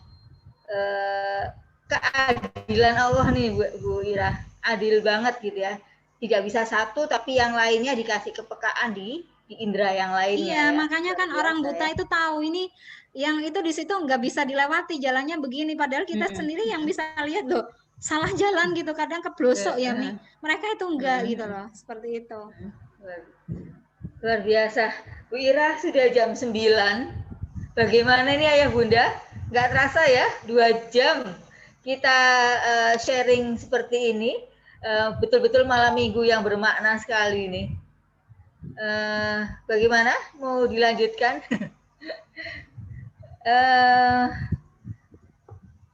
Speaker 3: Keadilan Allah nih Bu Ira, adil banget gitu ya. Tidak bisa satu tapi yang lainnya dikasih kepekaan di indera yang lainnya.
Speaker 1: Iya, ya. Makanya kan orang buta itu tahu ini yang itu di situ nggak bisa dilewati, jalannya begini, padahal kita sendiri yang bisa lihat loh. Salah jalan gitu, kadang keblosok ya, Mi. Mereka itu enggak gitu loh, seperti itu.
Speaker 3: Luar biasa. Bu Ira, sudah jam 9. Bagaimana ini Ayah Bunda? Nggak terasa ya, 2 jam kita sharing seperti ini. Betul-betul malam minggu yang bermakna sekali ini. Bagaimana? Mau dilanjutkan?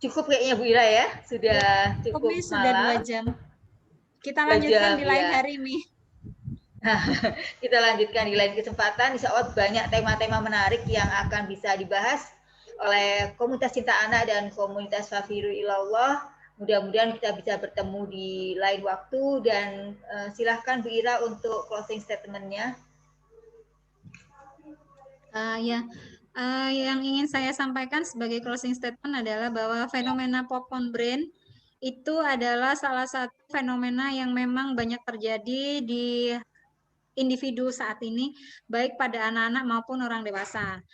Speaker 3: Cukup kayaknya Bu Ira ya, sudah cukup
Speaker 1: sudah 2 jam. Kita lanjutkan di lain hari, Mi.
Speaker 3: Nah, kita lanjutkan di lain kesempatan. Insya Allah banyak tema-tema menarik yang akan bisa dibahas oleh komunitas Cinta Anak dan komunitas Fafiru Ilallah. Mudah-mudahan kita bisa bertemu di lain waktu dan silahkan Bu Ira untuk closing statement-nya.
Speaker 1: Yang ingin saya sampaikan sebagai closing statement adalah bahwa fenomena popcorn brain itu adalah salah satu fenomena yang memang banyak terjadi di individu saat ini, baik pada anak-anak maupun orang dewasa.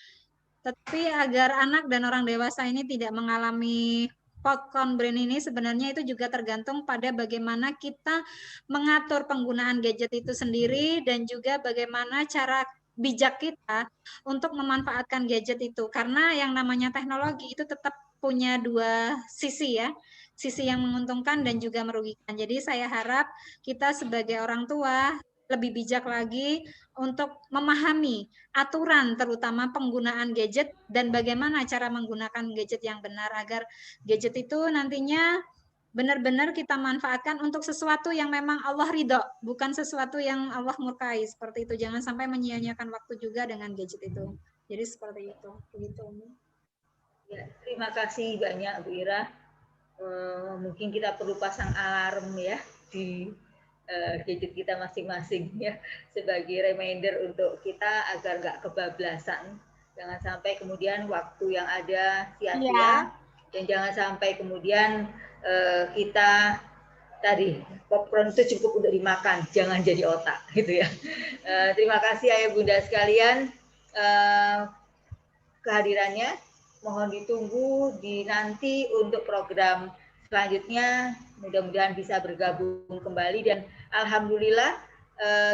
Speaker 1: Tapi agar anak dan orang dewasa ini tidak mengalami popcorn brain ini, sebenarnya itu juga tergantung pada bagaimana kita mengatur penggunaan gadget itu sendiri dan juga bagaimana cara bijak kita untuk memanfaatkan gadget itu. Karena yang namanya teknologi itu tetap punya dua sisi ya, sisi yang menguntungkan dan juga merugikan. Jadi saya harap kita sebagai orang tua lebih bijak lagi untuk memahami aturan terutama penggunaan gadget dan bagaimana cara menggunakan gadget yang benar agar gadget itu nantinya benar-benar kita manfaatkan untuk sesuatu yang memang Allah ridho, bukan sesuatu yang Allah murkai. Seperti itu, jangan sampai menyia-nyiakan waktu juga dengan gadget itu. Jadi seperti itu. Begitu.
Speaker 3: Ya, terima kasih banyak Bu Ira. Mungkin kita perlu pasang alarm ya di gadget kita masing-masing ya sebagai reminder untuk kita agar nggak kebablasan, jangan sampai kemudian waktu yang ada sia-sia dan jangan sampai kemudian kita tadi popcorn itu cukup untuk dimakan, jangan jadi otak gitu ya. Terima kasih ayah bunda sekalian kehadirannya, mohon ditunggu di nanti untuk program selanjutnya, mudah-mudahan bisa bergabung kembali dan alhamdulillah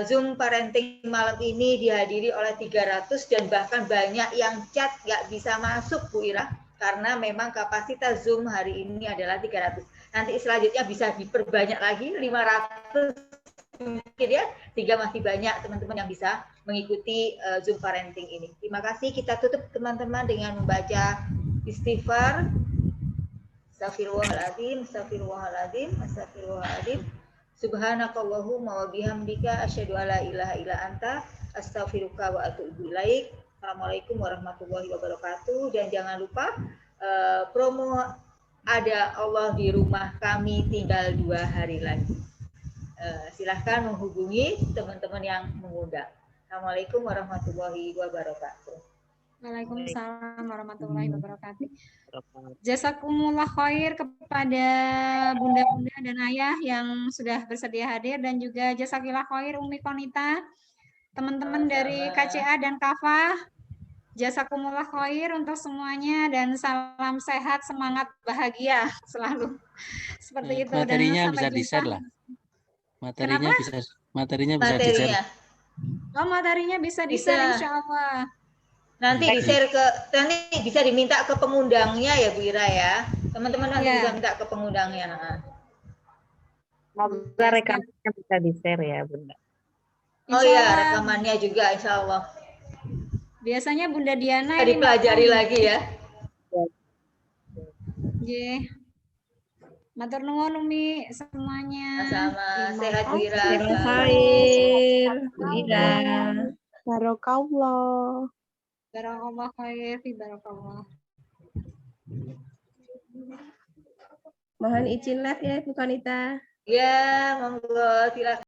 Speaker 3: Zoom parenting malam ini dihadiri oleh 300 dan bahkan banyak yang chat nggak bisa masuk Bu Ira karena memang kapasitas Zoom hari ini adalah 300. Nanti selanjutnya bisa diperbanyak lagi 500 mungkin ya, sehingga masih banyak teman-teman yang bisa mengikuti Zoom parenting ini. Terima kasih, kita tutup teman-teman dengan membaca istighfar. Astagfirullahaladzim, astagfirullahaladzim, astagfirullahaladzim. Subhanakallahumma wa bihamdika asyhadu alla ilaha illa anta astaghfiruka wa atubu ilaik. Assalamualaikum warahmatullahi wabarakatuh. Dan jangan lupa promo ada Allah di rumah kami tinggal 2 hari lagi. Silahkan menghubungi teman-teman yang mengundang. Assalamualaikum warahmatullahi wabarakatuh.
Speaker 1: Waalaikumsalam warahmatullahi wabarakatuh. Jazakumullah khair kepada bunda-bunda dan ayah yang sudah bersedia hadir dan juga jazakillah khair Umi Konita, teman-teman dari KCA dan Kafah. Jazakumullah khair untuk semuanya dan salam sehat, semangat, bahagia selalu. Seperti itu.
Speaker 8: Materinya
Speaker 1: dan
Speaker 8: bisa di-share lah. Materinya bisa di-share.
Speaker 1: Oh, materinya bisa di-share insya Allah.
Speaker 3: Nanti di-share nanti bisa diminta ke pengundangnya ya Bu Ira ya. Teman-teman nanti bisa minta ke pengundangnya.
Speaker 7: Semoga rekamannya bisa di-share ya Bunda.
Speaker 3: Oh iya, rekamannya juga insya Allah.
Speaker 1: Biasanya Bunda Diana
Speaker 3: ini dipelajari lagi ya.
Speaker 1: Nggih. Matur nuwun Umi semuanya.
Speaker 3: Sama sehat Bu Ira.
Speaker 4: Khair, Bu Ira.
Speaker 2: Barokallah.
Speaker 1: Barakallah khair, fi barakallah.
Speaker 2: Mohon izin live ya Bu Konita.
Speaker 3: Ya, monggo silakan.